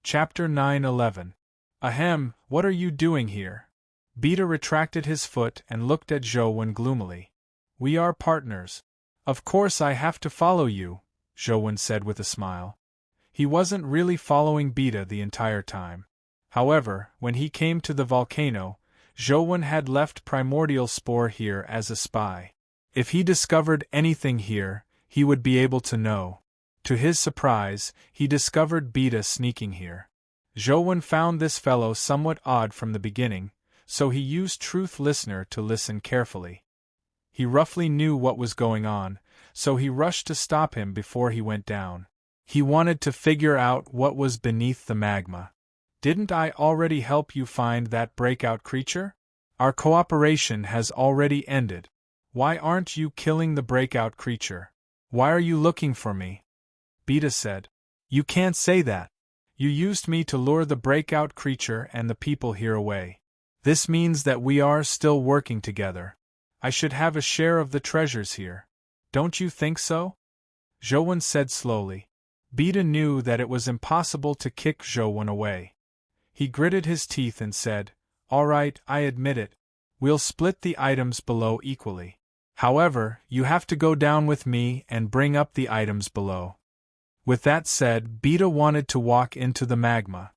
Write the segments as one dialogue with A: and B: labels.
A: Chapter 9:11. Ahem, what are you doing here? Beta retracted his foot and looked at Zhou gloomily. We are partners. Of course I have to follow you, Zhou said with a smile. He wasn't really following Beta the entire time. However, when he came to the volcano, Zhou had left Primordial Spore here as a spy. If he discovered anything here, he would be able to know. To his surprise, he discovered Beta sneaking here. Zhou found this fellow somewhat odd from the beginning, so he used Truth Listener to listen carefully. He roughly knew what was going on, so he rushed to stop him before he went down. He wanted to figure out what was beneath the magma. Didn't I already help you find that breakout creature? Our cooperation has already ended. Why aren't you killing the breakout creature? Why are you looking for me? Beta said. You can't say that. You used me to lure the breakout creature and the people here away. This means that we are still working together. I should have a share of the treasures here. Don't you think so? Zhou said slowly. Beta knew that it was impossible to kick Zhou away. He gritted his teeth and said, All right, I admit it. We'll split the items below equally. However, you have to go down with me and bring up the items below. With that said, Beta wanted to walk into the magma.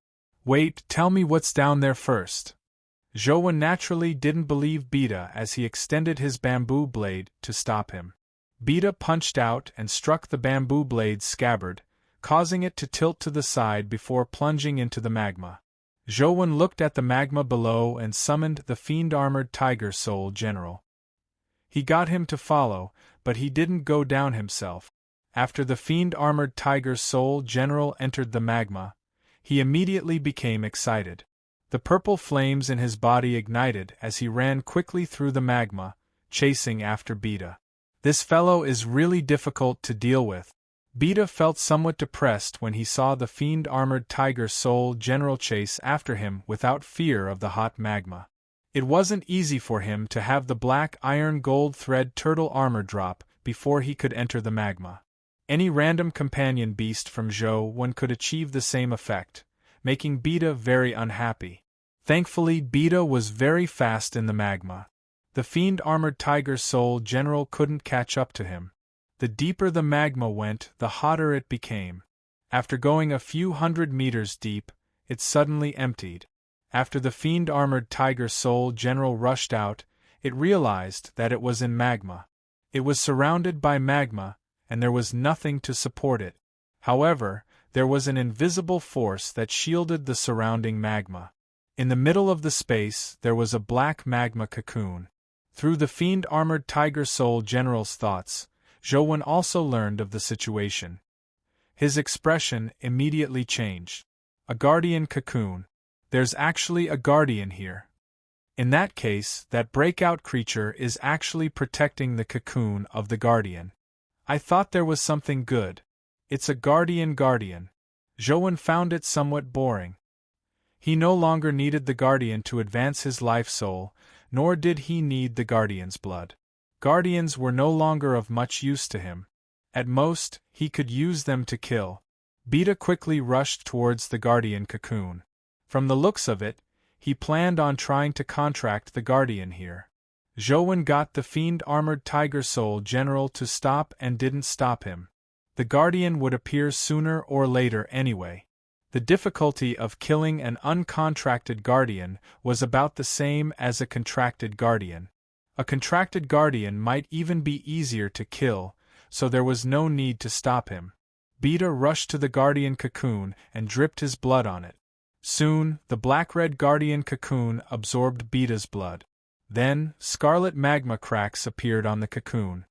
A: Wait, tell me what's down there first. Zhou naturally didn't believe Beta as he extended his bamboo blade to stop him. Beta punched out and struck the bamboo blade's scabbard, causing it to tilt to the side before plunging into the magma. Zhou looked at the magma below and summoned the fiend-armored Tiger Soul General. He got him to follow, but he didn't go down himself. After the fiend-armored Tiger Soul General entered the magma, he immediately became excited. The purple flames in his body ignited as he ran quickly through the magma, chasing after Beta. This fellow is really difficult to deal with. Beta felt somewhat depressed when he saw the fiend-armored Tiger Soul General chase after him without fear of the hot magma. It wasn't easy for him to have the black iron gold thread turtle armor drop before he could enter the magma. Any random companion beast from Zhou could achieve the same effect, making Beta very unhappy. Thankfully, Beta was very fast in the magma. The fiend-armored Tiger Soul General couldn't catch up to him. The deeper the magma went, the hotter it became. After going a few hundred meters deep, it suddenly emptied. After the fiend-armored Tiger Soul General rushed out, it realized that it was in magma. It was surrounded by magma, and there was nothing to support it. However, there was an invisible force that shielded the surrounding magma. In the middle of the space, there was a black magma cocoon. Through the fiend-armored Tiger Soul General's thoughts, Zhou also learned of the situation. His expression immediately changed. A guardian cocoon. There's actually a guardian here. In that case, that breakout creature is actually protecting the cocoon of the guardian. I thought there was something good. It's a guardian. Zhou found it somewhat boring. He no longer needed the guardian to advance his life soul, nor did he need the guardian's blood. Guardians were no longer of much use to him. At most, he could use them to kill. Beta quickly rushed towards the guardian cocoon. From the looks of it, he planned on trying to contract the guardian here. Zhou got the fiend-armored Tiger Soul General to stop and didn't stop him. The guardian would appear sooner or later anyway. The difficulty of killing an uncontracted guardian was about the same as a contracted guardian. A contracted guardian might even be easier to kill, so there was no need to stop him. Beta rushed to the guardian cocoon and dripped his blood on it. Soon, the black-red guardian cocoon absorbed Beta's blood. Then, scarlet magma cracks appeared on the cocoon.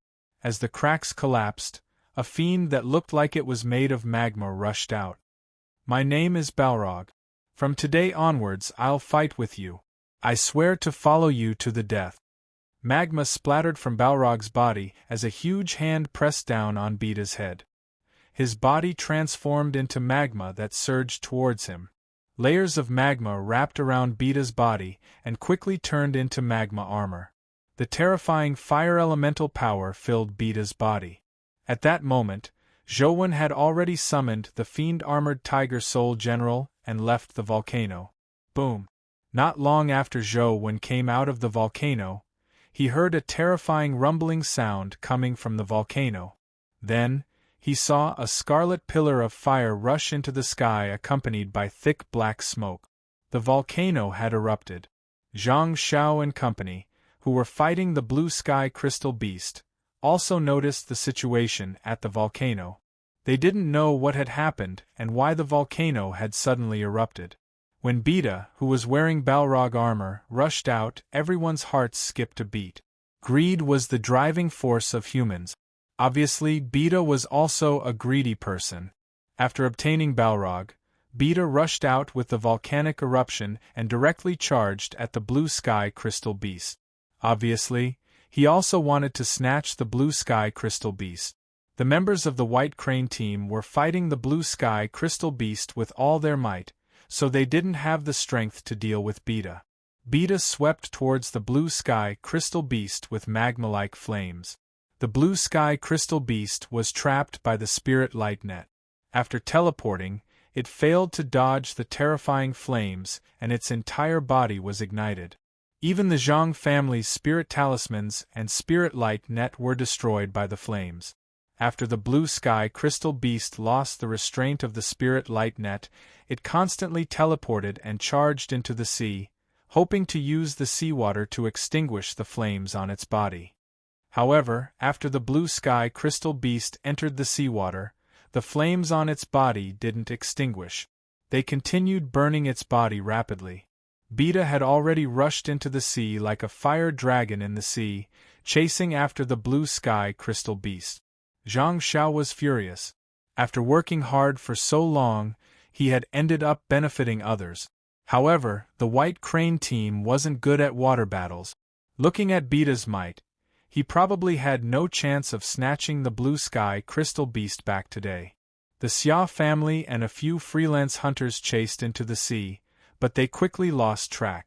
A: As the cracks collapsed, a fiend that looked like it was made of magma rushed out. My name is Balrog. From today onwards I'll fight with you. I swear to follow you to the death. Magma splattered from Balrog's body as a huge hand pressed down on Beta's head. His body transformed into magma that surged towards him. Layers of magma wrapped around Beta's body and quickly turned into magma armor. The terrifying fire elemental power filled Beta's body. At that moment, Zhou had already summoned the fiend-armored Tiger Soul General and left the volcano. Boom! Not long after Zhou came out of the volcano, he heard a terrifying rumbling sound coming from the volcano. Then, he saw a scarlet pillar of fire rush into the sky accompanied by thick black smoke. The volcano had erupted. Zhang Xiao and company, who were fighting the blue sky crystal beast, also noticed the situation at the volcano. They didn't know what had happened and why the volcano had suddenly erupted. When Beta, who was wearing Balrog armor, rushed out, everyone's hearts skipped a beat. Greed was the driving force of humans. Obviously, Beta was also a greedy person. After obtaining Balrog, Beta rushed out with the volcanic eruption and directly charged at the blue sky crystal beast. Obviously, he also wanted to snatch the blue sky crystal beast. The members of the White Crane team were fighting the blue sky crystal beast with all their might, so they didn't have the strength to deal with Beta. Beta swept towards the blue sky crystal beast with magma-like flames. The blue sky crystal beast was trapped by the spirit light net. After teleporting, it failed to dodge the terrifying flames and its entire body was ignited. Even the Zhang family's spirit talismans and spirit light net were destroyed by the flames. After the blue sky crystal beast lost the restraint of the spirit light net, it constantly teleported and charged into the sea, hoping to use the seawater to extinguish the flames on its body. However, after the blue sky crystal beast entered the seawater, the flames on its body didn't extinguish. They continued burning its body rapidly. Beta had already rushed into the sea like a fire dragon in the sea, chasing after the blue sky crystal beast. Zhang Xiao was furious. After working hard for so long, he had ended up benefiting others. However, the White Crane team wasn't good at water battles. Looking at Beta's might, he probably had no chance of snatching the blue sky crystal beast back today. The Xia family and a few freelance hunters chased into the sea, but they quickly lost track.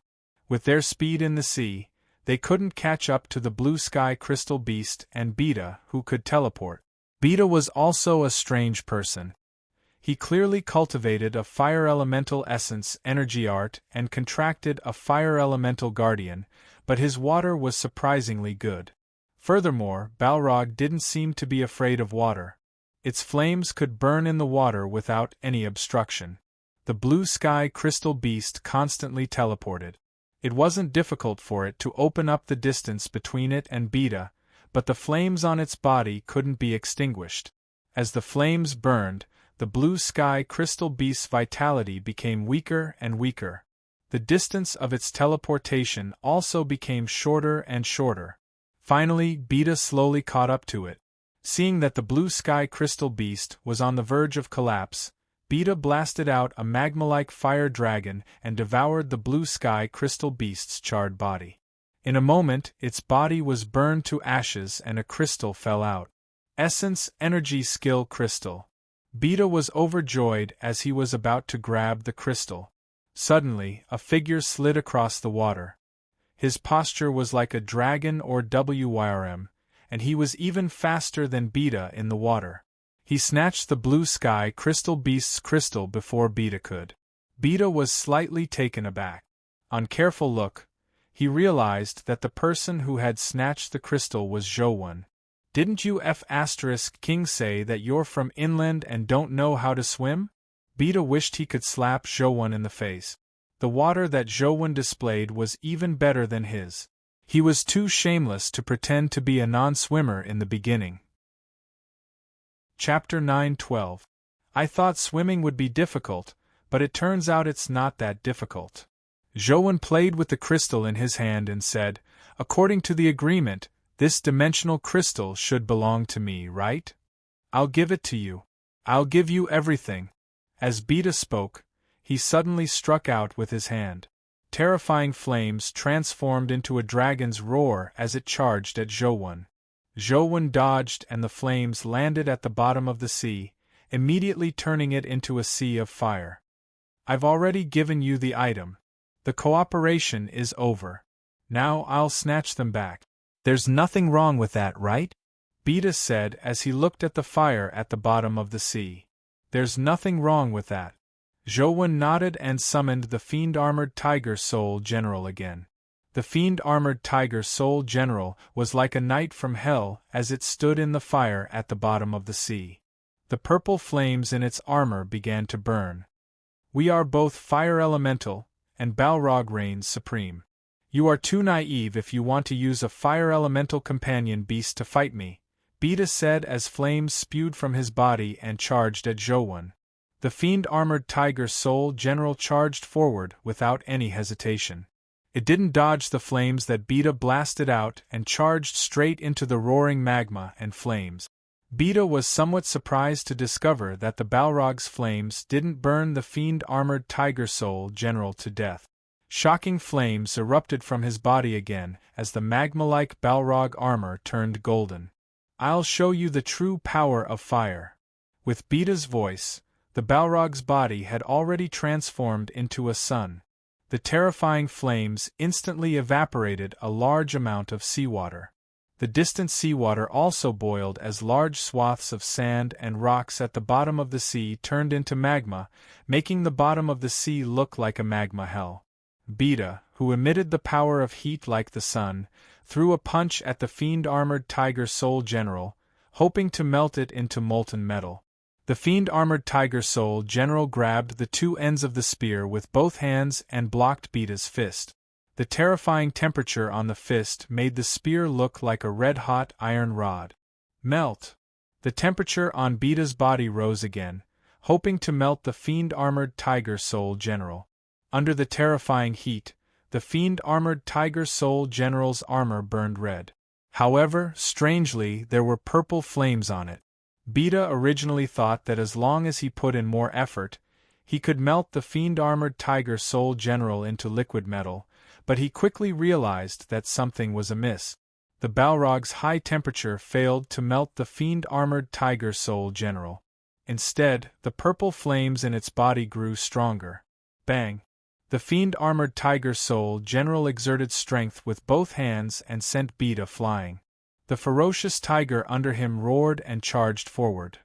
A: With their speed in the sea, they couldn't catch up to the blue sky crystal beast and Beta, who could teleport. Beta was also a strange person. He clearly cultivated a fire elemental essence energy art and contracted a fire elemental guardian, but his water was surprisingly good. Furthermore, Balrog didn't seem to be afraid of water. Its flames could burn in the water without any obstruction. The blue sky crystal beast constantly teleported. It wasn't difficult for it to open up the distance between it and Beta, but the flames on its body couldn't be extinguished. As the flames burned, the blue sky crystal beast's vitality became weaker and weaker. The distance of its teleportation also became shorter and shorter. Finally, Beta slowly caught up to it. Seeing that the blue sky crystal beast was on the verge of collapse, Beta blasted out a magma-like fire dragon and devoured the blue sky crystal beast's charred body. In a moment, its body was burned to ashes and a crystal fell out. Essence Energy Skill Crystal. Beta was overjoyed as he was about to grab the crystal. Suddenly, a figure slid across the water. His posture was like a dragon or WYRM, and he was even faster than Beta in the water. He snatched the blue sky crystal beast's crystal before Beta could. Beta was slightly taken aback. On careful look, he realized that the person who had snatched the crystal was Zhou. Didn't you King say that you're from inland and don't know how to swim? Beta wished he could slap Zhou in the face. The water that Zhou displayed was even better than his. He was too shameless to pretend to be a non-swimmer in the beginning. Chapter 9:12. I thought swimming would be difficult, but it turns out it's not that difficult. Zhou played with the crystal in his hand and said, "According to the agreement, this dimensional crystal should belong to me, right? I'll give it to you. I'll give you everything." As Beta spoke, he suddenly struck out with his hand. Terrifying flames transformed into a dragon's roar as it charged at Zhou. Zhou dodged and the flames landed at the bottom of the sea, immediately turning it into a sea of fire. I've already given you the item. The cooperation is over. Now I'll snatch them back. There's nothing wrong with that, right? Beta said as he looked at the fire at the bottom of the sea. There's nothing wrong with that. Zhou nodded and summoned the fiend-armored Tiger Soul General again. The fiend-armored Tiger Soul General was like a knight from hell as it stood in the fire at the bottom of the sea. The purple flames in its armor began to burn. "We are both fire elemental, and Balrog reigns supreme. You are too naive if you want to use a fire elemental companion beast to fight me," Beta said as flames spewed from his body and charged at Zhou. The fiend-armored Tiger Soul General charged forward without any hesitation. It didn't dodge the flames that Beta blasted out and charged straight into the roaring magma and flames. Beta was somewhat surprised to discover that the Balrog's flames didn't burn the fiend-armored Tiger Soul General to death. Shocking flames erupted from his body again as the magma-like Balrog armor turned golden. "I'll show you the true power of fire." With Beta's voice, the Balrog's body had already transformed into a sun. The terrifying flames instantly evaporated a large amount of seawater. The distant seawater also boiled as large swaths of sand and rocks at the bottom of the sea turned into magma, making the bottom of the sea look like a magma hell. Beta, who emitted the power of heat like the sun, threw a punch at the fiend-armored Tiger Soul General, hoping to melt it into molten metal. The fiend-armored Tiger Soul General grabbed the two ends of the spear with both hands and blocked Beta's fist. The terrifying temperature on the fist made the spear look like a red-hot iron rod. "Melt!" The temperature on Beta's body rose again, hoping to melt the fiend-armored Tiger Soul General. Under the terrifying heat, the fiend-armored Tiger Soul General's armor burned red. However, strangely, there were purple flames on it. Beta originally thought that as long as he put in more effort, he could melt the fiend-armored Tiger Soul General into liquid metal, but he quickly realized that something was amiss. The Balrog's high temperature failed to melt the fiend-armored Tiger Soul General. Instead, the purple flames in its body grew stronger. Bang! The fiend-armored Tiger Soul General exerted strength with both hands and sent Beta flying. The ferocious tiger under him roared and charged forward.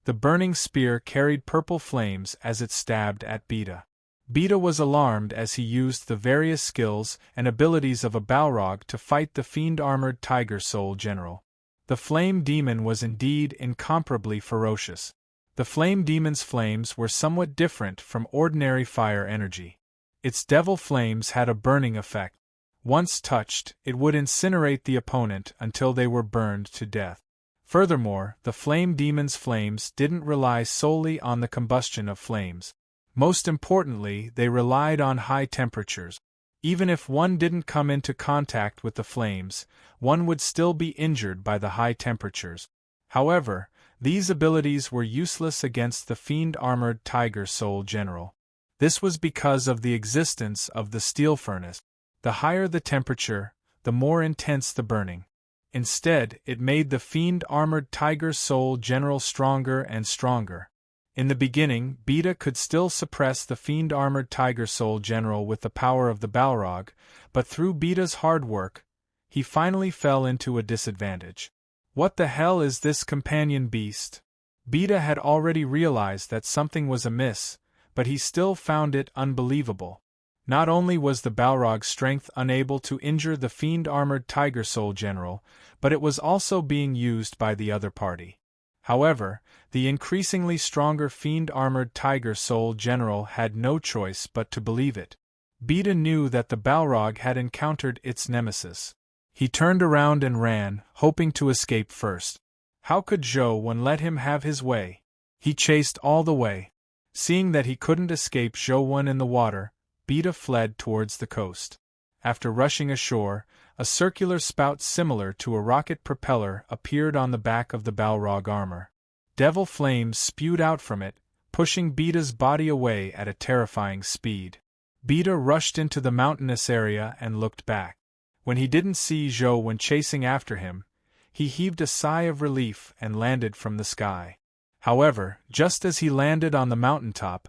A: The burning spear carried purple flames as it stabbed at Beta. Beta was alarmed as he used the various skills and abilities of a Balrog to fight the fiend-armored Tiger Soul General. The Flame Demon was indeed incomparably ferocious. The Flame Demon's flames were somewhat different from ordinary fire energy. Its devil flames had a burning effect. Once touched, it would incinerate the opponent until they were burned to death. Furthermore, the Flame Demon's flames didn't rely solely on the combustion of flames. Most importantly, they relied on high temperatures. Even if one didn't come into contact with the flames, one would still be injured by the high temperatures. However, these abilities were useless against the fiend-armored Tiger Soul General. This was because of the existence of the steel furnace. The higher the temperature, the more intense the burning. Instead, it made the fiend-armored Tiger Soul General stronger and stronger. In the beginning, Beta could still suppress the fiend-armored Tiger Soul General with the power of the Balrog, but through Beta's hard work, he finally fell into a disadvantage. What the hell is this companion beast? Beta had already realized that something was amiss, but he still found it unbelievable. Not only was the Balrog's strength unable to injure the fiend-armored Tiger Soul General, but it was also being used by the other party. However, the increasingly stronger fiend-armored Tiger Soul General had no choice but to believe it. Beta knew that the Balrog had encountered its nemesis. He turned around and ran, hoping to escape first. How could Zhou let him have his way? He chased all the way. Seeing that he couldn't escape Zhou in the water, Beta fled towards the coast. After rushing ashore, a circular spout similar to a rocket propeller appeared on the back of the Balrog armor. Devil flames spewed out from it, pushing Beta's body away at a terrifying speed. Beta rushed into the mountainous area and looked back. When he didn't see Zhou when chasing after him, he heaved a sigh of relief and landed from the sky. However, just as he landed on the mountaintop,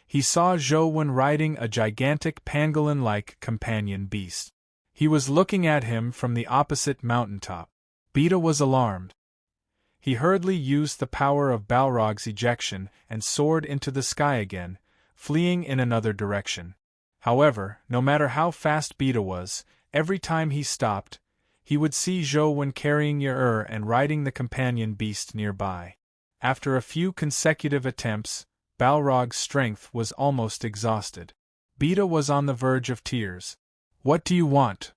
A: he saw Zhou riding a gigantic pangolin-like companion beast. He was looking at him from the opposite mountaintop. Beta was alarmed. He hurriedly used the power of Balrog's ejection and soared into the sky again, fleeing in another direction. However, no matter how fast Beta was, every time he stopped, he would see Zhou carrying Yer and riding the companion beast nearby. After a few consecutive attempts, Balrog's strength was almost exhausted. Beta was on the verge of tears. "What do you want?"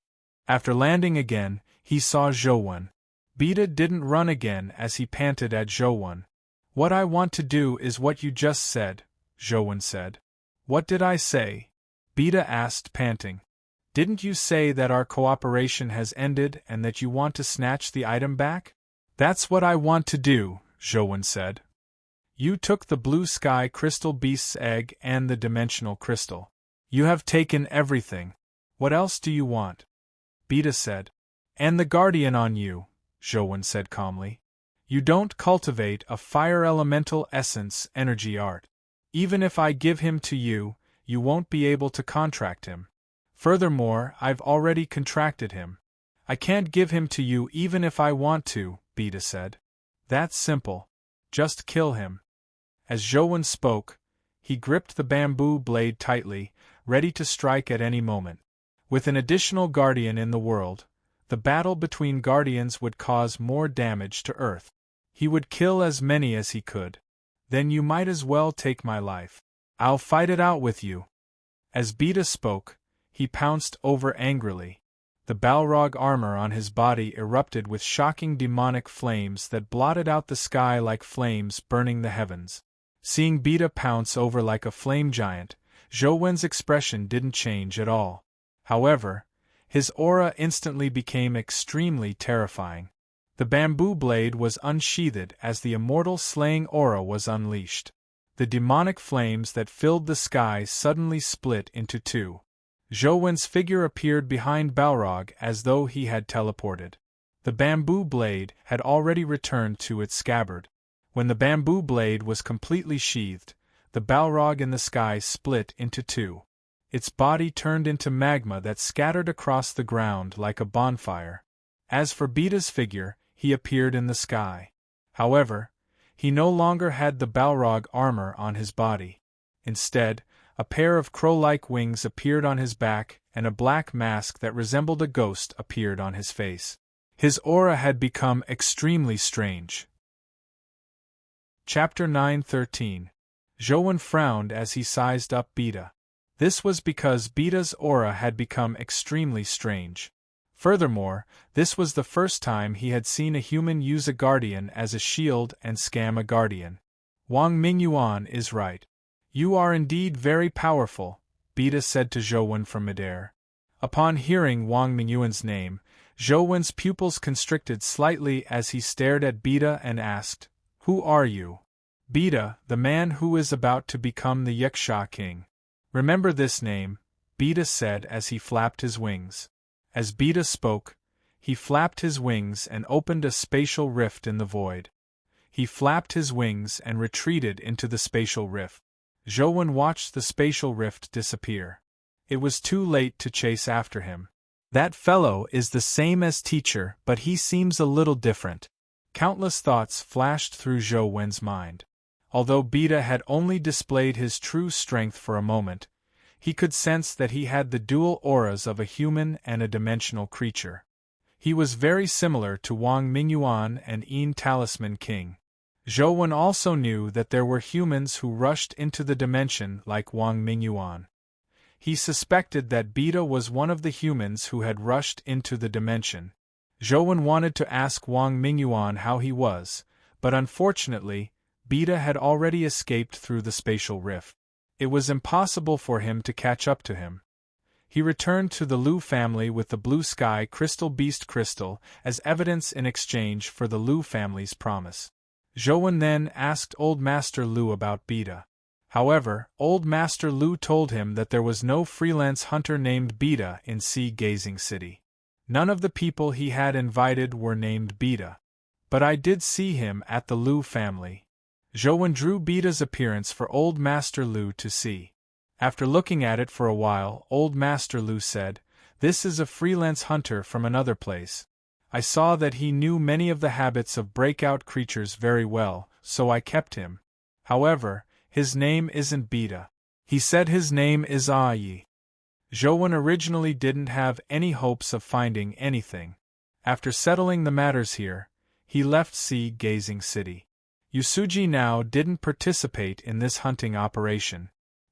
A: After landing again, he saw Zhou. Beta didn't run again as he panted at Zhou. "What I want to do is what you just said," Zhou said. "What did I say?" Beta asked, panting. "Didn't you say that our cooperation has ended and that you want to snatch the item back?" "That's what I want to do," Zhou said. "You took the blue sky crystal beast's egg and the dimensional crystal. You have taken everything. What else do you want?" Beta said. "And the guardian on you," Zhou said calmly. "You don't cultivate a fire elemental essence energy art. Even if I give him to you, you won't be able to contract him. Furthermore, I've already contracted him. I can't give him to you even if I want to," Beta said. "That's simple. Just kill him." As Zhou spoke, he gripped the bamboo blade tightly, ready to strike at any moment. With an additional guardian in the world, the battle between guardians would cause more damage to Earth. He would kill as many as he could. "Then you might as well take my life. I'll fight it out with you." As Beta spoke, he pounced over angrily. The Balrog armor on his body erupted with shocking demonic flames that blotted out the sky like flames burning the heavens. Seeing Beta pounce over like a flame giant, Zhou's expression didn't change at all. However, his aura instantly became extremely terrifying. The bamboo blade was unsheathed as the immortal slaying aura was unleashed. The demonic flames that filled the sky suddenly split into two. Zhou's figure appeared behind Balrog as though he had teleported. The bamboo blade had already returned to its scabbard. When the bamboo blade was completely sheathed, the Balrog in the sky split into two. Its body turned into magma that scattered across the ground like a bonfire. As for Beta's figure, he appeared in the sky. However, he no longer had the Balrog armor on his body. Instead, a pair of crow-like wings appeared on his back, and a black mask that resembled a ghost appeared on his face. His aura had become extremely strange. Chapter 9:13. Zhou frowned as he sized up Beta. This was because Beta's aura had become extremely strange. Furthermore, this was the first time he had seen a human use a guardian as a shield and scam a guardian. "Wang Mingyuan is right. You are indeed very powerful," Beta said to Zhou from midair. Upon hearing Wang Mingyuan's name, Zhou's pupils constricted slightly as he stared at Beta and asked, "Who are you?" "Beta, the man who is about to become the Yaksha king." "Remember this name," Beta said as he flapped his wings. As Beta spoke, he flapped his wings and opened a spatial rift in the void. He flapped his wings and retreated into the spatial rift. Zhou watched the spatial rift disappear. It was too late to chase after him. "That fellow is the same as teacher, but he seems a little different." Countless thoughts flashed through Zhou's mind. Although Beta had only displayed his true strength for a moment, he could sense that he had the dual auras of a human and a dimensional creature. He was very similar to Wang Mingyuan and Yin Talisman King. Zhou also knew that there were humans who rushed into the dimension like Wang Mingyuan. He suspected that Beta was one of the humans who had rushed into the dimension. Zhou wanted to ask Wang Mingyuan how he was, but unfortunately, Beta had already escaped through the spatial rift. It was impossible for him to catch up to him. He returned to the Lu family with the blue sky crystal beast crystal as evidence in exchange for the Lu family's promise. Zhou then asked Old Master Lu about Beta. However, Old Master Lu told him that there was no freelance hunter named Beta in Sea Gazing City. None of the people he had invited were named Beta. "But I did see him at the Lu family." Zhou drew Beta's appearance for Old Master Lu to see. After looking at it for a while, Old Master Lu said, "This is a freelance hunter from another place. I saw that he knew many of the habits of breakout creatures very well, so I kept him. However, his name isn't Beta. He said his name is Ai. Zhouwen originally didn't have any hopes of finding anything. After settling the matters here, he left Sea Gazing City. Yusuji now didn't participate in this hunting operation.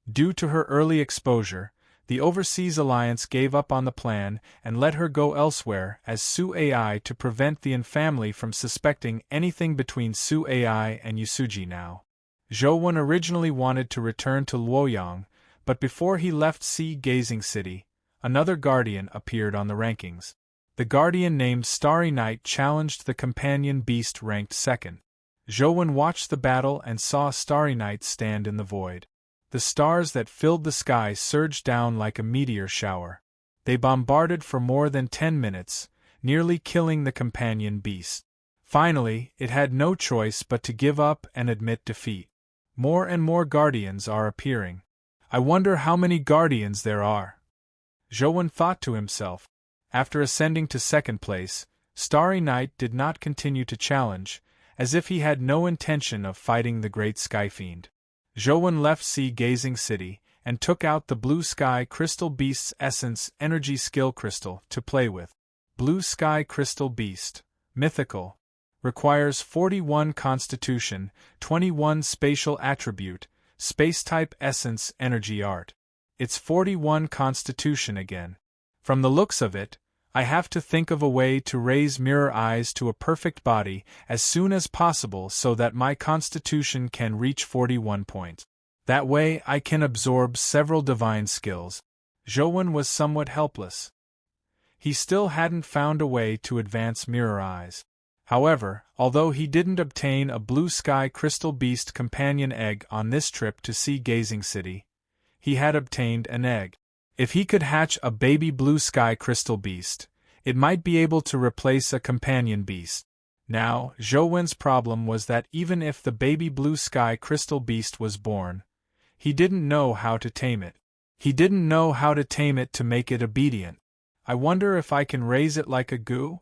A: Due to her early exposure, the Overseas Alliance gave up on the plan and let her go elsewhere as Su Ai to prevent the family from suspecting anything between Su Ai and Yusuji now. Zhouwen originally wanted to return to Luoyang, but before he left Sea Gazing City, another guardian appeared on the rankings. The guardian named Starry Night challenged the companion beast ranked second. Zhouwen watched the battle and saw Starry Night stand in the void. The stars that filled the sky surged down like a meteor shower. They bombarded for more than 10 minutes, nearly killing the companion beast. Finally, it had no choice but to give up and admit defeat. More and more guardians are appearing. I wonder how many guardians there are. Zhouwen thought to himself. After ascending to second place, Starry Night did not continue to challenge, as if he had no intention of fighting the great Sky Fiend. Zhouwen left Sea Gazing City and took out the Blue Sky Crystal Beast's Essence Energy Skill Crystal to play with. Blue Sky Crystal Beast, mythical, requires 41 Constitution, 21 Spatial Attribute, Space-type Essence Energy Art. It's 41 Constitution again. From the looks of it, I have to think of a way to raise Mirror Eyes to a perfect body as soon as possible so that my constitution can reach 41 points. That way I can absorb several divine skills. Zhouwen was somewhat helpless. He still hadn't found a way to advance Mirror Eyes. However, although he didn't obtain a Blue Sky Crystal Beast companion egg on this trip to Sea Gazing City, he had obtained an egg. If he could hatch a baby Blue Sky Crystal Beast, it might be able to replace a companion beast. Now, Zhouwen's problem was that even if the baby Blue Sky Crystal Beast was born, he didn't know how to tame it. He didn't know how to tame it to make it obedient. I wonder if I can raise it like a goo?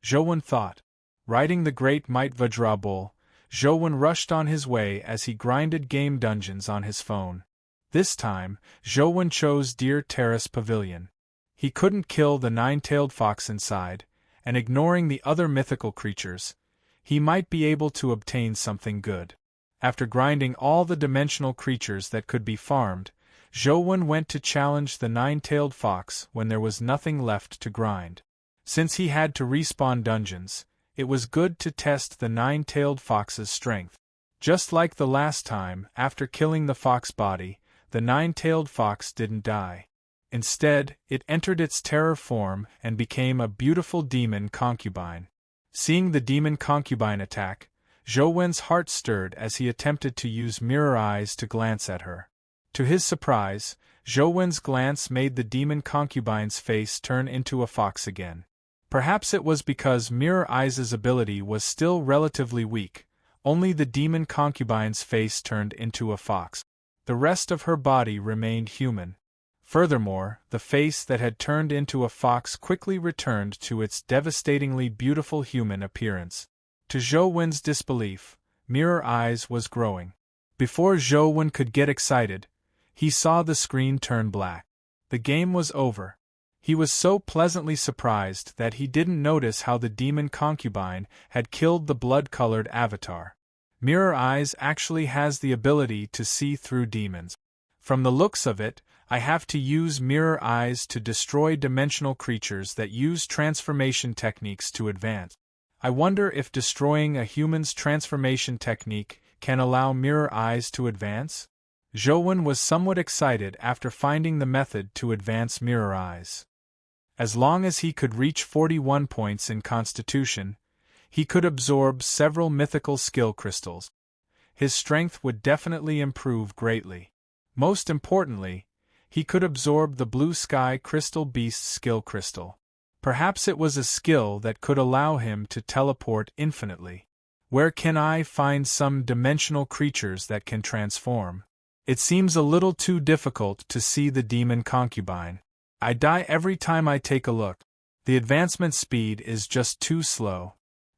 A: Zhouwen thought. Riding the Great Might Vajra Bull, Zhouwen rushed on his way as he grinded game dungeons on his phone. This time, Zhouwen chose Deer Terrace Pavilion. He couldn't kill the nine-tailed fox inside, and ignoring the other mythical creatures, he might be able to obtain something good. After grinding all the dimensional creatures that could be farmed, Zhouwen went to challenge the nine-tailed fox when there was nothing left to grind. Since he had to respawn dungeons, it was good to test the nine-tailed fox's strength. Just like the last time, after killing the fox body, the nine-tailed fox didn't die. Instead, it entered its terror form and became a beautiful demon concubine. Seeing the demon concubine attack, Zhouwen's heart stirred as he attempted to use Mirror Eyes to glance at her. To his surprise, Zhouwen's glance made the demon concubine's face turn into a fox again. Perhaps it was because Mirror Eyes' ability was still relatively weak, only the demon concubine's face turned into a fox. The rest of her body remained human. Furthermore, the face that had turned into a fox quickly returned to its devastatingly beautiful human appearance. To Zhouwen's disbelief, Mirror Eyes was growing. Before Zhouwen could get excited, he saw the screen turn black. The game was over. He was so pleasantly surprised that he didn't notice how the demon concubine had killed the blood-colored avatar. Mirror Eyes actually has the ability to see through demons. From the looks of it, I have to use Mirror Eyes to destroy dimensional creatures that use transformation techniques to advance. I wonder if destroying a human's transformation technique can allow Mirror Eyes to advance? Zhouwen was somewhat excited after finding the method to advance Mirror Eyes. As long as he could reach 41 points in Constitution, he could absorb several mythical skill crystals. His strength would definitely improve greatly. Most importantly, he could absorb the Blue Sky Crystal Beast skill crystal. Perhaps it was a skill that could allow him to teleport infinitely. Where can I find some dimensional creatures that can transform? It seems a little too difficult to see the demon concubine. I die every time I take a look. The advancement speed is just too slow.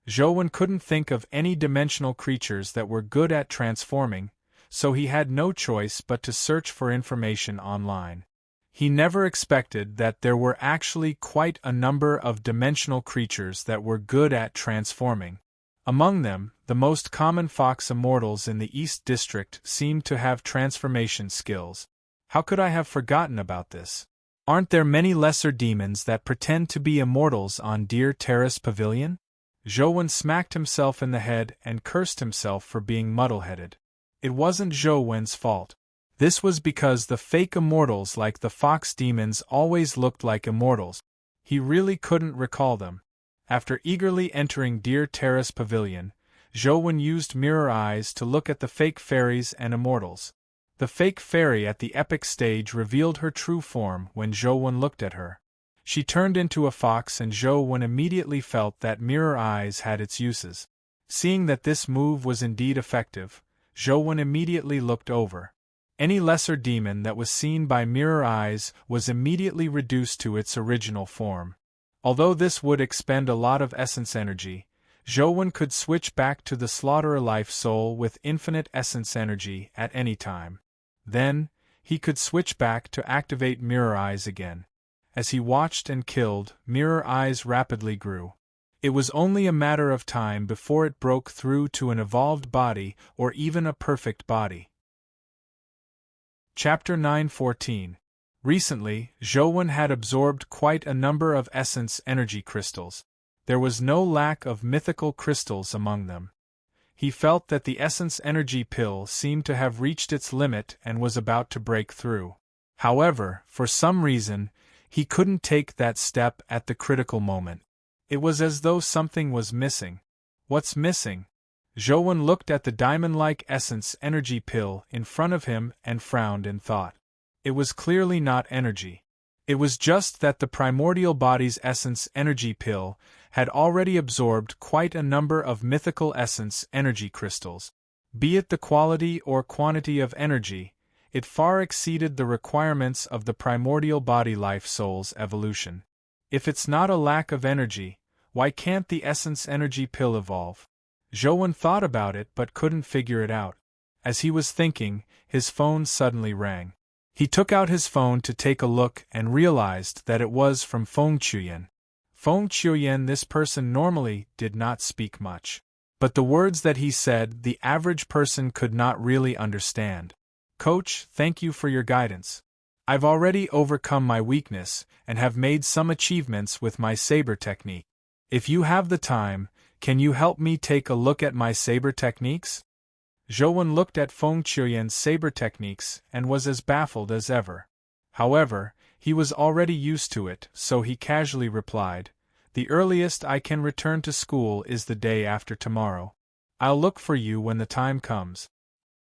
A: Zhouwen couldn't think of any dimensional creatures that were good at transforming, so he had no choice but to search for information online. He never expected that there were actually quite a number of dimensional creatures that were good at transforming. Among them, the most common fox immortals in the East District seemed to have transformation skills. How could I have forgotten about this? Aren't there many lesser demons that pretend to be immortals on Deer Terrace Pavilion? Zhou smacked himself in the head and cursed himself for being muddle-headed. It wasn't Zhou fault. This was because the fake immortals like the fox demons always looked like immortals. He really couldn't recall them. After eagerly entering Deer Terrace Pavilion, Zhou used mirror eyes to look at the fake fairies and immortals. The fake fairy at the epic stage revealed her true form when Zhou looked at her. She turned into a fox and Zhou immediately felt that mirror eyes had its uses. Seeing that this move was indeed effective, Zhou immediately looked over. Any lesser demon that was seen by mirror eyes was immediately reduced to its original form. Although this would expend a lot of essence energy, Zhou could switch back to the Slaughterer Life Soul with infinite essence energy at any time. Then, he could switch back to activate mirror eyes again. As he watched and killed, mirror eyes rapidly grew. It was only a matter of time before it broke through to an evolved body or even a perfect body. Chapter 9:14. Recently, Zhou had absorbed quite a number of essence energy crystals. There was no lack of mythical crystals among them. He felt that the essence energy pill seemed to have reached its limit and was about to break through. However, for some reason, he couldn't take that step at the critical moment. It was as though something was missing. What's missing? Zhou looked at the diamond-like essence energy pill in front of him and frowned in thought. It was clearly not energy. It was just that the primordial body's essence energy pill had already absorbed quite a number of mythical essence energy crystals. Be it the quality or quantity of energy, it far exceeded the requirements of the primordial body life soul's evolution. If it's not a lack of energy, why can't the essence energy pill evolve? Zhou thought about it but couldn't figure it out. As he was thinking, his phone suddenly rang. He took out his phone to take a look and realized that it was from Feng Chuyen. Feng Chuyen, this person normally did not speak much. But the words that he said the average person could not really understand. Coach, thank you for your guidance. I've already overcome my weakness and have made some achievements with my saber technique. If you have the time, can you help me take a look at my saber techniques? Zhou looked at Feng Chuyen's saber techniques and was as baffled as ever. However, he was already used to it, so he casually replied, "The earliest I can return to school is the day after tomorrow. I'll look for you when the time comes."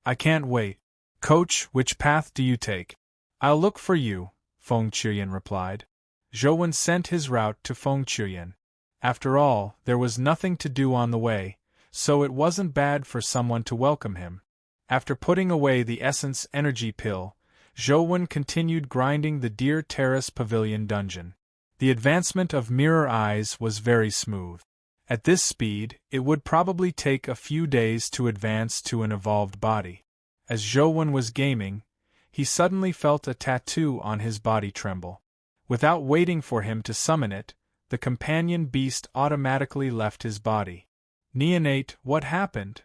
A: "I can't wait. Coach, which path do you take?" "I'll look for you," Feng Chuyen replied. Zhou sent his route to Feng Chuyen. After all, there was nothing to do on the way, so it wasn't bad for someone to welcome him. After putting away the essence energy pill, Zhou continued grinding the Deer Terrace Pavilion dungeon. The advancement of mirror eyes was very smooth. At this speed, it would probably take a few days to advance to an evolved body. As Zhou was gaming, he suddenly felt a tattoo on his body tremble. Without waiting for him to summon it, the companion beast automatically left his body. "Neonate, what happened?"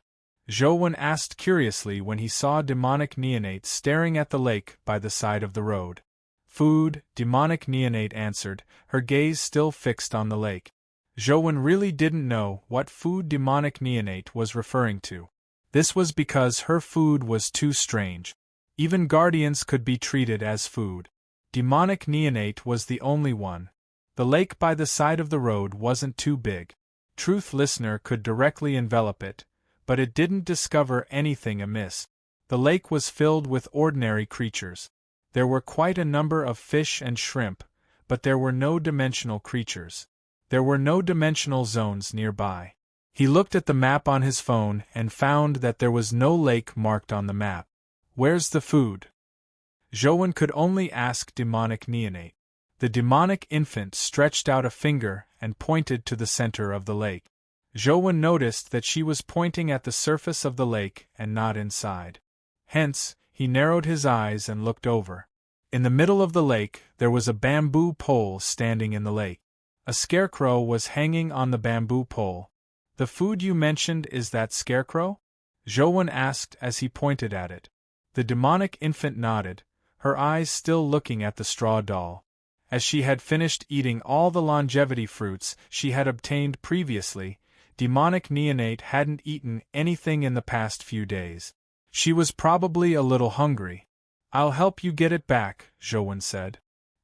A: Zhou asked curiously when he saw demonic Neonate staring at the lake by the side of the road. "Food," demonic Neonate answered, her gaze still fixed on the lake. Zhou really didn't know what food demonic Neonate was referring to. This was because her food was too strange. Even guardians could be treated as food. Demonic Neonate was the only one. The lake by the side of the road wasn't too big. Truth Listener could directly envelop it, but it didn't discover anything amiss. The lake was filled with ordinary creatures. There were quite a number of fish and shrimp, but there were no dimensional creatures. There were no dimensional zones nearby. He looked at the map on his phone and found that there was no lake marked on the map. "Where's the food?" Zhou could only ask demonic Neonate. The demonic infant stretched out a finger and pointed to the center of the lake. Zhou noticed that she was pointing at the surface of the lake and not inside. Hence, he narrowed his eyes and looked over. In the middle of the lake, there was a bamboo pole standing in the lake. A scarecrow was hanging on the bamboo pole. The food you mentioned is that scarecrow? Zhouwen asked as he pointed at it. The demonic infant nodded, her eyes still looking at the straw doll. As she had finished eating all the longevity fruits she had obtained previously, demonic neonate hadn't eaten anything in the past few days. She was probably a little hungry. I'll help you get it back, Zhouwen said.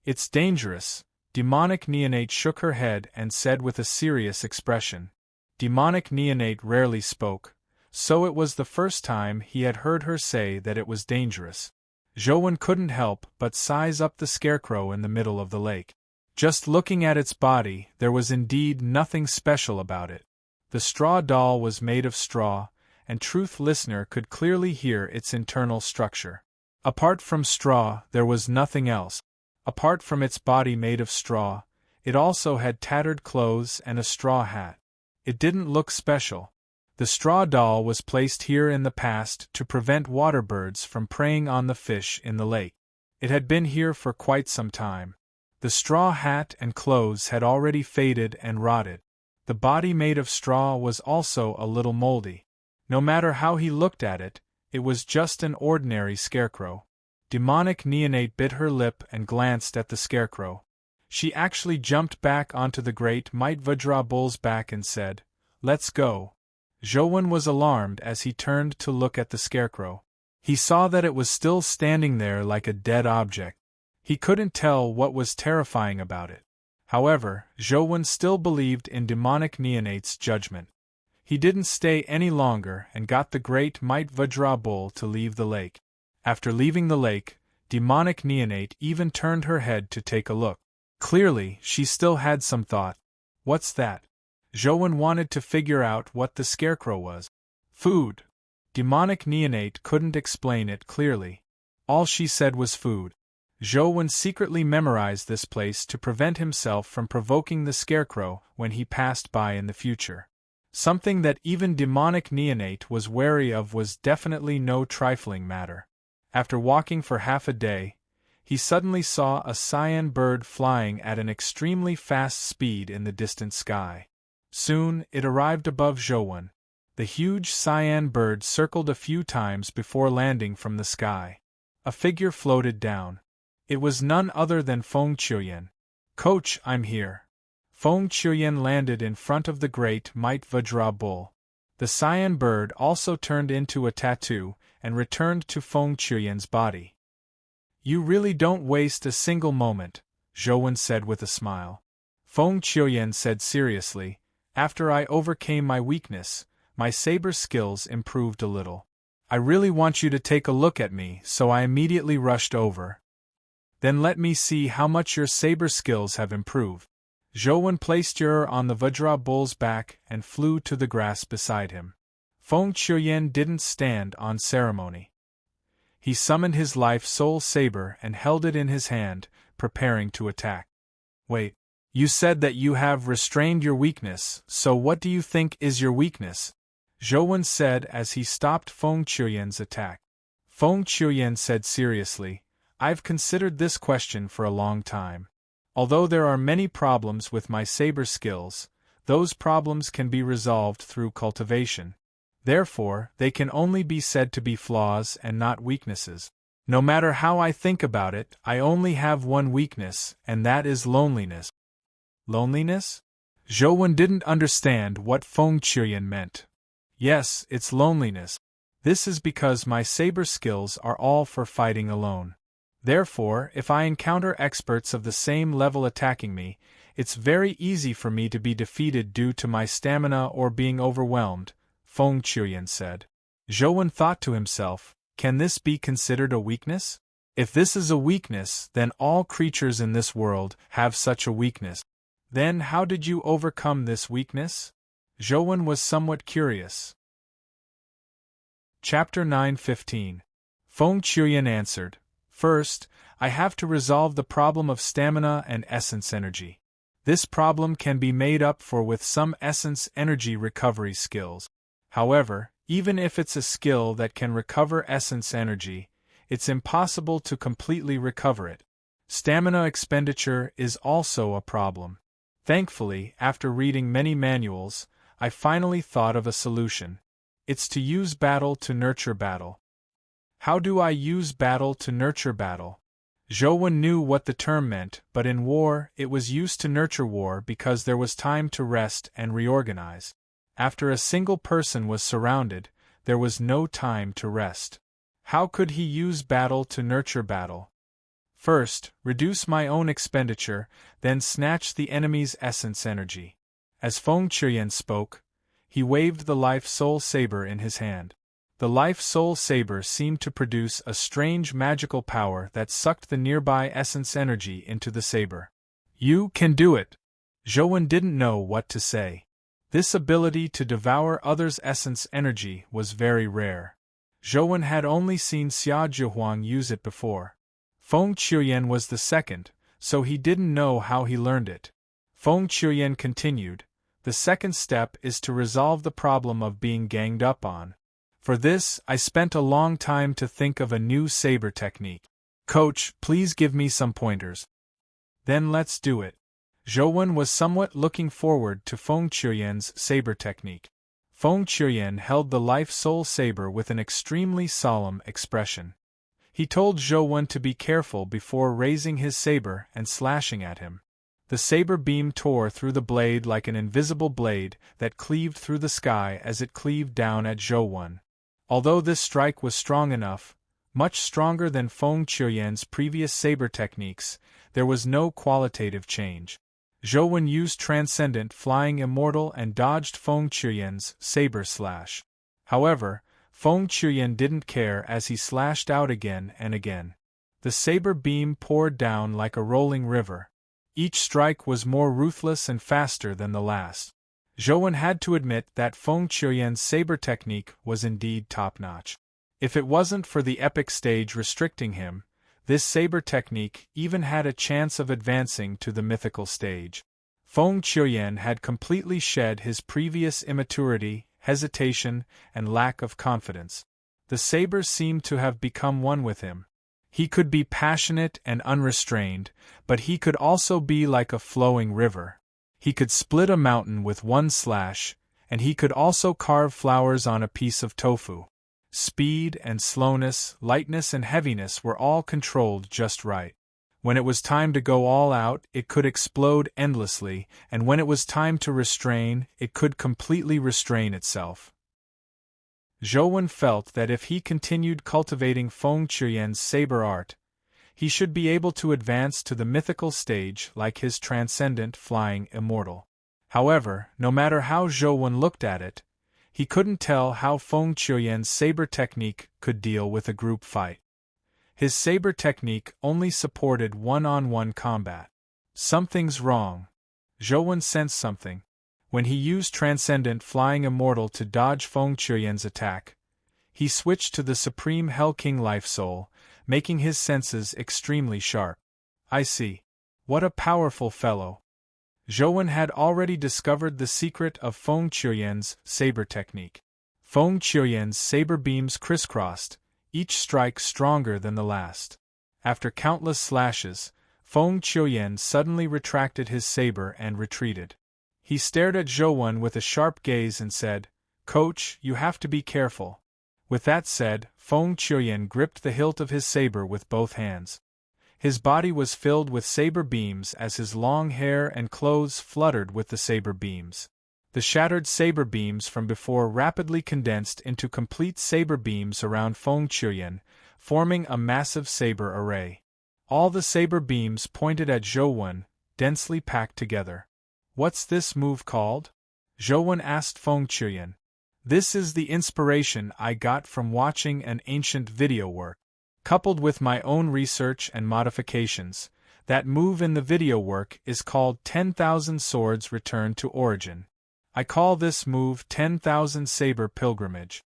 A: It's dangerous. Demonic neonate shook her head and said with a serious expression. Demonic neonate rarely spoke, so it was the first time he had heard her say that it was dangerous. Zhouwen couldn't help but size up the scarecrow in the middle of the lake. Just looking at its body, there was indeed nothing special about it. The straw doll was made of straw, and Truth Listener could clearly hear its internal structure. Apart from straw, there was nothing else. Apart from its body made of straw, it also had tattered clothes and a straw hat. It didn't look special. The straw doll was placed here in the past to prevent water birds from preying on the fish in the lake. It had been here for quite some time. The straw hat and clothes had already faded and rotted. The body made of straw was also a little moldy. No matter how he looked at it, it was just an ordinary scarecrow. Demonic neonate bit her lip and glanced at the scarecrow. She actually jumped back onto the great Might Vajra bull's back and said, "Let's go." Zhouwen was alarmed as he turned to look at the scarecrow. He saw that it was still standing there like a dead object. He couldn't tell what was terrifying about it. However, Zhouwen still believed in demonic neonate's judgment. He didn't stay any longer and got the great Might Vajra bull to leave the lake. After leaving the lake, demonic neonate even turned her head to take a look. Clearly, she still had some thought. What's that? Zhouwen wanted to figure out what the scarecrow was. Food. Demonic neonate couldn't explain it clearly. All she said was food. Zhouwen secretly memorized this place to prevent himself from provoking the scarecrow when he passed by in the future. Something that even demonic neonate was wary of was definitely no trifling matter. After walking for half a day, he suddenly saw a cyan bird flying at an extremely fast speed in the distant sky. Soon, it arrived above Zhouwen. The huge cyan bird circled a few times before landing from the sky. A figure floated down. It was none other than Feng Qiuyan. "Coach, I'm here." Feng Qiuyan landed in front of the great Might Vajra bull. The cyan bird also turned into a tattoo and returned to Feng Qiuyan's body. "You really don't waste a single moment," Zhouwen said with a smile. Feng Qiuyan said seriously, "After I overcame my weakness, my saber skills improved a little. I really want you to take a look at me, so I immediately rushed over." "Then let me see how much your saber skills have improved." Zhouwen placed her on the Vajra bull's back and flew to the grass beside him. Feng Qiuyan didn't stand on ceremony. He summoned his life soul saber and held it in his hand, preparing to attack. "Wait, you said that you have restrained your weakness, so what do you think is your weakness?" Zhouwen said as he stopped Feng Qiuyan's attack. Feng Qiuyan said seriously, "I've considered this question for a long time. Although there are many problems with my saber skills, those problems can be resolved through cultivation. Therefore, they can only be said to be flaws and not weaknesses. No matter how I think about it, I only have one weakness, and that is loneliness." "Loneliness?" Zhouwen didn't understand what Feng Qiuyan meant. "Yes, it's loneliness. This is because my saber skills are all for fighting alone. Therefore, if I encounter experts of the same level attacking me, it's very easy for me to be defeated due to my stamina or being overwhelmed," Feng Qiuyan said. Zhouwen thought to himself, can this be considered a weakness? If this is a weakness, then all creatures in this world have such a weakness. Then how did you overcome this weakness? Zhouwen was somewhat curious. Chapter 9:15. Feng Qiuyan answered, "First, I have to resolve the problem of stamina and essence energy. This problem can be made up for with some essence energy recovery skills. However, Even if it's a skill that can recover essence energy, it's impossible to completely recover it. Stamina expenditure is also a problem. Thankfully, after reading many manuals, I finally thought of a solution. It's to use battle to nurture battle. How do I use battle to nurture battle? Zhou knew what the term meant, but in war, it was used to nurture war because there was time to rest and reorganize. After a single person was surrounded, there was no time to rest. How could he use battle to nurture battle? First, reduce my own expenditure, then snatch the enemy's essence energy. As Feng Qiuyan spoke, he waved the life-soul saber in his hand. The life-soul saber seemed to produce a strange magical power that sucked the nearby essence energy into the saber. You can do it! Zhou didn't know what to say. This ability to devour others' essence energy was very rare. Zhou had only seen Xia Zhihuang use it before. Feng Qiuyan was the second, so he didn't know how he learned it. Feng Qiuyan continued, the second step is to resolve the problem of being ganged up on. For this, I spent a long time to think of a new saber technique. Coach, please give me some pointers. Then let's do it. Zhou was somewhat looking forward to Feng Qiuyan's saber technique. Feng Qiuyan held the life-soul saber with an extremely solemn expression. He told Zhou to be careful before raising his saber and slashing at him. The saber beam tore through the blade like an invisible blade that cleaved through the sky as it cleaved down at Zhou. Although this strike was strong enough, much stronger than Feng Qiuyan's previous saber techniques, there was no qualitative change. Zhou used Transcendent Flying Immortal and dodged Feng Qiuyan's saber slash. However, Feng Qiuyan didn't care as he slashed out again and again. The saber beam poured down like a rolling river. Each strike was more ruthless and faster than the last. Zhou had to admit that Feng Qiuyan's saber technique was indeed top-notch. If it wasn't for the epic stage restricting him, this saber technique even had a chance of advancing to the mythical stage. Feng Qiuyan had completely shed his previous immaturity, hesitation, and lack of confidence. The saber seemed to have become one with him. He could be passionate and unrestrained, but he could also be like a flowing river. He could split a mountain with one slash, and he could also carve flowers on a piece of tofu. Speed and slowness, lightness and heaviness were all controlled just right. When it was time to go all out, it could explode endlessly, and when it was time to restrain, it could completely restrain itself. Zhou felt that if he continued cultivating Feng Qiuyan's saber art, he should be able to advance to the mythical stage like his Transcendent Flying Immortal. However, no matter how Zhou looked at it, he couldn't tell how Feng Qiuyan's saber technique could deal with a group fight. His saber technique only supported one-on-one combat. Something's wrong. Zhou sensed something. When he used Transcendent Flying Immortal to dodge Feng Qiuyan's attack, he switched to the Supreme Hell King Life Soul, making his senses extremely sharp. I see. What a powerful fellow. Zhou had already discovered the secret of Feng Qiuyan's saber technique. Feng Qiuyan's saber beams crisscrossed, each strike stronger than the last. After countless slashes, Feng Qiuyan suddenly retracted his saber and retreated. He stared at Zhou with a sharp gaze and said, "Coach, you have to be careful." With that said, Feng Qiuyan gripped the hilt of his saber with both hands. His body was filled with saber beams as his long hair and clothes fluttered with the saber beams. The shattered saber beams from before rapidly condensed into complete saber beams around Feng Qiuyan, forming a massive saber array. All the saber beams pointed at Zhou, densely packed together. "What's this move called?" Zhou asked Feng Qiuyan. "This is the inspiration I got from watching an ancient video work. Coupled with my own research and modifications, that move in the video work is called 10,000 Swords Return to Origin. I call this move 10,000 Saber Pilgrimage."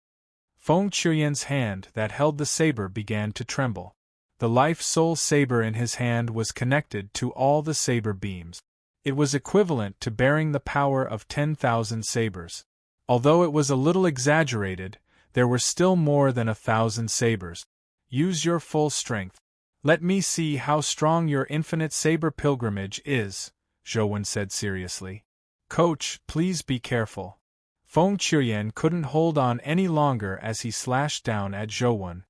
A: Feng Qiuyan's hand that held the saber began to tremble. The life-soul saber in his hand was connected to all the saber beams. It was equivalent to bearing the power of 10,000 sabers. Although it was a little exaggerated, There were still more than 1,000 sabers. Use your full strength. Let me see how strong your infinite saber pilgrimage is, Zhou said seriously. Coach, please be careful. Feng Qiuyan couldn't hold on any longer as he slashed down at Zhou.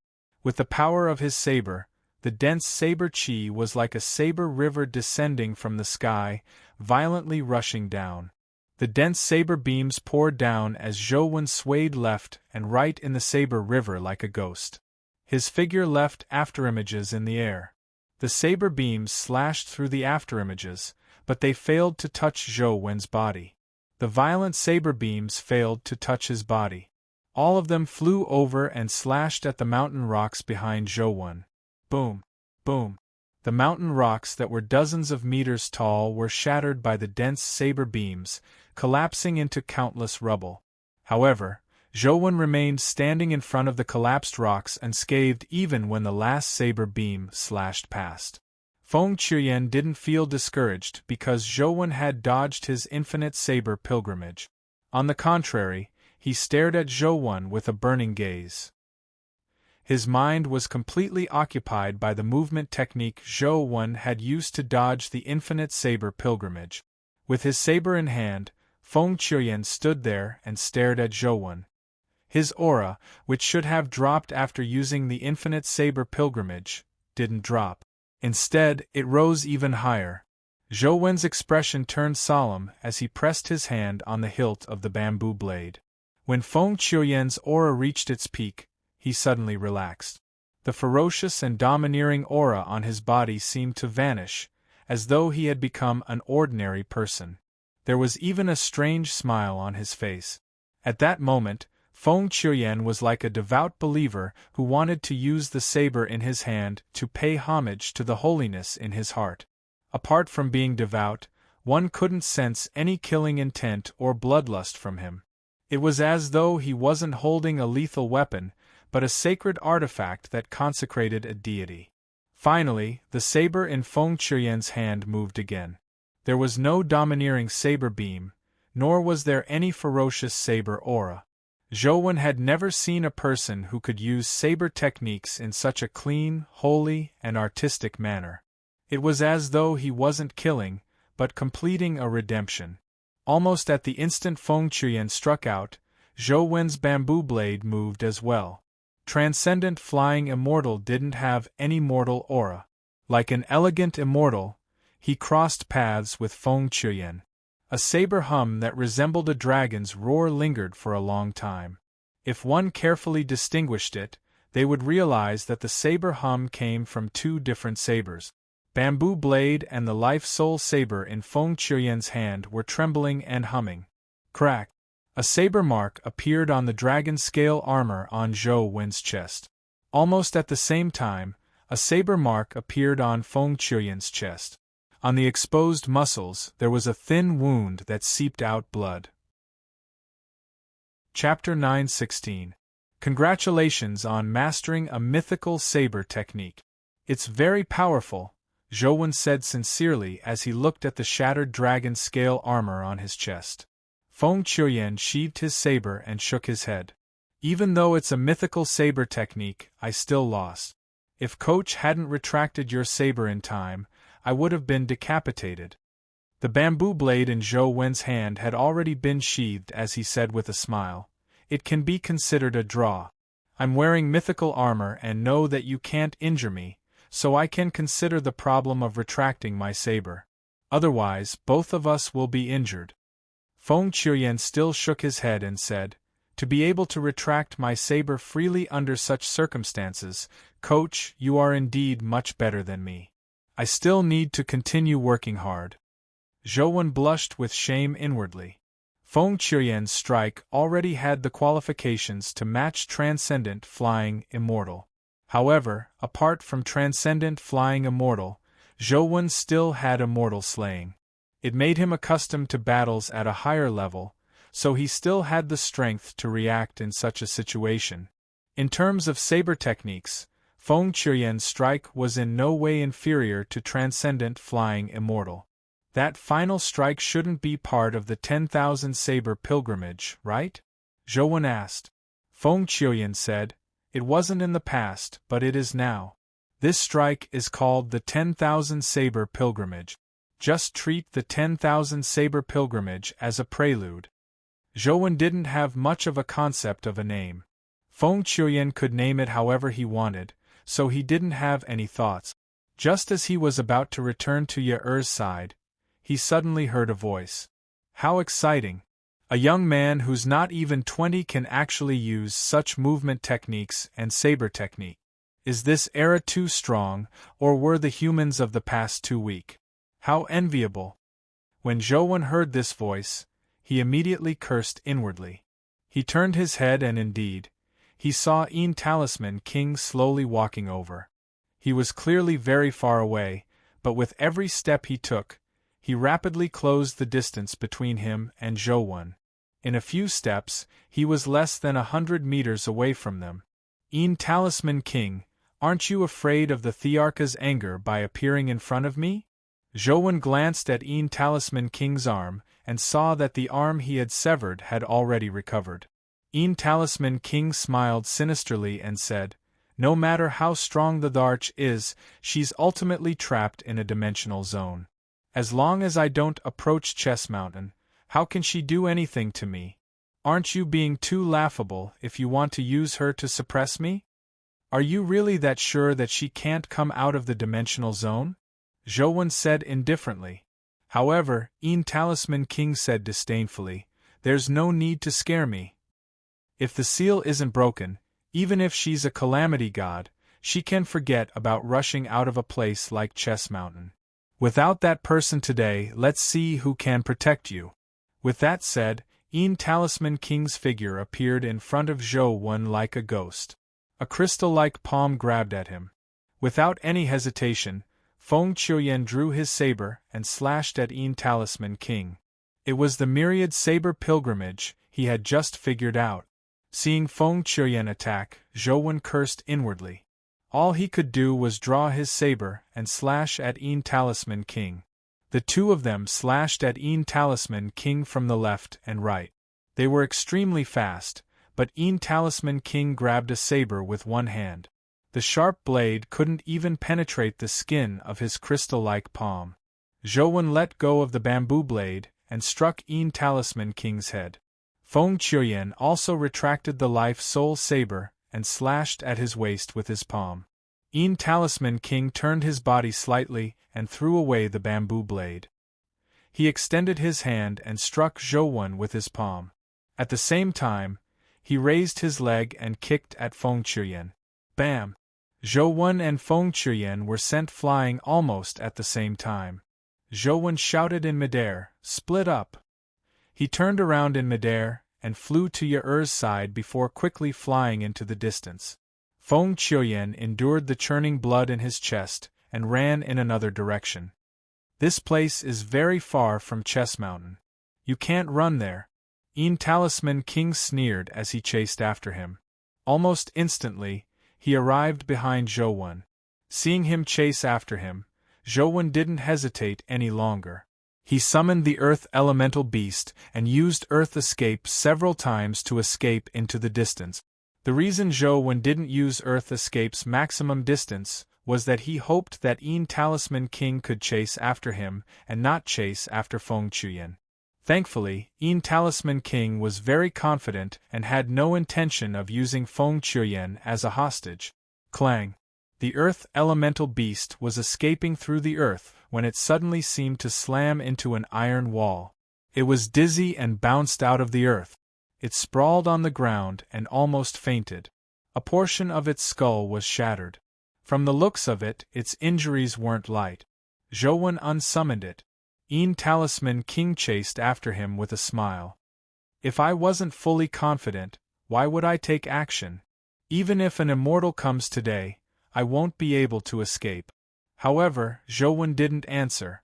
A: With the power of his saber, the dense saber qi was like a saber river descending from the sky, violently rushing down. The dense saber beams poured down as Zhou swayed left and right in the saber river like a ghost. His figure left afterimages in the air. The saber beams slashed through the afterimages, but they failed to touch Zhou body. The violent saber beams failed to touch his body. All of them flew over and slashed at the mountain rocks behind Zhou. Boom! Boom! The mountain rocks that were dozens of meters tall were shattered by the dense saber beams, collapsing into countless rubble. However, Zhou remained standing in front of the collapsed rocks unscathed even when the last saber beam slashed past. Feng Qiuyan didn't feel discouraged because Zhou had dodged his infinite saber pilgrimage. On the contrary, he stared at Zhou with a burning gaze. His mind was completely occupied by the movement technique Zhou had used to dodge the infinite saber pilgrimage. With his saber in hand, Feng Qiuyan stood there and stared at Zhou. His aura, which should have dropped after using the infinite saber pilgrimage, didn't drop. Instead, it rose even higher. Zhou expression turned solemn as he pressed his hand on the hilt of the bamboo blade. When Feng Qiuyan's aura reached its peak, he suddenly relaxed. The ferocious and domineering aura on his body seemed to vanish, as though he had become an ordinary person. There was even a strange smile on his face. At that moment, Feng Qiuyan was like a devout believer who wanted to use the saber in his hand to pay homage to the holiness in his heart. Apart from being devout, one couldn't sense any killing intent or bloodlust from him. It was as though he wasn't holding a lethal weapon, but a sacred artifact that consecrated a deity. Finally, the saber in Feng Qiuyan's hand moved again. There was no domineering saber beam, nor was there any ferocious saber aura. Zhou had never seen a person who could use saber techniques in such a clean, holy, and artistic manner. It was as though he wasn't killing, but completing a redemption. Almost at the instant Feng Qiuyan struck out, Zhou's bamboo blade moved as well. Transcendent Flying Immortal didn't have any mortal aura. Like an elegant immortal, he crossed paths with Feng Qiuyan. A saber hum that resembled a dragon's roar lingered for a long time. If one carefully distinguished it, they would realize that the saber hum came from two different sabers. Bamboo blade and the life-soul saber in Feng Qiuyan's hand were trembling and humming. Crack! A saber mark appeared on the dragon scale armor on Zhou's chest. Almost at the same time, a saber mark appeared on Feng Qiuyan's chest. On the exposed muscles, there was a thin wound that seeped out blood. Chapter 9:16. Congratulations on mastering a mythical saber technique. It's very powerful, Zhou said sincerely as he looked at the shattered dragon scale armor on his chest. Feng Qiuyan sheathed his saber and shook his head. Even though it's a mythical saber technique, I still lost. If Coach hadn't retracted your saber in time, I would have been decapitated. The bamboo blade in Zhou's hand had already been sheathed as he said with a smile. It can be considered a draw. I'm wearing mythical armor and know that you can't injure me, so I can consider the problem of retracting my saber. Otherwise, both of us will be injured. Feng Qiuyan still shook his head and said, to be able to retract my saber freely under such circumstances, Coach, you are indeed much better than me. I still need to continue working hard. Zhou blushed with shame inwardly. Feng Qiuyan's strike already had the qualifications to match Transcendent Flying Immortal. However, apart from Transcendent Flying Immortal, Zhou still had immortal slaying. It made him accustomed to battles at a higher level, so he still had the strength to react in such a situation. In terms of saber techniques, Feng Qiuyan's strike was in no way inferior to Transcendent Flying Immortal. That final strike shouldn't be part of the 10,000 saber pilgrimage, right? Zhou asked. Feng Qiuyan said. It wasn't in the past, but it is now. This strike is called the 10,000 Saber Pilgrimage. Just treat the 10,000 Saber Pilgrimage as a prelude. Zhou didn't have much of a concept of a name. Feng Qiuyan could name it however he wanted, so he didn't have any thoughts. Just as he was about to return to Ye-Er's side, he suddenly heard a voice. How exciting! A young man who's not even 20 can actually use such movement techniques and saber technique. Is this era too strong, or were the humans of the past too weak? How enviable! When Zhou heard this voice, he immediately cursed inwardly. He turned his head and indeed, he saw Yin Talisman King slowly walking over. He was clearly very far away, but with every step he took, he rapidly closed the distance between him and Zhou. In a few steps, he was less than 100 meters away from them. Yin Talisman King, aren't you afraid of the Thearcha's anger by appearing in front of me? Zhou glanced at Yin Talisman King's arm and saw that the arm he had severed had already recovered. Yin Talisman King smiled sinisterly and said, no matter how strong the Tharch is, she's ultimately trapped in a dimensional zone. As long as I don't approach Chess Mountain, how can she do anything to me? Aren't you being too laughable if you want to use her to suppress me? Are you really that sure that she can't come out of the dimensional zone? Zhou said indifferently. However, Yin Talisman King said disdainfully, there's no need to scare me. If the seal isn't broken, even if she's a calamity god, she can forget about rushing out of a place like Chess Mountain. Without that person today, let's see who can protect you. With that said, Yin Talisman King's figure appeared in front of Zhou like a ghost. A crystal-like palm grabbed at him. Without any hesitation, Feng Qiuyan drew his saber and slashed at Yin Talisman King. It was the myriad saber pilgrimage he had just figured out. Seeing Feng Qiuyan attack, Zhou cursed inwardly. All he could do was draw his saber and slash at Yin Talisman King. The two of them slashed at Yin Talisman King from the left and right. They were extremely fast, but Yin Talisman King grabbed a saber with one hand. The sharp blade couldn't even penetrate the skin of his crystal-like palm. Zhou let go of the bamboo blade and struck Yin Talisman King's head. Feng Qiuyan also retracted the life-soul saber and slashed at his waist with his palm. Yin Talisman King turned his body slightly and threw away the bamboo blade. He extended his hand and struck Zhou with his palm. At the same time, he raised his leg and kicked at Feng Qiuyan. Bam! Zhou and Feng Qiuyan were sent flying almost at the same time. Zhou shouted in midair, split up! He turned around in midair and flew to Ye-Er's side before quickly flying into the distance. Feng Qiuyan endured the churning blood in his chest and ran in another direction. This place is very far from Chess Mountain. You can't run there. Yin Talisman King sneered as he chased after him. Almost instantly, he arrived behind Zhou. Seeing him chase after him, Zhou didn't hesitate any longer. He summoned the Earth Elemental Beast and used Earth Escape several times to escape into the distance. The reason Zhou didn't use Earth Escape's maximum distance was that he hoped that Yin Talisman King could chase after him and not chase after Feng Qiuyan. Thankfully, Yin Talisman King was very confident and had no intention of using Feng Qiuyan as a hostage. Clang! The Earth Elemental Beast was escaping through the earth when it suddenly seemed to slam into an iron wall. It was dizzy and bounced out of the earth. It sprawled on the ground and almost fainted. A portion of its skull was shattered. From the looks of it, its injuries weren't light. Zhou unsummoned it. Yin Talisman King chased after him with a smile. If I wasn't fully confident, why would I take action? Even if an immortal comes today, I won't be able to escape. However, Zhou didn't answer.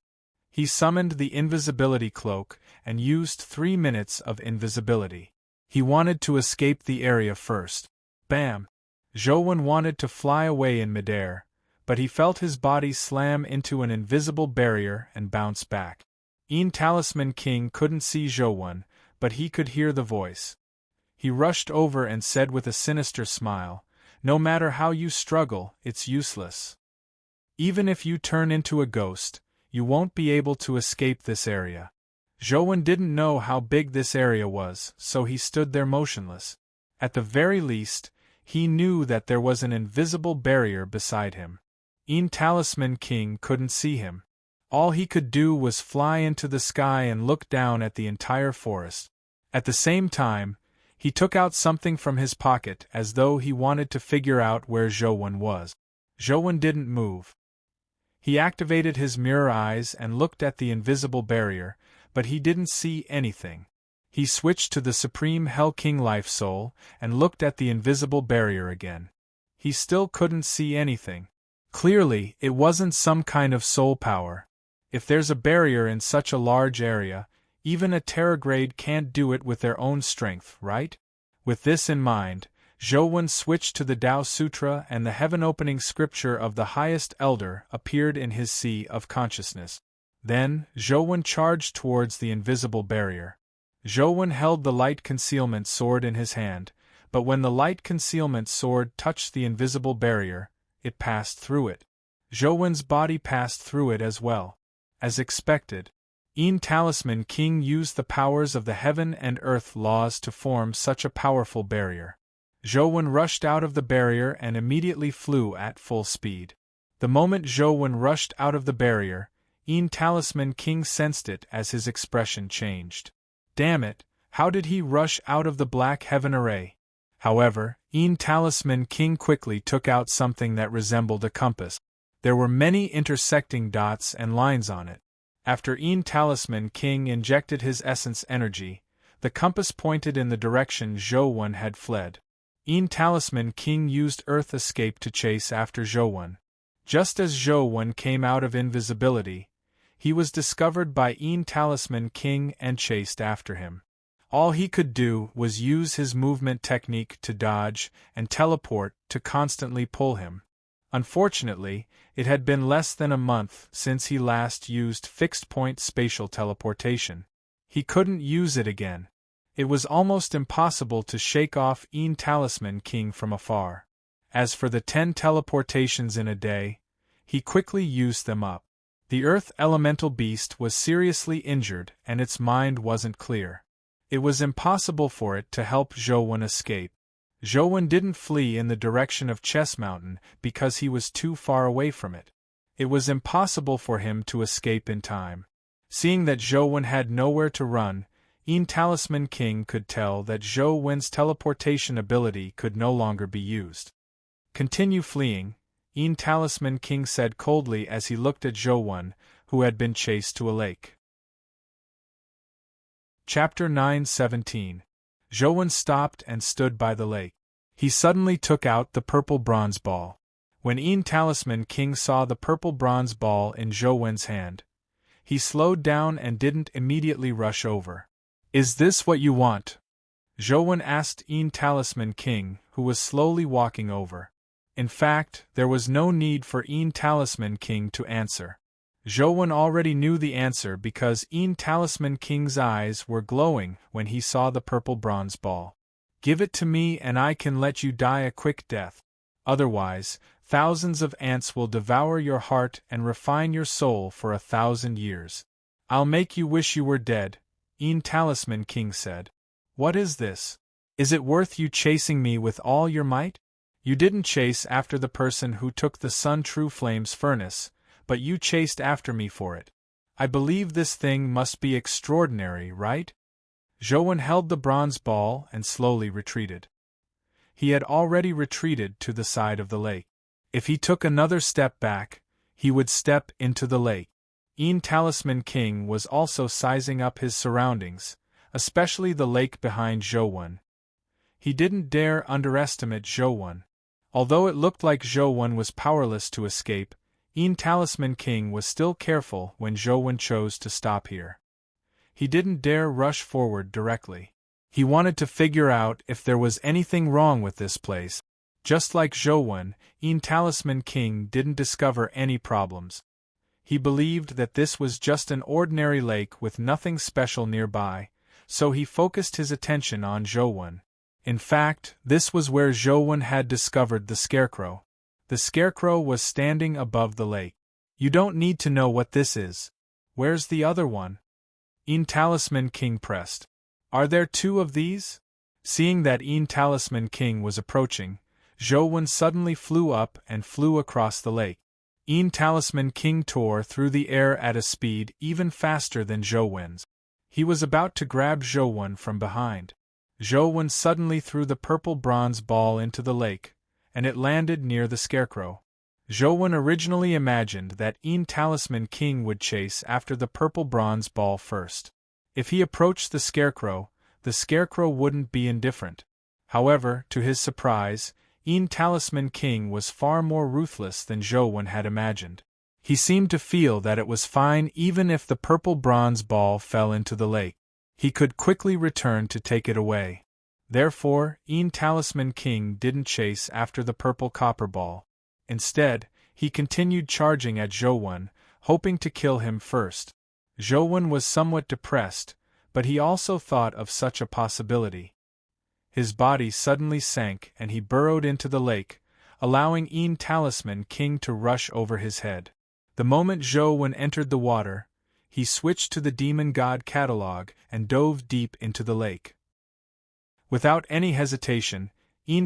A: He summoned the invisibility cloak and used 3 minutes of invisibility. He wanted to escape the area first. Bam! Zhou wanted to fly away in midair, but he felt his body slam into an invisible barrier and bounce back. Yin Talisman King couldn't see Zhou, but he could hear the voice. He rushed over and said with a sinister smile, "No matter how you struggle, it's useless. Even if you turn into a ghost, you won't be able to escape this area." Zhouwen didn't know how big this area was, so he stood there motionless. At the very least, he knew that there was an invisible barrier beside him. Talisman King couldn't see him. All he could do was fly into the sky and look down at the entire forest. At the same time, he took out something from his pocket as though he wanted to figure out where Zhouwen was. Zhouwen didn't move. He activated his mirror eyes and looked at the invisible barrier, but he didn't see anything. He switched to the Supreme Hell King Life Soul and looked at the invisible barrier again. He still couldn't see anything. Clearly, it wasn't some kind of soul power. If there's a barrier in such a large area, even a Terragrade can't do it with their own strength, right? With this in mind, Zhouwen switched to the Tao Sutra, and the heaven-opening scripture of the highest elder appeared in his sea of consciousness. Then, Zhouwen charged towards the invisible barrier. Zhouwen held the light concealment sword in his hand, but when the light concealment sword touched the invisible barrier, it passed through it. Zhouwen's body passed through it as well. As expected, Talisman King used the powers of the heaven and earth laws to form such a powerful barrier. Zhouwen rushed out of the barrier and immediately flew at full speed. The moment Zhouwen rushed out of the barrier, Talisman King sensed it as his expression changed. Damn it, how did he rush out of the Black Heaven Array? However, Talisman King quickly took out something that resembled a compass. There were many intersecting dots and lines on it. After Talisman King injected his essence energy, the compass pointed in the direction Zhouwen had fled. Talisman King used Earth Escape to chase after Zhouwen. Just as Zhouwen came out of invisibility, he was discovered by Talisman King and chased after him. All he could do was use his movement technique to dodge and teleport to constantly pull him. Unfortunately, it had been less than a month since he last used fixed-point spatial teleportation. He couldn't use it again. It was almost impossible to shake off Talisman King from afar. As for the 10 teleportations in a day, he quickly used them up. The Earth Elemental Beast was seriously injured and its mind wasn't clear. It was impossible for it to help Zhouwen escape. Zhouwen didn't flee in the direction of Chess Mountain because he was too far away from it. It was impossible for him to escape in time. Seeing that Zhouwen had nowhere to run, Talisman King could tell that Zhouwen's teleportation ability could no longer be used. "Continue fleeing," Talisman King said coldly as he looked at Zhouwen, who had been chased to a lake. Chapter 9:17. Zhouwen stopped and stood by the lake. He suddenly took out the purple bronze ball. When Talisman King saw the purple bronze ball in Zhouwen's hand, he slowed down and didn't immediately rush over. "Is this what you want?" Zhouwen asked Talisman King, who was slowly walking over. In fact, there was no need for Talisman King to answer. Zhouwen already knew the answer because Talisman King's eyes were glowing when he saw the purple bronze ball. "Give it to me and I can let you die a quick death. Otherwise, thousands of ants will devour your heart and refine your soul for 1,000 years. I'll make you wish you were dead," Talisman King said. "What is this? Is it worth you chasing me with all your might? You didn't chase after the person who took the Sun True Flames furnace, but you chased after me for it. I believe this thing must be extraordinary, right?" Zhouwen held the bronze ball and slowly retreated. He had already retreated to the side of the lake. If he took another step back, he would step into the lake. Talisman King was also sizing up his surroundings, especially the lake behind Zhouwen. He didn't dare underestimate Zhouwen. Although it looked like Zhouwen was powerless to escape, Talisman King was still careful when Zhouwen chose to stop here. He didn't dare rush forward directly. He wanted to figure out if there was anything wrong with this place. Just like Zhouwen, Talisman King didn't discover any problems. He believed that this was just an ordinary lake with nothing special nearby, so he focused his attention on Zhouwen. In fact, this was where Zhou had discovered the scarecrow. The scarecrow was standing above the lake. You don't need to know what this is. Where's the other one? Talisman King pressed. Are there two of these? Seeing that Talisman King was approaching, Zhou suddenly flew up and flew across the lake. Talisman King tore through the air at a speed even faster than Zhou. He was about to grab Zhou from behind. Zhou suddenly threw the purple bronze ball into the lake, and it landed near the scarecrow. Zhou originally imagined that Talisman King would chase after the purple bronze ball first. If he approached the scarecrow wouldn't be indifferent. However, to his surprise, Talisman King was far more ruthless than Zhou had imagined. He seemed to feel that it was fine even if the purple bronze ball fell into the lake. He could quickly return to take it away. Therefore, Talisman King didn't chase after the purple copper ball. Instead, he continued charging at Zhou, hoping to kill him first. Zhou was somewhat depressed, but he also thought of such a possibility. His body suddenly sank and he burrowed into the lake, allowing Talisman King to rush over his head. The moment Zhou entered the water, he switched to the Demon God catalog and dove deep into the lake. Without any hesitation,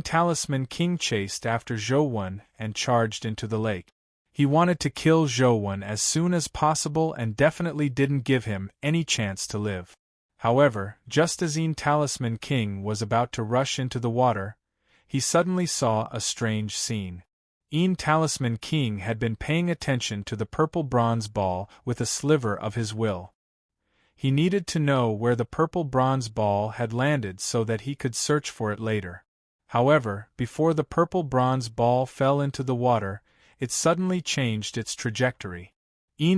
A: Talisman King chased after Zhou and charged into the lake. He wanted to kill Zhou as soon as possible and definitely didn't give him any chance to live. However, just as Talisman King was about to rush into the water, he suddenly saw a strange scene. Talisman King had been paying attention to the purple bronze ball with a sliver of his will. He needed to know where the purple bronze ball had landed so that he could search for it later. However, before the purple bronze ball fell into the water, it suddenly changed its trajectory.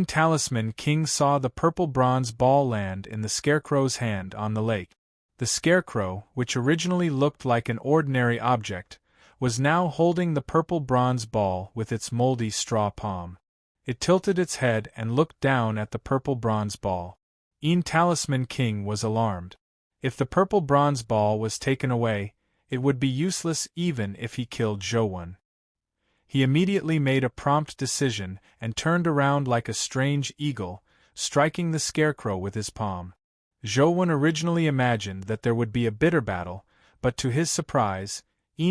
A: Talisman King saw the purple bronze ball land in the scarecrow's hand on the lake. The scarecrow, which originally looked like an ordinary object, was now holding the purple bronze ball with its moldy straw palm. It tilted its head and looked down at the purple bronze ball. Talisman King was alarmed. If the purple bronze ball was taken away, it would be useless even if he killed Zhou. He immediately made a prompt decision and turned around like a strange eagle, striking the scarecrow with his palm. Zhou originally imagined that there would be a bitter battle, but to his surprise,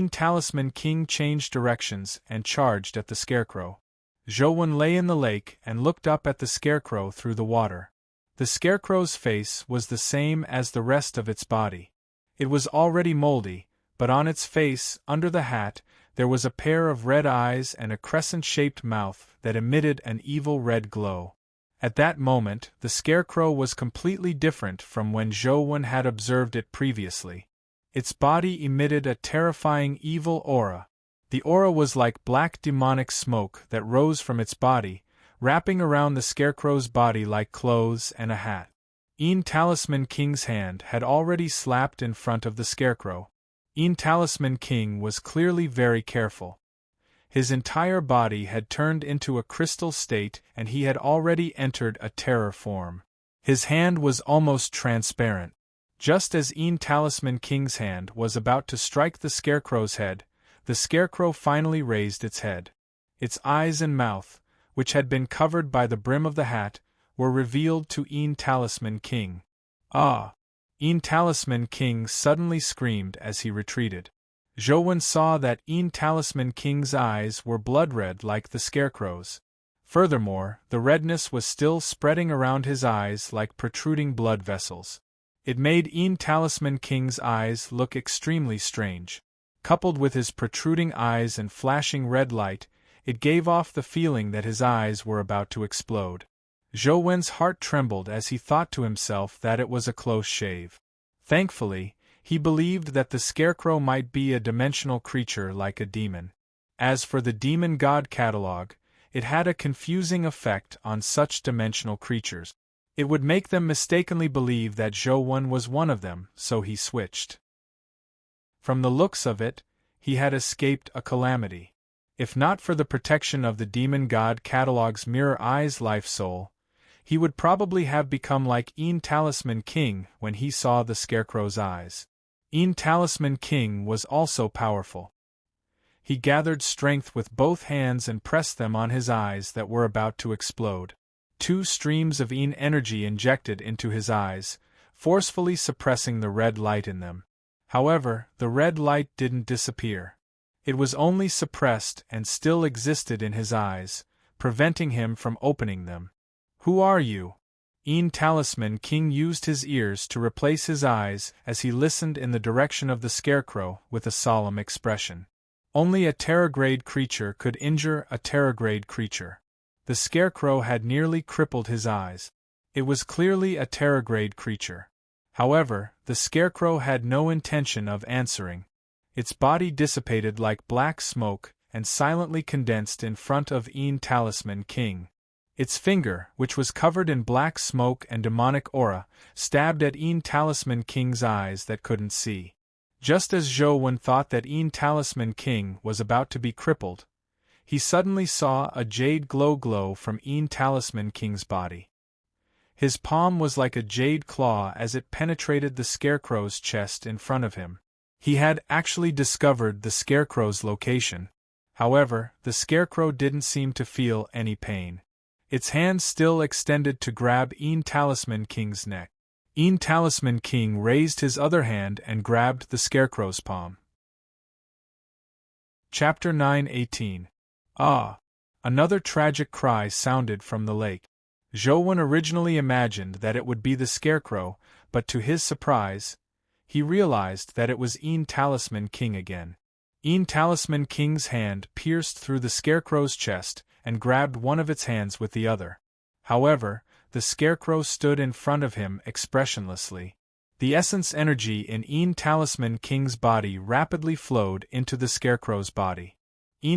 A: Talisman King changed directions and charged at the scarecrow. Zhou lay in the lake and looked up at the scarecrow through the water. The scarecrow's face was the same as the rest of its body. It was already moldy, but on its face, under the hat, there was a pair of red eyes and a crescent-shaped mouth that emitted an evil red glow. At that moment, the scarecrow was completely different from when Zhou had observed it previously. Its body emitted a terrifying evil aura. The aura was like black demonic smoke that rose from its body, wrapping around the scarecrow's body like clothes and a hat. Talisman King's hand had already slapped in front of the scarecrow. Talisman King was clearly very careful. His entire body had turned into a crystal state and he had already entered a terror form. His hand was almost transparent. Just as Talisman King's hand was about to strike the scarecrow's head, the scarecrow finally raised its head. Its eyes and mouth, which had been covered by the brim of the hat, were revealed to Talisman King. Ah! Talisman King suddenly screamed as he retreated. Zhou saw that Talisman King's eyes were blood-red like the scarecrow's. Furthermore, the redness was still spreading around his eyes like protruding blood vessels. It made Talisman King's eyes look extremely strange. Coupled with his protruding eyes and flashing red light, it gave off the feeling that his eyes were about to explode. Zhou's heart trembled as he thought to himself that it was a close shave. Thankfully, he believed that the scarecrow might be a dimensional creature like a demon. As for the Demon God catalog, it had a confusing effect on such dimensional creatures. It would make them mistakenly believe that Zhou was one of them, so he switched. From the looks of it, he had escaped a calamity. If not for the protection of the Demon God catalog's Mirror Eyes life soul, he would probably have become like Talisman King when he saw the scarecrow's eyes. Talisman King was also powerful. He gathered strength with both hands and pressed them on his eyes that were about to explode. 2 streams of energy injected into his eyes, forcefully suppressing the red light in them. However, the red light didn't disappear. It was only suppressed and still existed in his eyes, preventing him from opening them. Who are you? Talisman King used his ears to replace his eyes as he listened in the direction of the scarecrow with a solemn expression. Only a Terragrade creature could injure a Terragrade creature. The scarecrow had nearly crippled his eyes. It was clearly a Terragrade creature. However, the scarecrow had no intention of answering. Its body dissipated like black smoke and silently condensed in front of Talisman King. Its finger, which was covered in black smoke and demonic aura, stabbed at Talisman King's eyes that couldn't see. Just as Zhou thought that Talisman King was about to be crippled, he suddenly saw a jade glow from Talisman King's body. His palm was like a jade claw as it penetrated the scarecrow's chest in front of him. He had actually discovered the scarecrow's location. However, the scarecrow didn't seem to feel any pain. Its hand still extended to grab Talisman King's neck. Talisman King raised his other hand and grabbed the scarecrow's palm. Chapter 9:18. Ah! Another tragic cry sounded from the lake. Zhou originally imagined that it would be the scarecrow, but to his surprise, he realized that it was Talisman King again. Talisman King's hand pierced through the scarecrow's chest and grabbed one of its hands with the other. However, the scarecrow stood in front of him expressionlessly. The essence energy in Talisman King's body rapidly flowed into the scarecrow's body.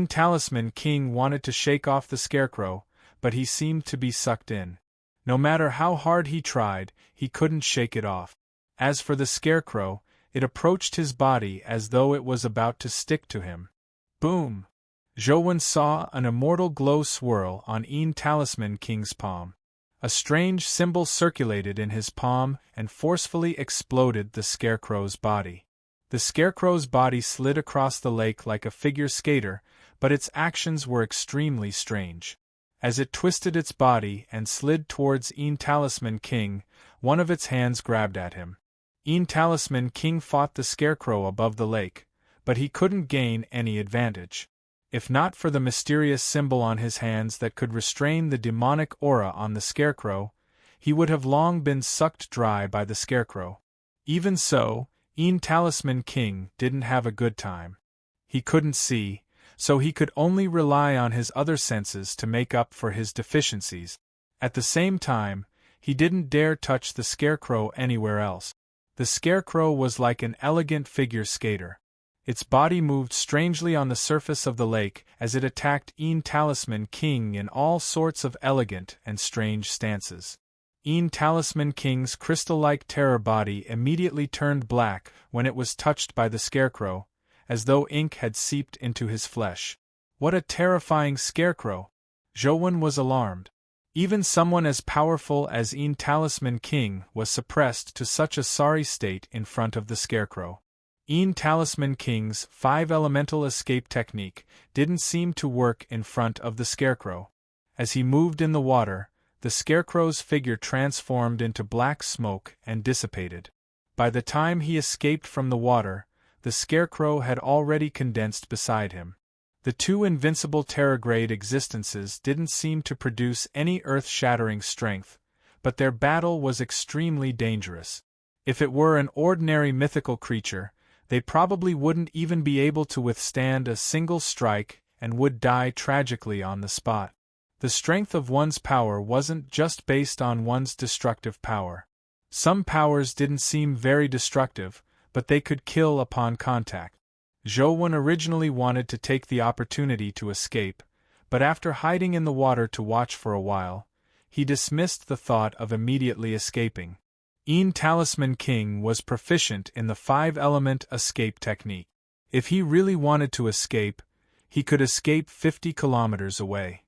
A: Talisman King wanted to shake off the scarecrow, but he seemed to be sucked in. No matter how hard he tried, he couldn't shake it off. As for the scarecrow, it approached his body as though it was about to stick to him. Boom! Zhou saw an immortal glow swirl on Talisman King's palm. A strange symbol circulated in his palm and forcefully exploded the scarecrow's body. The scarecrow's body slid across the lake like a figure skater, but its actions were extremely strange. As it twisted its body and slid towards Talisman King, one of its hands grabbed at him. Talisman King fought the scarecrow above the lake, but he couldn't gain any advantage. If not for the mysterious symbol on his hands that could restrain the demonic aura on the scarecrow, he would have long been sucked dry by the scarecrow. Even so, Talisman King didn't have a good time. He couldn't see, so he could only rely on his other senses to make up for his deficiencies. At the same time, he didn't dare touch the scarecrow anywhere else. The scarecrow was like an elegant figure skater. Its body moved strangely on the surface of the lake as it attacked Talisman King in all sorts of elegant and strange stances. Talisman King's crystal-like terror body immediately turned black when it was touched by the scarecrow, as though ink had seeped into his flesh. What a terrifying scarecrow! Zhou was alarmed. Even someone as powerful as Talisman King was suppressed to such a sorry state in front of the scarecrow. Talisman King's 5-elemental escape technique didn't seem to work in front of the scarecrow. As he moved in the water, the scarecrow's figure transformed into black smoke and dissipated. By the time he escaped from the water, the scarecrow had already condensed beside him. The 2 invincible Terragrade existences didn't seem to produce any earth-shattering strength, but their battle was extremely dangerous. If it were an ordinary mythical creature, they probably wouldn't even be able to withstand a single strike and would die tragically on the spot. The strength of one's power wasn't just based on one's destructive power. Some powers didn't seem very destructive, but they could kill upon contact. Zhou originally wanted to take the opportunity to escape, but after hiding in the water to watch for a while, he dismissed the thought of immediately escaping. Talisman King was proficient in the 5-element escape technique. If he really wanted to escape, he could escape 50 kilometers away.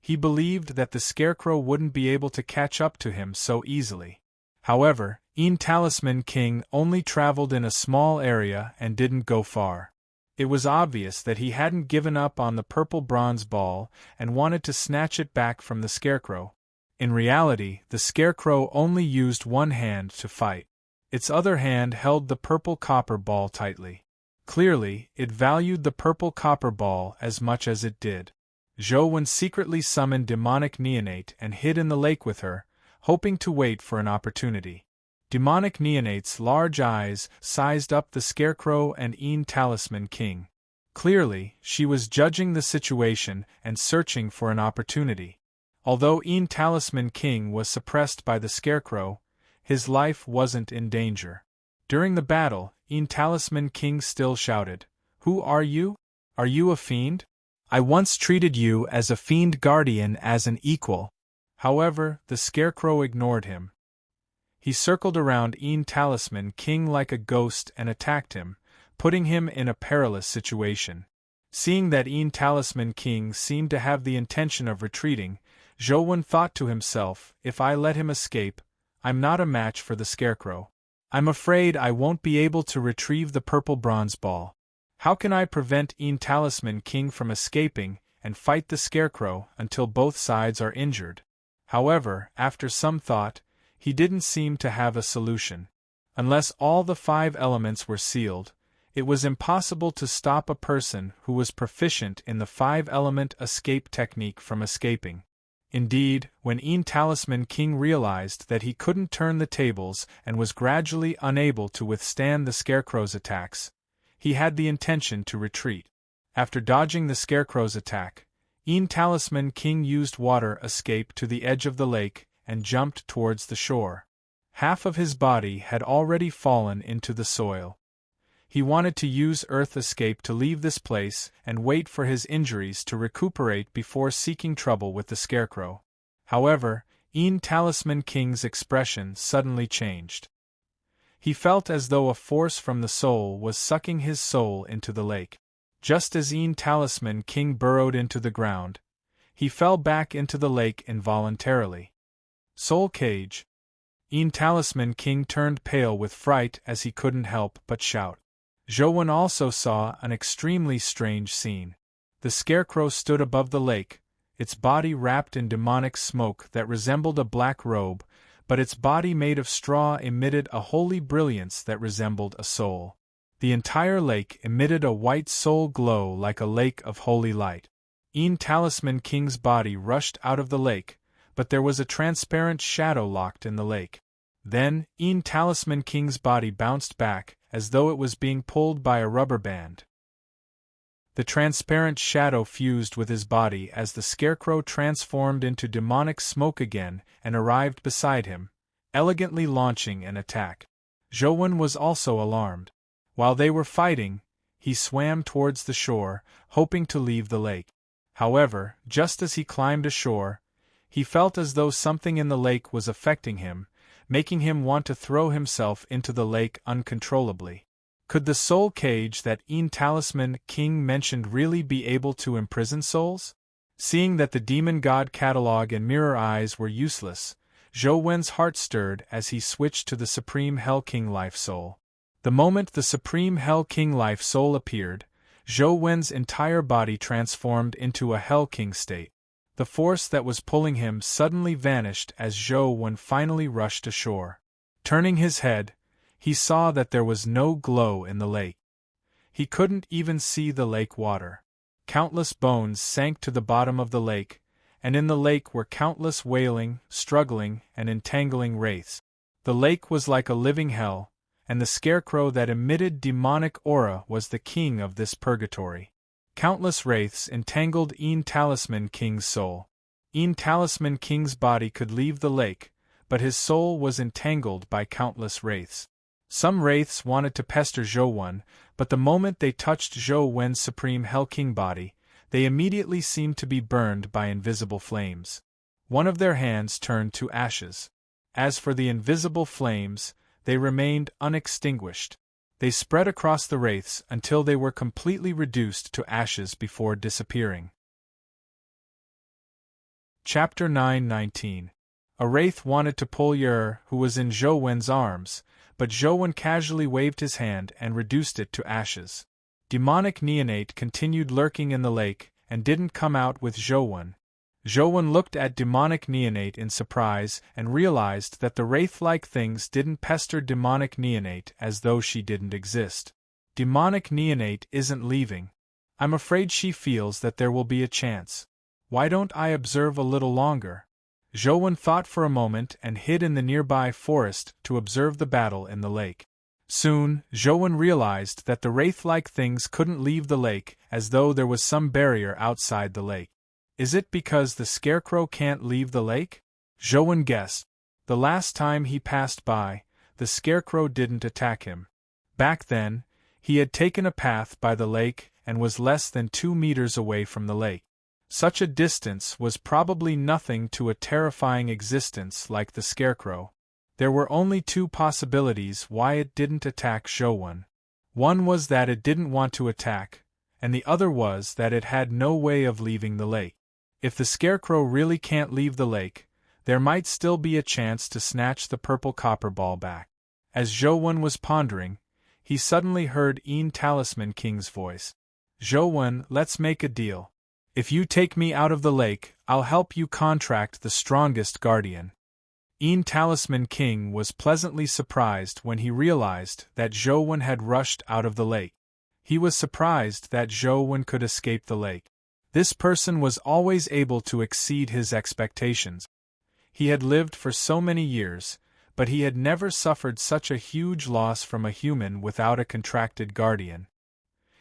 A: He believed that the scarecrow wouldn't be able to catch up to him so easily. However, Talisman King only traveled in a small area and didn't go far. It was obvious that he hadn't given up on the purple bronze ball and wanted to snatch it back from the Scarecrow. In reality, the Scarecrow only used one hand to fight. Its other hand held the purple copper ball tightly. Clearly, it valued the purple copper ball as much as it did. Zhou secretly summoned demonic neonate and hid in the lake with her, hoping to wait for an opportunity. Demonic neonate's large eyes sized up the Scarecrow and Talisman King. Clearly, she was judging the situation and searching for an opportunity. Although Talisman King was suppressed by the Scarecrow, his life wasn't in danger. During the battle, Talisman King still shouted, "Who are you? Are you a fiend? I once treated you as a fiend guardian as an equal." However, the Scarecrow ignored him. He circled around Talisman King like a ghost and attacked him, putting him in a perilous situation. Seeing that Talisman King seemed to have the intention of retreating, Zhou thought to himself, if I let him escape, I'm not a match for the Scarecrow. I'm afraid I won't be able to retrieve the purple bronze ball. How can I prevent Talisman King from escaping and fight the Scarecrow until both sides are injured? However, after some thought, he didn't seem to have a solution. Unless all the 5 elements were sealed, it was impossible to stop a person who was proficient in the 5-element escape technique from escaping. Indeed, when Talisman King realized that he couldn't turn the tables and was gradually unable to withstand the Scarecrow's attacks, he had the intention to retreat. After dodging the Scarecrow's attack, Talisman King used water escape to the edge of the lake and jumped towards the shore. Half of his body had already fallen into the soil. He wanted to use earth escape to leave this place and wait for his injuries to recuperate before seeking trouble with the Scarecrow. However, Talisman King's expression suddenly changed. He felt as though a force from the soul was sucking his soul into the lake. Just as Talisman King burrowed into the ground, he fell back into the lake involuntarily. Soul Cage. Talisman King turned pale with fright as he couldn't help but shout. Zhou also saw an extremely strange scene. The Scarecrow stood above the lake, its body wrapped in demonic smoke that resembled a black robe, but its body made of straw emitted a holy brilliance that resembled a soul. The entire lake emitted a white soul glow like a lake of holy light. Talisman King's body rushed out of the lake, but there was a transparent shadow locked in the lake. Then, Talisman King's body bounced back, as though it was being pulled by a rubber band. The transparent shadow fused with his body as the Scarecrow transformed into demonic smoke again and arrived beside him, elegantly launching an attack. Zhou was also alarmed. While they were fighting, he swam towards the shore, hoping to leave the lake. However, just as he climbed ashore, he felt as though something in the lake was affecting him, making him want to throw himself into the lake uncontrollably. Could the soul cage that Talisman King mentioned really be able to imprison souls? Seeing that the demon god catalog and mirror eyes were useless, Zhou heart stirred as he switched to the Supreme Hell King Life Soul. The moment the Supreme Hell King Life Soul appeared, Zhou entire body transformed into a Hell King state. The force that was pulling him suddenly vanished as Zhou finally rushed ashore. Turning his head, he saw that there was no glow in the lake. He couldn't even see the lake water. Countless bones sank to the bottom of the lake, and in the lake were countless wailing, struggling, and entangling wraiths. The lake was like a living hell, and the Scarecrow that emitted demonic aura was the king of this purgatory. Countless wraiths entangled Talisman King's soul. Talisman King's body could leave the lake, but his soul was entangled by countless wraiths. Some wraiths wanted to pester Zhou, but the moment they touched Zhou's Supreme Hell King body, they immediately seemed to be burned by invisible flames. One of their hands turned to ashes. As for the invisible flames, they remained unextinguished. They spread across the wraiths until they were completely reduced to ashes before disappearing. Chapter 9:19. A wraith wanted to pull Yer, who was in Zhou Wen's arms, but Zhou Wen casually waved his hand and reduced it to ashes. Demonic neonate continued lurking in the lake, and didn't come out with Zhou Wen. Zhou Wen looked at demonic neonate in surprise and realized that the wraith-like things didn't pester demonic neonate as though she didn't exist. Demonic neonate isn't leaving. I'm afraid she feels that there will be a chance. Why don't I observe a little longer? Zhou Wen thought for a moment and hid in the nearby forest to observe the battle in the lake. Soon, Zhou Wen realized that the wraith-like things couldn't leave the lake, as though there was some barrier outside the lake. Is it because the scarecrow can't leave the lake? Zhou Wen guessed. The last time he passed by, the scarecrow didn't attack him. Back then, he had taken a path by the lake and was less than 2 meters away from the lake. Such a distance was probably nothing to a terrifying existence like the scarecrow. There were only 2 possibilities why it didn't attack Zhou Wen. One was that it didn't want to attack, and the other was that it had no way of leaving the lake. If the scarecrow really can't leave the lake, there might still be a chance to snatch the purple copper ball back. As Zhou Wen was pondering, he suddenly heard Talisman King's voice. Zhou Wen, let's make a deal. If you take me out of the lake, I'll help you contract the strongest guardian. Talisman King was pleasantly surprised when he realized that Zhou Wen had rushed out of the lake. He was surprised that Zhou Wen could escape the lake. This person was always able to exceed his expectations. He had lived for so many years, but he had never suffered such a huge loss from a human without a contracted guardian.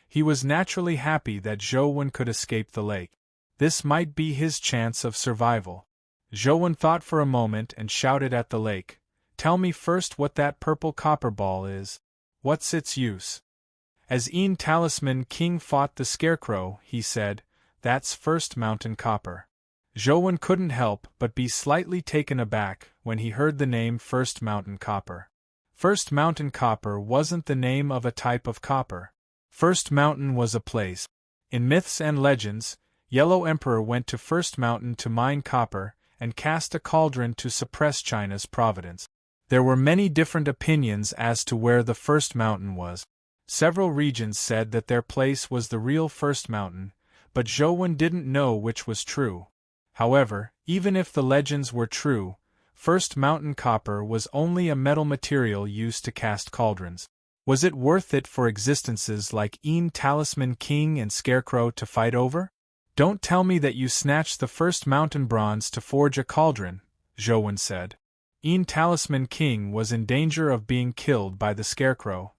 A: He was naturally happy that Zhou Wen could escape the lake. This might be his chance of survival. Zhou Wen thought for a moment and shouted at the lake, "Tell me first what that purple copper ball is. What's its use?" As Talisman King fought the scarecrow, he said, "That's First Mountain Copper." Zhou Wen couldn't help but be slightly taken aback when he heard the name First Mountain Copper. First Mountain Copper wasn't the name of a type of copper. First Mountain was a place. In myths and legends, Yellow Emperor went to First Mountain to mine copper and cast a cauldron to suppress China's providence. There were many different opinions as to where the First Mountain was. Several regions said that their place was the real First Mountain, but Zhou Wen didn't know which was true. However, even if the legends were true, First Mountain Copper was only a metal material used to cast cauldrons. Was it worth it for existences like Talisman King and Scarecrow to fight over? "Don't tell me that you snatched the First Mountain bronze to forge a cauldron," Zhou Wen said. Talisman King was in danger of being killed by the Scarecrow.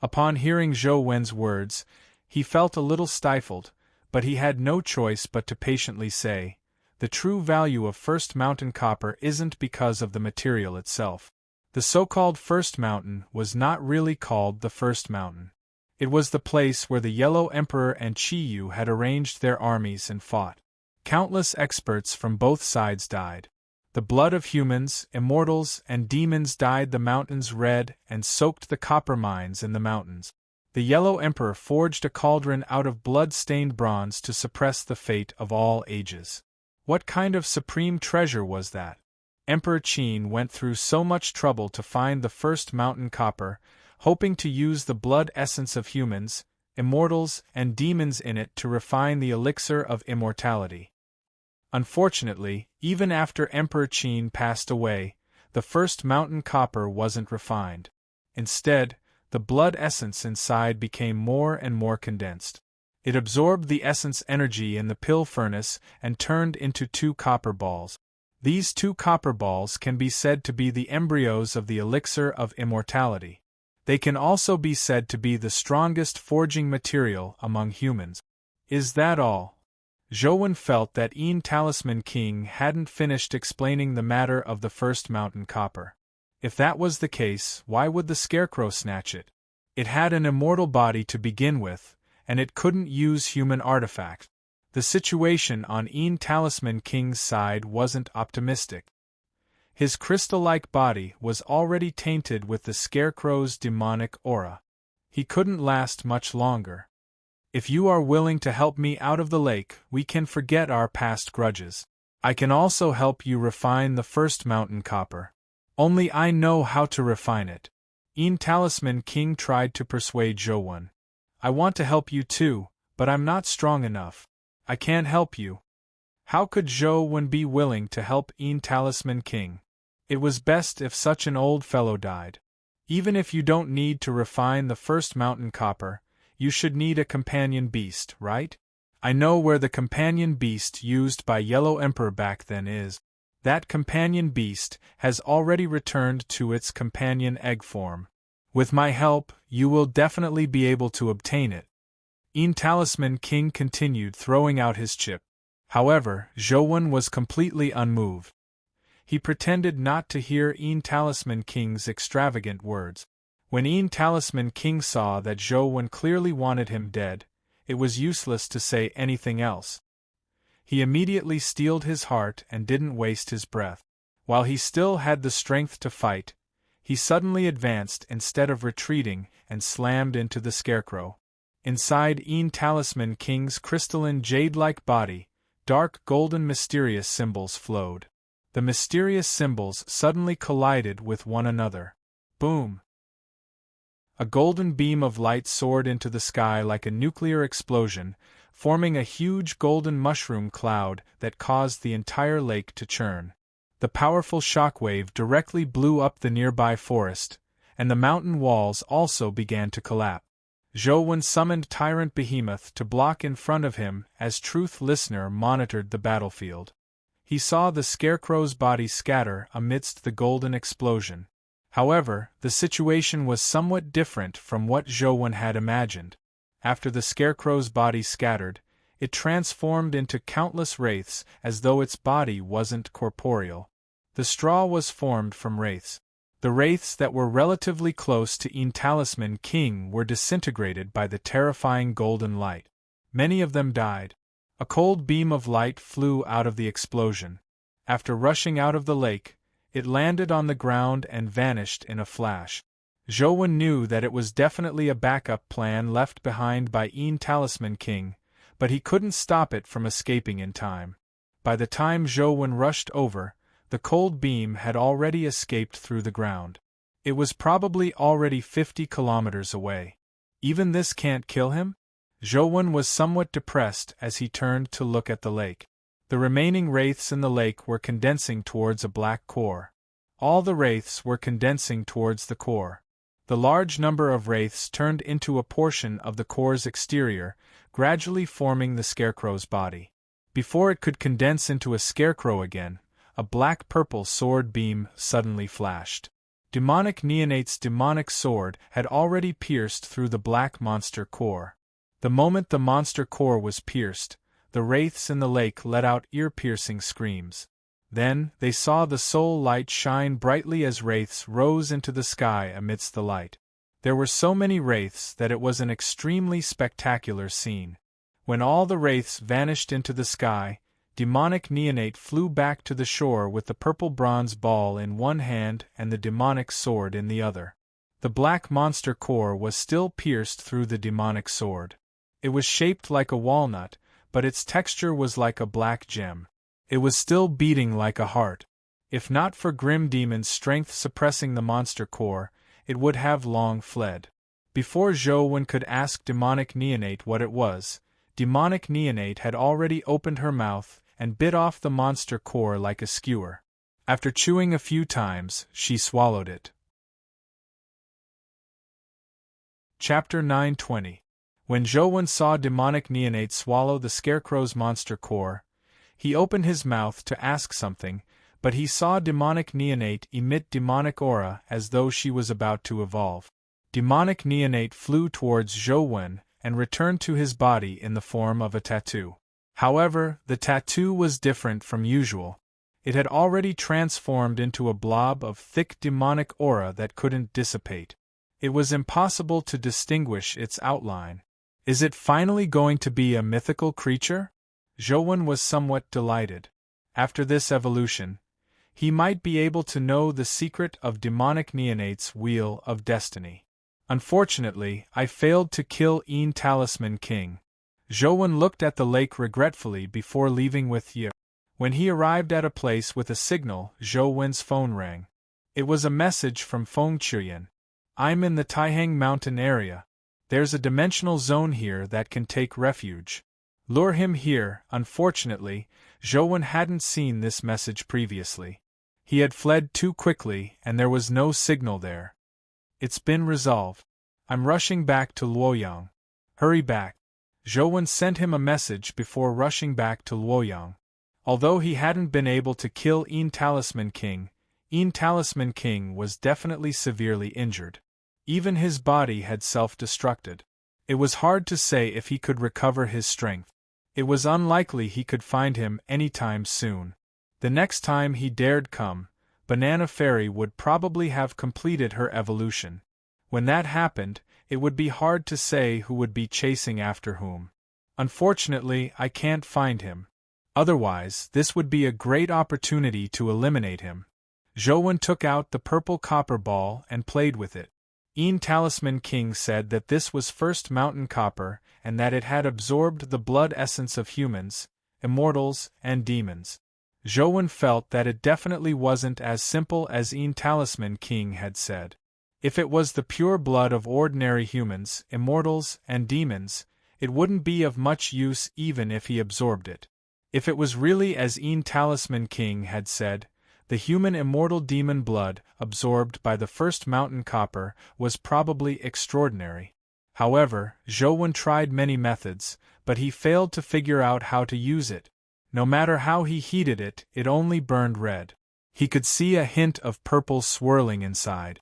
A: Upon hearing Zhou Wen's words, he felt a little stifled, but he had no choice but to patiently say, "The true value of First Mountain Copper isn't because of the material itself. The so-called First Mountain was not really called the First Mountain. It was the place where the Yellow Emperor and Qi Yu had arranged their armies and fought. Countless experts from both sides died. The blood of humans, immortals, and demons dyed the mountains red and soaked the copper mines in the mountains. The Yellow Emperor forged a cauldron out of blood-stained bronze to suppress the fate of all ages. What kind of supreme treasure was that? Emperor Qin went through so much trouble to find the First Mountain Copper, hoping to use the blood essence of humans, immortals, and demons in it to refine the elixir of immortality. Unfortunately, even after Emperor Qin passed away, the First Mountain Copper wasn't refined. Instead, the blood essence inside became more and more condensed. It absorbed the essence energy in the pill furnace and turned into 2 copper balls. These 2 copper balls can be said to be the embryos of the elixir of immortality. They can also be said to be the strongest forging material among humans. Is that all? Zhou Wen felt that Talisman King hadn't finished explaining the matter of the First Mountain Copper. If that was the case, why would the Scarecrow snatch it? It had an immortal body to begin with, and it couldn't use human artifacts. The situation on Talisman King's side wasn't optimistic. His crystal-like body was already tainted with the Scarecrow's demonic aura. He couldn't last much longer. "If you are willing to help me out of the lake, we can forget our past grudges. I can also help you refine the first mountain copper. Only I know how to refine it. Talisman King tried to persuade Zhou. I want to help you too, but I'm not strong enough. I can't help you. How could Zhou be willing to help Talisman King? It was best if such an old fellow died. Even if you don't need to refine the first mountain copper, you should need a companion beast, right? I know where the companion beast used by Yellow Emperor back then is. That companion beast has already returned to its companion egg form. With my help, you will definitely be able to obtain it. Talisman King continued throwing out his chip. However, Zhou was completely unmoved. He pretended not to hear Talisman King's extravagant words. When Talisman King saw that Zhou clearly wanted him dead, it was useless to say anything else. He immediately steeled his heart and didn't waste his breath. While he still had the strength to fight, he suddenly advanced instead of retreating and slammed into the scarecrow. Inside Talisman King's crystalline jade-like body, dark golden mysterious symbols flowed. The mysterious symbols suddenly collided with one another. Boom! A golden beam of light soared into the sky like a nuclear explosion, forming a huge golden mushroom cloud that caused the entire lake to churn. The powerful shockwave directly blew up the nearby forest, and the mountain walls also began to collapse. Zhou summoned Tyrant Behemoth to block in front of him as Truth Listener monitored the battlefield. He saw the scarecrow's body scatter amidst the golden explosion. However, the situation was somewhat different from what Zhou had imagined. After the scarecrow's body scattered, it transformed into countless wraiths as though its body wasn't corporeal. The straw was formed from wraiths. The wraiths that were relatively close to Talisman King were disintegrated by the terrifying golden light. Many of them died. A cold beam of light flew out of the explosion. After rushing out of the lake, it landed on the ground and vanished in a flash. Zhou knew that it was definitely a backup plan left behind by Talisman King, but he couldn't stop it from escaping in time. By the time Zhou rushed over, the cold beam had already escaped through the ground. It was probably already 50 kilometers away. Even this can't kill him? Zhou was somewhat depressed as he turned to look at the lake. The remaining wraiths in the lake were condensing towards a black core. All the wraiths were condensing towards the core. The large number of wraiths turned into a portion of the core's exterior, gradually forming the scarecrow's body. Before it could condense into a scarecrow again, a black-purple sword beam suddenly flashed. Demonic Neonate's demonic sword had already pierced through the black monster core. The moment the monster core was pierced, the wraiths in the lake let out ear-piercing screams. Then, they saw the soul light shine brightly as wraiths rose into the sky amidst the light. There were so many wraiths that it was an extremely spectacular scene. When all the wraiths vanished into the sky, Demonic Neonate flew back to the shore with the purple bronze ball in one hand and the demonic sword in the other. The black monster core was still pierced through the demonic sword. It was shaped like a walnut, but its texture was like a black gem. It was still beating like a heart. If not for Grim Demon's strength suppressing the monster core, it would have long fled. Before Zhou could ask Demonic Neonate what it was, Demonic Neonate had already opened her mouth and bit off the monster core like a skewer. After chewing a few times, she swallowed it. Chapter 920. When Zhou saw Demonic Neonate swallow the scarecrow's monster core, he opened his mouth to ask something, but he saw Demonic Neonate emit demonic aura as though she was about to evolve. Demonic Neonate flew towards Zhou and returned to his body in the form of a tattoo. However, the tattoo was different from usual. It had already transformed into a blob of thick demonic aura that couldn't dissipate. It was impossible to distinguish its outline. Is it finally going to be a mythical creature? Zhou was somewhat delighted. After this evolution, he might be able to know the secret of Demonic Neonate's Wheel of Destiny. Unfortunately, I failed to kill Talisman King. Zhou looked at the lake regretfully before leaving with Ye. When he arrived at a place with a signal, Zhou Wen's phone rang. It was a message from Feng Chuyan. I'm in the Taihang mountain area. There's a dimensional zone here that can take refuge. Lure him here. Unfortunately, Zhou Wen hadn't seen this message previously. He had fled too quickly, and there was no signal there. It's been resolved. I'm rushing back to Luoyang. Hurry back. Zhou Wen sent him a message before rushing back to Luoyang. Although he hadn't been able to kill Yin Talisman King was definitely severely injured. Even his body had self-destructed. It was hard to say if he could recover his strength. It was unlikely he could find him anytime soon. The next time he dared come, Banana Fairy would probably have completed her evolution. When that happened, it would be hard to say who would be chasing after whom. Unfortunately, I can't find him. Otherwise, this would be a great opportunity to eliminate him. Zhou Wen took out the purple copper ball and played with it. Yin Talisman King said that this was first mountain copper and that it had absorbed the blood essence of humans, immortals, and demons. Zhou Wen felt that it definitely wasn't as simple as Yin Talisman King had said. If it was the pure blood of ordinary humans, immortals, and demons, it wouldn't be of much use even if he absorbed it. If it was really as Yin Talisman King had said, the human immortal demon blood, absorbed by the first mountain copper, was probably extraordinary. However, Zhou Wen tried many methods, but he failed to figure out how to use it. No matter how he heated it, it only burned red. He could see a hint of purple swirling inside.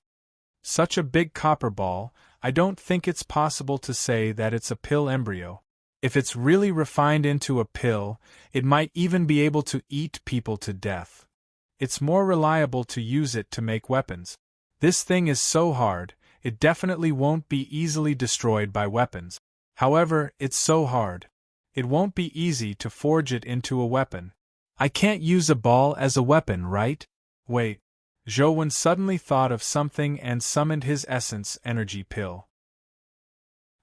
A: Such a big copper ball, I don't think it's possible to say that it's a pill embryo. If it's really refined into a pill, it might even be able to eat people to death. It's more reliable to use it to make weapons. This thing is so hard, it definitely won't be easily destroyed by weapons. However, it's so hard. It won't be easy to forge it into a weapon. I can't use a ball as a weapon, right? Wait. Zhou Wen suddenly thought of something and summoned his essence energy pill.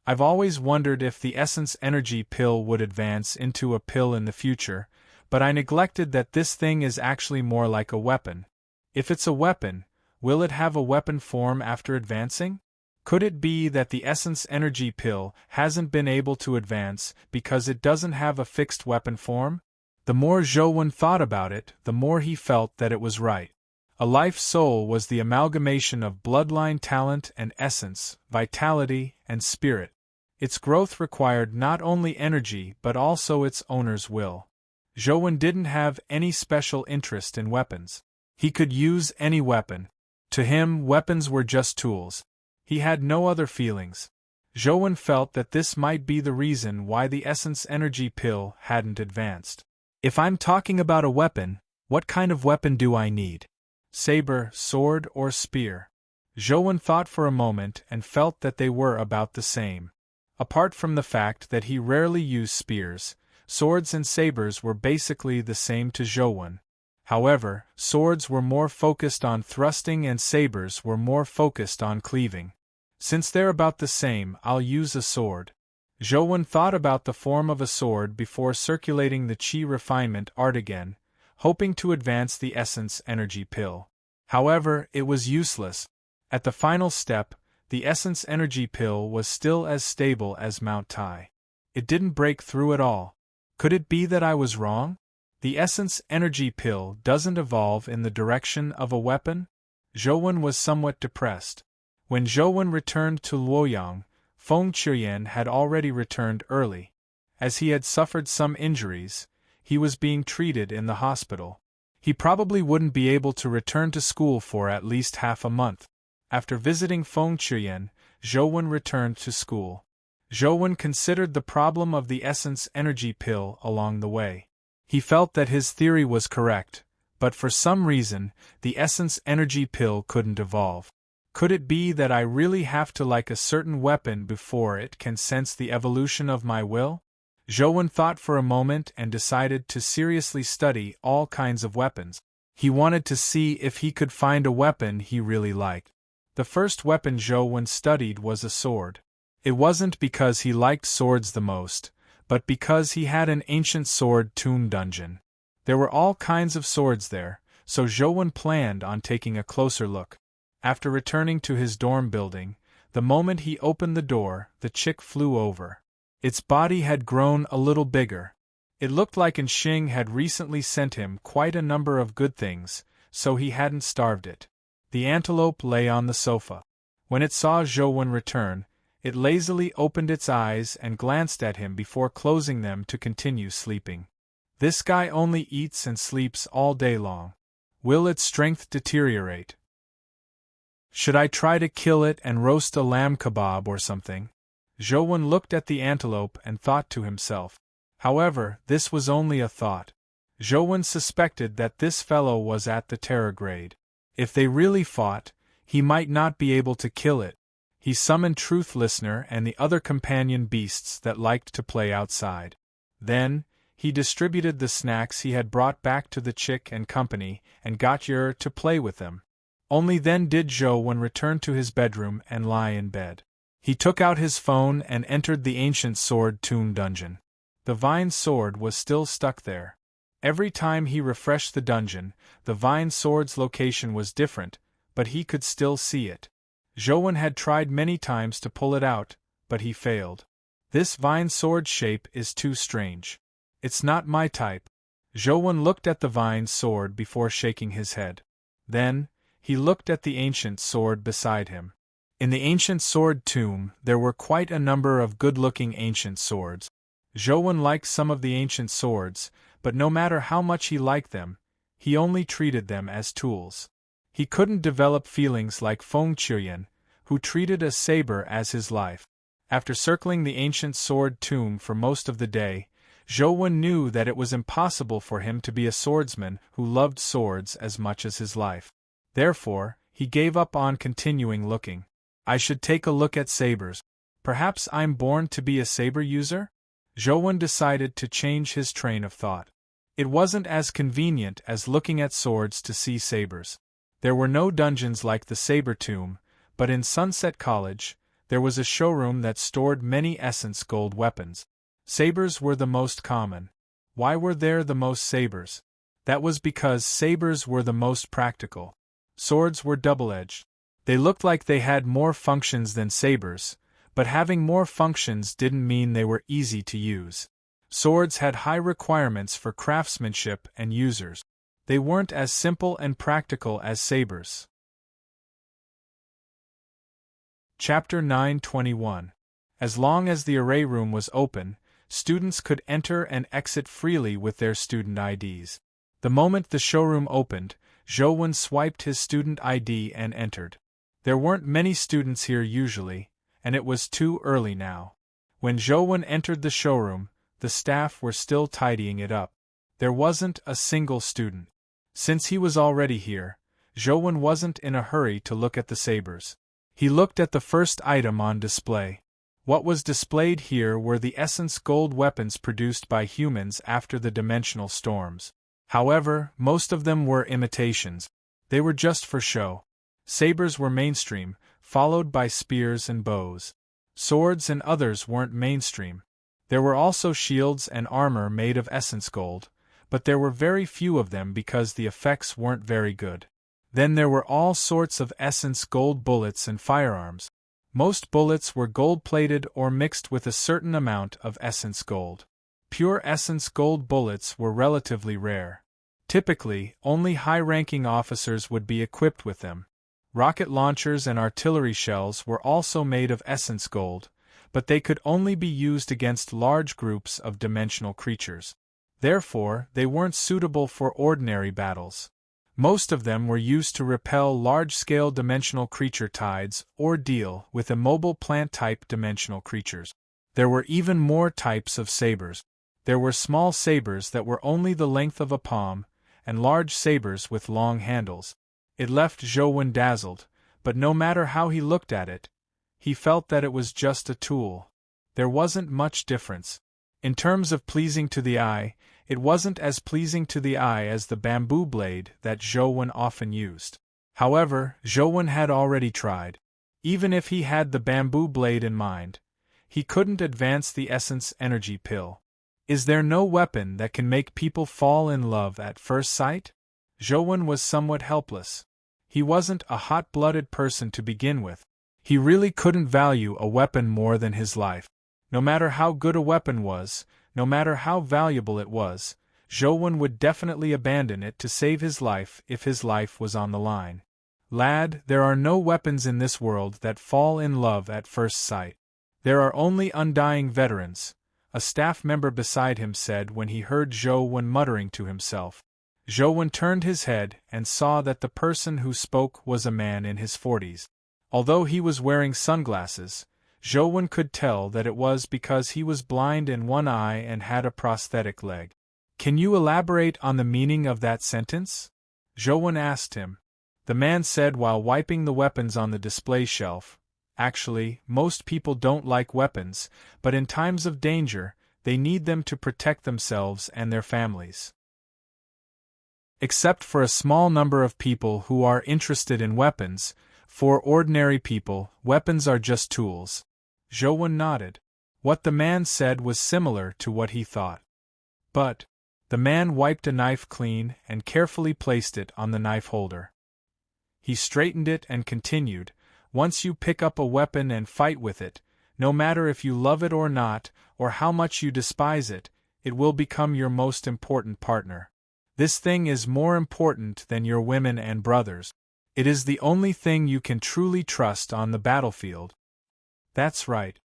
A: I've always wondered if the essence energy pill would advance into a pill in the future, but I neglected that this thing is actually more like a weapon. If it's a weapon, will it have a weapon form after advancing? Could it be that the essence energy pill hasn't been able to advance because it doesn't have a fixed weapon form? The more Zhou Wen thought about it, the more he felt that it was right. A life soul was the amalgamation of bloodline talent and essence, vitality, and spirit. Its growth required not only energy but also its owner's will. Zhou Wen didn't have any special interest in weapons. He could use any weapon. To him, weapons were just tools. He had no other feelings. Zhou Wen felt that this might be the reason why the essence energy pill hadn't advanced. If I'm talking about a weapon, what kind of weapon do I need? Saber, sword, or spear? Zhou Wen thought for a moment and felt that they were about the same. Apart from the fact that he rarely used spears, swords and sabers were basically the same to Zhou Wen. However, swords were more focused on thrusting and sabers were more focused on cleaving. Since they're about the same, I'll use a sword. Zhou Wen thought about the form of a sword before circulating the Qi refinement art again, hoping to advance the essence energy pill. However, it was useless. At the final step, the essence energy pill was still as stable as Mount Tai. It didn't break through at all. Could it be that I was wrong? The essence energy pill doesn't evolve in the direction of a weapon? Zhou Wen was somewhat depressed. When Zhou Wen returned to Luoyang, Feng Chuyan had already returned early. As he had suffered some injuries, he was being treated in the hospital. He probably wouldn't be able to return to school for at least half a month. After visiting Feng Chuyan, Zhou Wen returned to school. Zhou Wen considered the problem of the essence energy pill along the way. He felt that his theory was correct, but for some reason, the essence energy pill couldn't evolve. Could it be that I really have to like a certain weapon before it can sense the evolution of my will? Zhou Wen thought for a moment and decided to seriously study all kinds of weapons. He wanted to see if he could find a weapon he really liked. The first weapon Zhou Wen studied was a sword. It wasn't because he liked swords the most, but because he had an ancient sword tomb dungeon. There were all kinds of swords there, so Zhou planned on taking a closer look. After returning to his dorm building, the moment he opened the door, the chick flew over. Its body had grown a little bigger. It looked like Xing had recently sent him quite a number of good things, so he hadn't starved it. The antelope lay on the sofa. When it saw Zhou return, it lazily opened its eyes and glanced at him before closing them to continue sleeping. This guy only eats and sleeps all day long. Will its strength deteriorate? Should I try to kill it and roast a lamb kebab or something? Zhou looked at the antelope and thought to himself. However, this was only a thought. Zhou suspected that this fellow was at the terror grade. If they really fought, he might not be able to kill it. He summoned Truth Listener and the other companion beasts that liked to play outside. Then, he distributed the snacks he had brought back to the chick and company and got Yer to play with them. Only then did Zhou return to his bedroom and lie in bed. He took out his phone and entered the ancient sword tomb dungeon. The vine sword was still stuck there. Every time he refreshed the dungeon, the vine sword's location was different, but he could still see it. Zhou had tried many times to pull it out, but he failed. This vine sword shape is too strange. It's not my type. Zhou looked at the vine sword before shaking his head. Then, he looked at the ancient sword beside him. In the ancient sword tomb, there were quite a number of good-looking ancient swords. Zhou liked some of the ancient swords, but no matter how much he liked them, he only treated them as tools. He couldn't develop feelings like Feng Qiuyan, who treated a saber as his life. After circling the ancient sword tomb for most of the day, Zhou knew that it was impossible for him to be a swordsman who loved swords as much as his life. Therefore, he gave up on continuing looking. I should take a look at sabers. Perhaps I'm born to be a saber user? Zhou decided to change his train of thought. It wasn't as convenient as looking at swords to see sabers. There were no dungeons like the Saber Tomb, but in Sunset College, there was a showroom that stored many essence gold weapons. Sabers were the most common. Why were there the most sabers? That was because sabers were the most practical. Swords were double-edged. They looked like they had more functions than sabers, but having more functions didn't mean they were easy to use. Swords had high requirements for craftsmanship and users. They weren't as simple and practical as sabers. Chapter 9:21. As long as the array room was open, students could enter and exit freely with their student IDs. The moment the showroom opened, Zhou swiped his student ID and entered. There weren't many students here usually, and it was too early now. When Zhou entered the showroom, the staff were still tidying it up. There wasn't a single student. Since he was already here, Zhou wasn't in a hurry to look at the sabers. He looked at the first item on display. What was displayed here were the essence gold weapons produced by humans after the dimensional storms. However, most of them were imitations. They were just for show. Sabers were mainstream, followed by spears and bows. Swords and others weren't mainstream. There were also shields and armor made of essence gold, but there were very few of them because the effects weren't very good. Then there were all sorts of essence gold bullets and firearms. Most bullets were gold-plated or mixed with a certain amount of essence gold. Pure essence gold bullets were relatively rare. Typically, only high-ranking officers would be equipped with them. Rocket launchers and artillery shells were also made of essence gold, but they could only be used against large groups of dimensional creatures. Therefore, they weren't suitable for ordinary battles. Most of them were used to repel large-scale dimensional creature tides or deal with immobile plant-type dimensional creatures. There were even more types of sabers. There were small sabers that were only the length of a palm, and large sabers with long handles. It left Zhou dazzled, but no matter how he looked at it, he felt that it was just a tool. There wasn't much difference. In terms of pleasing to the eye, it wasn't as pleasing to the eye as the bamboo blade that Zhou often used. However, Zhou had already tried. Even if he had the bamboo blade in mind, he couldn't advance the essence energy pill. Is there no weapon that can make people fall in love at first sight? Zhou was somewhat helpless. He wasn't a hot-blooded person to begin with. He really couldn't value a weapon more than his life. No matter how good a weapon was, no matter how valuable it was, Zhou would definitely abandon it to save his life if his life was on the line. Lad, there are no weapons in this world that fall in love at first sight. There are only undying veterans, a staff member beside him said when he heard Zhou muttering to himself. Zhou turned his head and saw that the person who spoke was a man in his 40s. Although he was wearing sunglasses, Zhou could tell that it was because he was blind in one eye and had a prosthetic leg. Can you elaborate on the meaning of that sentence? Zhou asked him. The man said while wiping the weapons on the display shelf. Actually, most people don't like weapons, but in times of danger, they need them to protect themselves and their families. Except for a small number of people who are interested in weapons, for ordinary people, weapons are just tools. Zhou nodded. What the man said was similar to what he thought. But the man wiped a knife clean and carefully placed it on the knife holder. He straightened it and continued, once you pick up a weapon and fight with it, no matter if you love it or not, or how much you despise it, it will become your most important partner. This thing is more important than your women and brothers. It is the only thing you can truly trust on the battlefield. That's right.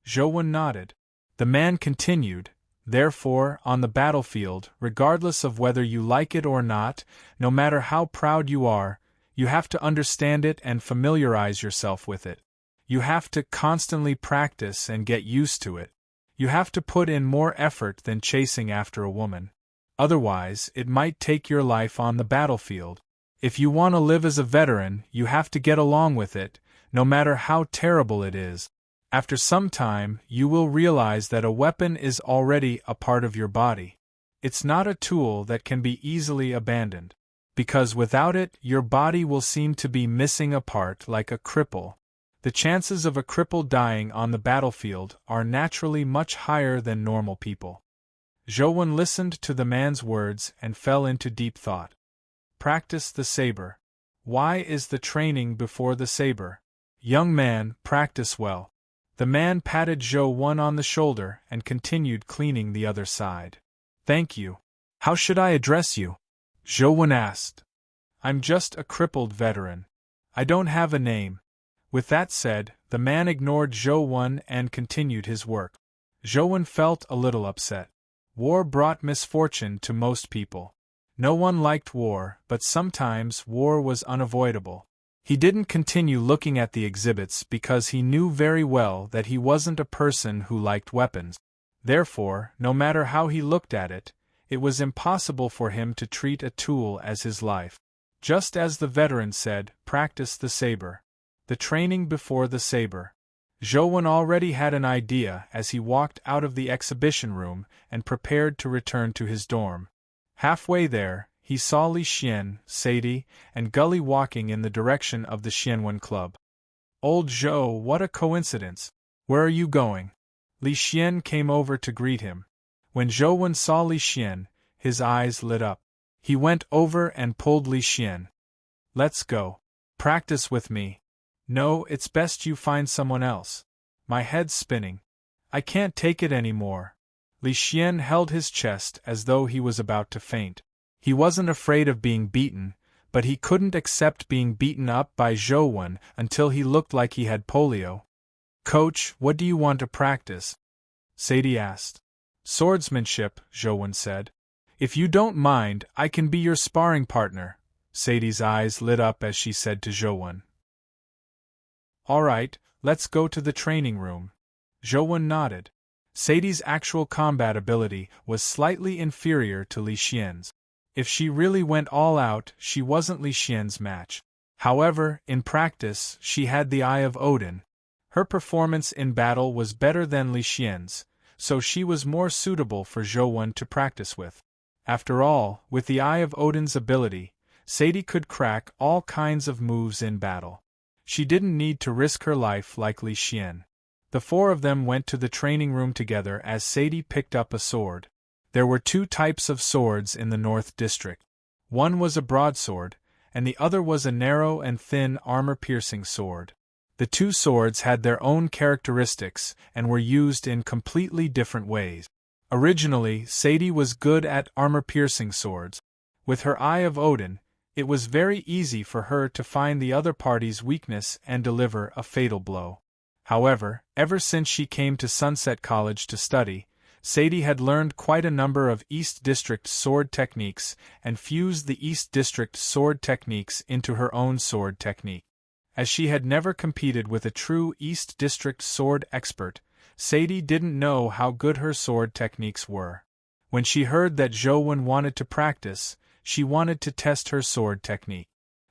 A: Zhou nodded. The man continued, therefore, on the battlefield, regardless of whether you like it or not, no matter how proud you are, you have to understand it and familiarize yourself with it. You have to constantly practice and get used to it. You have to put in more effort than chasing after a woman. Otherwise, it might take your life on the battlefield. If you want to live as a veteran, you have to get along with it, no matter how terrible it is. After some time, you will realize that a weapon is already a part of your body. It's not a tool that can be easily abandoned. Because without it, your body will seem to be missing a part like a cripple. The chances of a cripple dying on the battlefield are naturally much higher than normal people. Zhou listened to the man's words and fell into deep thought. Practice the saber. Why is the training before the saber? Young man, practice well. The man patted Zhou on the shoulder and continued cleaning the other side. Thank you. How should I address you? Zhou asked. I'm just a crippled veteran. I don't have a name. With that said, the man ignored Zhou and continued his work. Zhou felt a little upset. War brought misfortune to most people. No one liked war, but sometimes war was unavoidable. He didn't continue looking at the exhibits because he knew very well that he wasn't a person who liked weapons. Therefore, no matter how he looked at it, it was impossible for him to treat a tool as his life. Just as the veteran said, practice the saber. The training before the saber. Zhou already had an idea as he walked out of the exhibition room and prepared to return to his dorm. Halfway there, he saw Li Xian, Sadie, and Gully walking in the direction of the Xianwen Club. Old Zhou, what a coincidence! Where are you going? Li Xian came over to greet him. When Zhou saw Li Xian, his eyes lit up. He went over and pulled Li Xian. Let's go. Practice with me. No, it's best you find someone else. My head's spinning. I can't take it anymore. Li Xian held his chest as though he was about to faint. He wasn't afraid of being beaten, but he couldn't accept being beaten up by Zhou until he looked like he had polio. Coach, what do you want to practice? Sadie asked. Swordsmanship, Zhou said. If you don't mind, I can be your sparring partner. Sadie's eyes lit up as she said to Zhou. All right, let's go to the training room. Zhou nodded. Sadie's actual combat ability was slightly inferior to Li Xian's. If she really went all out, she wasn't Li Xian's match. However, in practice, she had the Eye of Odin. Her performance in battle was better than Li Xian's, so she was more suitable for Zhou to practice with. After all, with the Eye of Odin's ability, Sadie could crack all kinds of moves in battle. She didn't need to risk her life like Li Xian. The four of them went to the training room together as Sadie picked up a sword. There were two types of swords in the North District. One was a broadsword, and the other was a narrow and thin armor-piercing sword. The two swords had their own characteristics and were used in completely different ways. Originally, Sadie was good at armor-piercing swords. With her Eye of Odin, it was very easy for her to find the other party's weakness and deliver a fatal blow. However, ever since she came to Sunset College to study, Sadie had learned quite a number of East District sword techniques and fused the East District sword techniques into her own sword technique. As she had never competed with a true East District sword expert, Sadie didn't know how good her sword techniques were. When she heard that Zhou wanted to practice, she wanted to test her sword technique.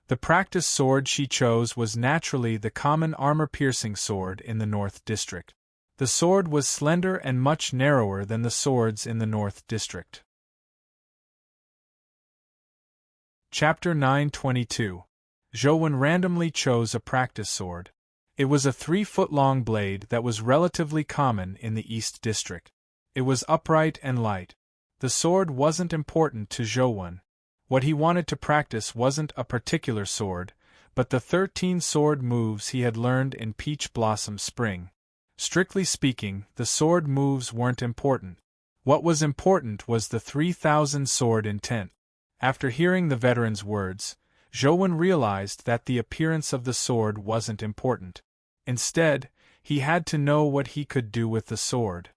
A: The practice sword she chose was naturally the common armor-piercing sword in the North District. The sword was slender and much narrower than the swords in the North District. Chapter 922. Zhou randomly chose a practice sword. It was a 3-foot-long blade that was relatively common in the East District. It was upright and light. The sword wasn't important to Zhou. What he wanted to practice wasn't a particular sword, but the 13 sword moves he had learned in Peach Blossom Spring. Strictly speaking, the sword moves weren't important. What was important was the 3,000 sword intent. After hearing the veteran's words, Zhou realized that the appearance of the sword wasn't important. Instead, he had to know what he could do with the sword.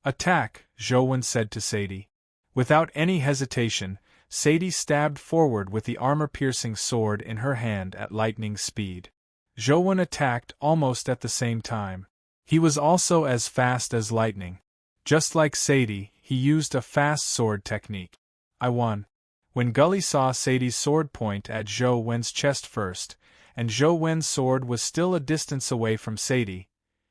A: "Attack," Zhou said to Sadie. Without any hesitation, Sadie stabbed forward with the armor-piercing sword in her hand at lightning speed. Zhou attacked almost at the same time. He was also as fast as lightning. Just like Sadie, he used a fast sword technique. "I won." When Gully saw Sadie's sword point at Zhou chest first, and Zhou sword was still a distance away from Sadie,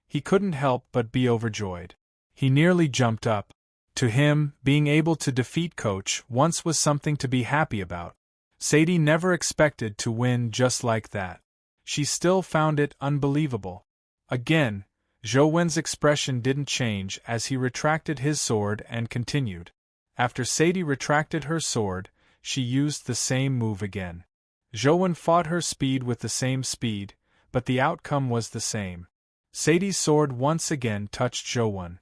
A: he couldn't help but be overjoyed. He nearly jumped up. To him, being able to defeat Coach once was something to be happy about. Sadie never expected to win just like that. She still found it unbelievable. Again, Zhou expression didn't change as he retracted his sword and continued. After Sadie retracted her sword, she used the same move again. Zhou fought her speed with the same speed, but the outcome was the same. Sadie's sword once again touched Zhou.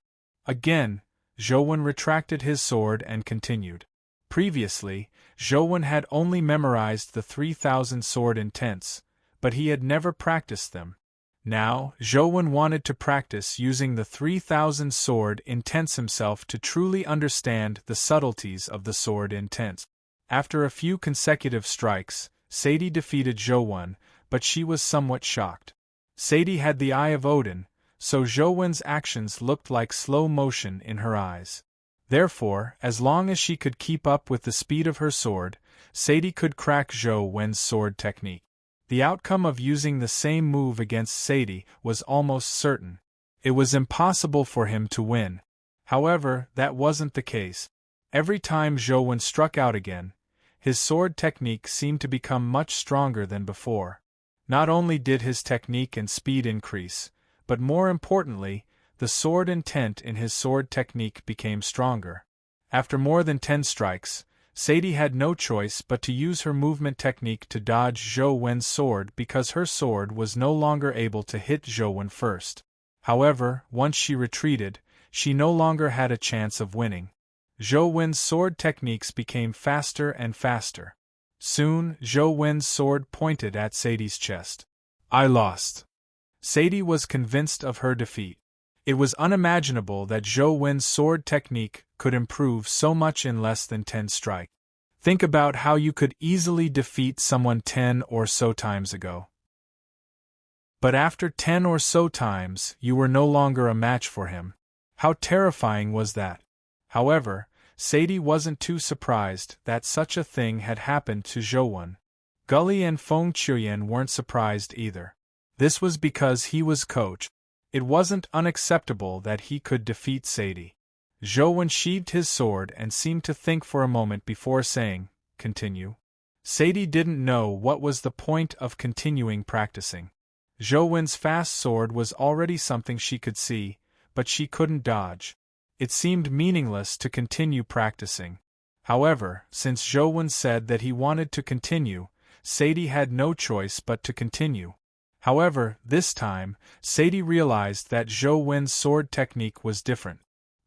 A: Again, Zhou retracted his sword and continued. Previously, Zhou had only memorized the 3,000 sword intents, but he had never practiced them. Now, Zhou wanted to practice using the 3,000 sword intents himself to truly understand the subtleties of the sword intents. After a few consecutive strikes, Sadie defeated Zhou, but she was somewhat shocked. Sadie had the Eye of Odin, so Zhou actions looked like slow motion in her eyes. Therefore, as long as she could keep up with the speed of her sword, Sadie could crack Zhou's sword technique. The outcome of using the same move against Sadie was almost certain. It was impossible for him to win. However, that wasn't the case. Every time Zhou struck out again, his sword technique seemed to become much stronger than before. Not only did his technique and speed increase, but more importantly, the sword intent in his sword technique became stronger. After more than 10 strikes, Sadie had no choice but to use her movement technique to dodge Zhou's sword because her sword was no longer able to hit Zhou first. However, once she retreated, she no longer had a chance of winning. Zhou's sword techniques became faster and faster. Soon, Zhou's sword pointed at Sadie's chest. "I lost." Sadie was convinced of her defeat. It was unimaginable that Zhou's sword technique could improve so much in less than 10 strikes. Think about how you could easily defeat someone 10 or so times ago. But after 10 or so times, you were no longer a match for him. How terrifying was that? However, Sadie wasn't too surprised that such a thing had happened to Zhou. Gully and Feng Qiuyan weren't surprised either. This was because he was coach. It wasn't unacceptable that he could defeat Sadie. Zhou sheathed his sword and seemed to think for a moment before saying, "Continue." Sadie didn't know what was the point of continuing practicing. Zhou's fast sword was already something she could see, but she couldn't dodge. It seemed meaningless to continue practicing. However, since Zhou said that he wanted to continue, Sadie had no choice but to continue. However, this time, Sadie realized that Zhou sword technique was different.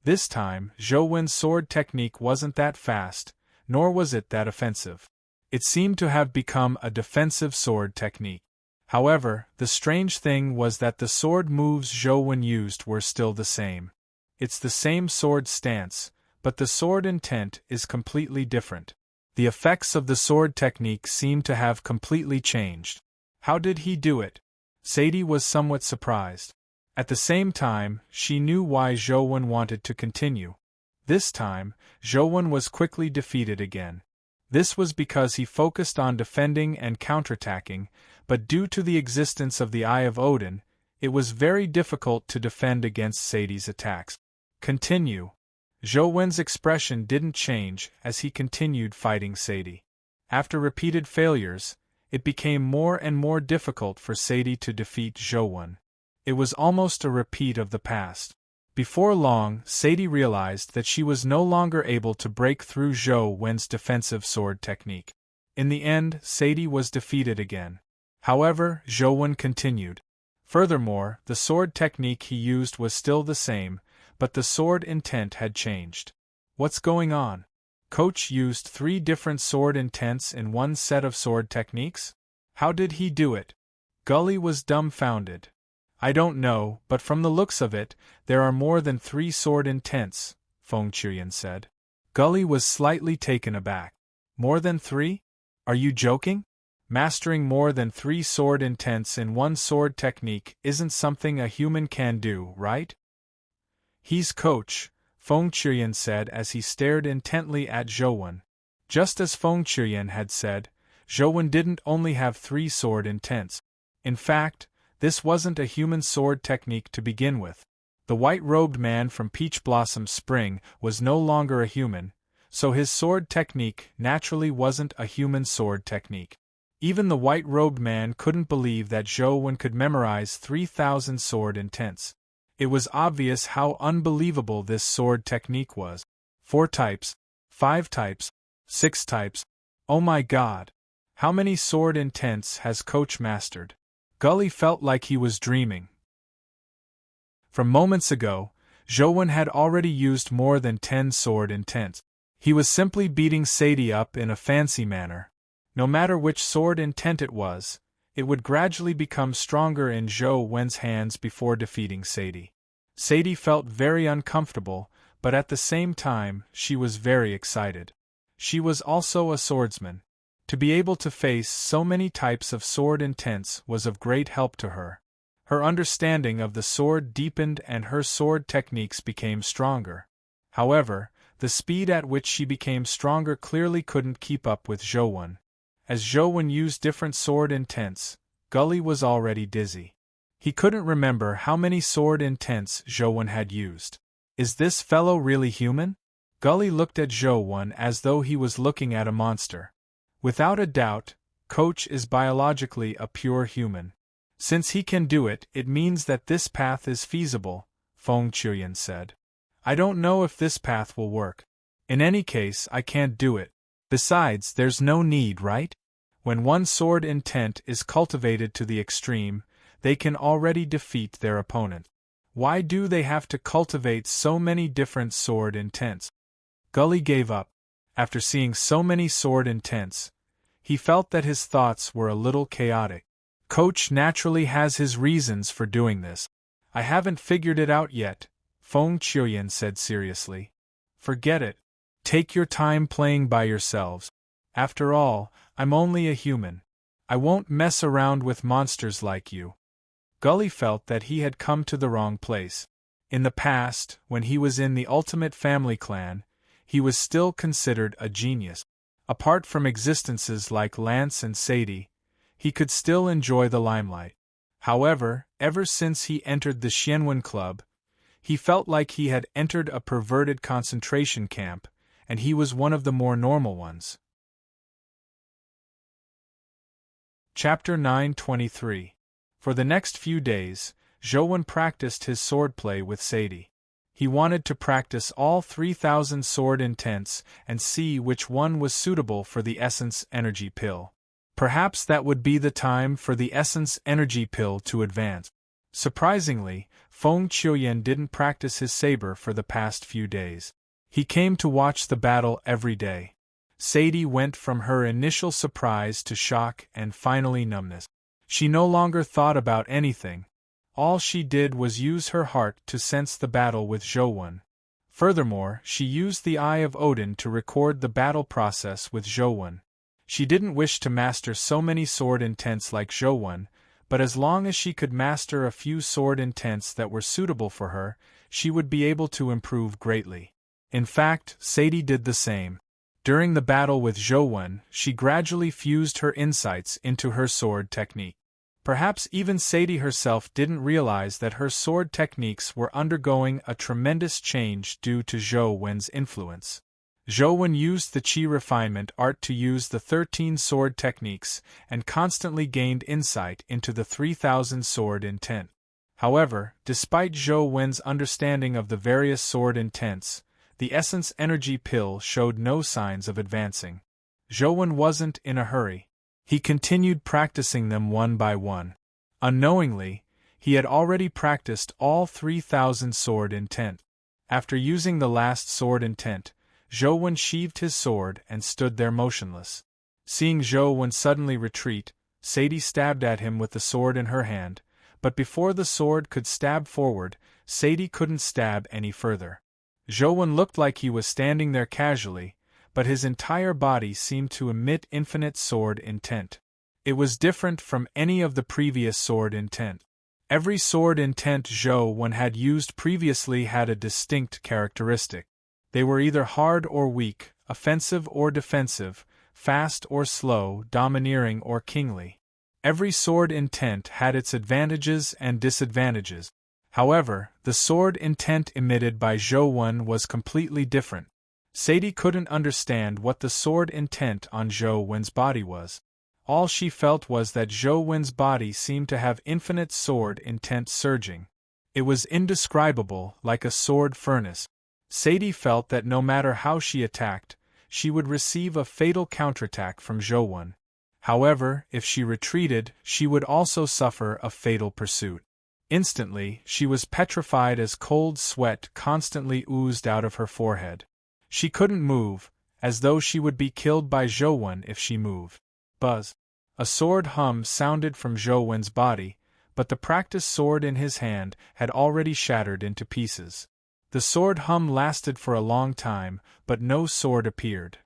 A: This time, Zhou sword technique wasn't that fast, nor was it that offensive. It seemed to have become a defensive sword technique. However, the strange thing was that the sword moves Zhou used were still the same. It's the same sword stance, but the sword intent is completely different. The effects of the sword technique seem to have completely changed. How did he do it? Sadie was somewhat surprised. At the same time, she knew why Zhou wanted to continue. This time, Zhou was quickly defeated again. This was because he focused on defending and counterattacking, but due to the existence of the Eye of Odin, it was very difficult to defend against Sadie's attacks. Continue. Zhou expression didn't change as he continued fighting Sadie. After repeated failures, it became more and more difficult for Sadie to defeat Zhou. It was almost a repeat of the past. Before long, Sadie realized that she was no longer able to break through Zhou's defensive sword technique. In the end, Sadie was defeated again. However, Zhou continued. Furthermore, the sword technique he used was still the same, but the sword intent had changed. What's going on? Coach used 3 different sword intents in one set of sword techniques? How did he do it? Gully was dumbfounded. I don't know, but from the looks of it, there are more than 3 sword intents, Feng Qiuyan said. Gully was slightly taken aback. More than 3? Are you joking? Mastering more than 3 sword intents in one sword technique isn't something a human can do, right? He's coach, Feng Qiuyan said as he stared intently at Zhou. Just as Feng Qiuyan had said, Zhou didn't only have 3 sword intents. In fact, this wasn't a human sword technique to begin with. The white-robed man from Peach Blossom Spring was no longer a human, so his sword technique naturally wasn't a human sword technique. Even the white-robed man couldn't believe that Zhou could memorize 3,000 sword intents. It was obvious how unbelievable this sword technique was. 4 types, 5 types, 6 types. Oh my god! How many sword intents has Coach mastered? Gully felt like he was dreaming. From moments ago, Zhou had already used more than 10 sword intents. He was simply beating Sadie up in a fancy manner. No matter which sword intent it would gradually become stronger in Zhou's hands before defeating Sadie. Sadie felt very uncomfortable, but at the same time, she was very excited. She was also a swordsman. To be able to face so many types of sword intents was of great help to her. Her understanding of the sword deepened and her sword techniques became stronger. However, the speed at which she became stronger clearly couldn't keep up with Zhou. As Zhou used different sword intents, Gully was already dizzy. He couldn't remember how many sword intents Zhou had used. Is this fellow really human? Gully looked at Zhou as though he was looking at a monster. Without a doubt, Coach is biologically a pure human. Since he can do it, it means that this path is feasible, Feng Qiuyan said. I don't know if this path will work. In any case, I can't do it. Besides, there's no need, right? When one sword intent is cultivated to the extreme, they can already defeat their opponent. Why do they have to cultivate so many different sword intents? Gully gave up. After seeing so many sword intents, he felt that his thoughts were a little chaotic. Coach naturally has his reasons for doing this. I haven't figured it out yet, Feng Qiuyan said seriously. Forget it. Take your time playing by yourselves. After all, I'm only a human. I won't mess around with monsters like you. Gully felt that he had come to the wrong place. In the past, when he was in the Ultimate Family Clan, he was still considered a genius. Apart from existences like Lance and Sadie, he could still enjoy the limelight. However, ever since he entered the Xianwen Club, he felt like he had entered a perverted concentration camp, and he was one of the more normal ones. Chapter 923. For the next few days, Zhou practiced his swordplay with Sadie. He wanted to practice all 3,000 sword intents and see which one was suitable for the Essence Energy Pill. Perhaps that would be the time for the Essence Energy Pill to advance. Surprisingly, Feng Qiuyan didn't practice his saber for the past few days. He came to watch the battle every day. Sadie went from her initial surprise to shock and finally numbness. She no longer thought about anything. All she did was use her heart to sense the battle with Zhouwen. Furthermore, she used the Eye of Odin to record the battle process with Zhouwen. She didn't wish to master so many sword intents like Zhouwen, but as long as she could master a few sword intents that were suitable for her, she would be able to improve greatly. In fact, Sadie did the same. During the battle with Zhouwen, she gradually fused her insights into her sword technique. Perhaps even Sadie herself didn't realize that her sword techniques were undergoing a tremendous change due to Zhouwen's influence. Zhouwen used the Qi refinement art to use the 13 sword techniques and constantly gained insight into the 3,000 sword intent. However, despite Zhouwen's understanding of the various sword intents, the Essence Energy Pill showed no signs of advancing. Zhouwen wasn't in a hurry. He continued practicing them one by one. Unknowingly, he had already practiced all 3,000 sword intent. After using the last sword intent, Zhouwen sheathed his sword and stood there motionless. Seeing Zhouwen suddenly retreat, Sadie stabbed at him with the sword in her hand, but before the sword could stab forward, Sadie couldn't stab any further. Zhouwen looked like he was standing there casually, but his entire body seemed to emit infinite sword intent. It was different from any of the previous sword intent. Every sword intent Zhouwen had used previously had a distinct characteristic. They were either hard or weak, offensive or defensive, fast or slow, domineering or kingly. Every sword intent had its advantages and disadvantages. However, the sword intent emitted by Zhouwen was completely different. Sadie couldn't understand what the sword intent on Zhouwen's body was. All she felt was that Zhouwen's body seemed to have infinite sword intent surging. It was indescribable, like a sword furnace. Sadie felt that no matter how she attacked, she would receive a fatal counterattack from Zhouwen. However, if she retreated, she would also suffer a fatal pursuit. Instantly, she was petrified as cold sweat constantly oozed out of her forehead. She couldn't move, as though she would be killed by Zhouwen if she moved. Buzz! A sword hum sounded from Zhouwen's body, but the practiced sword in his hand had already shattered into pieces. The sword hum lasted for a long time, but no sword appeared.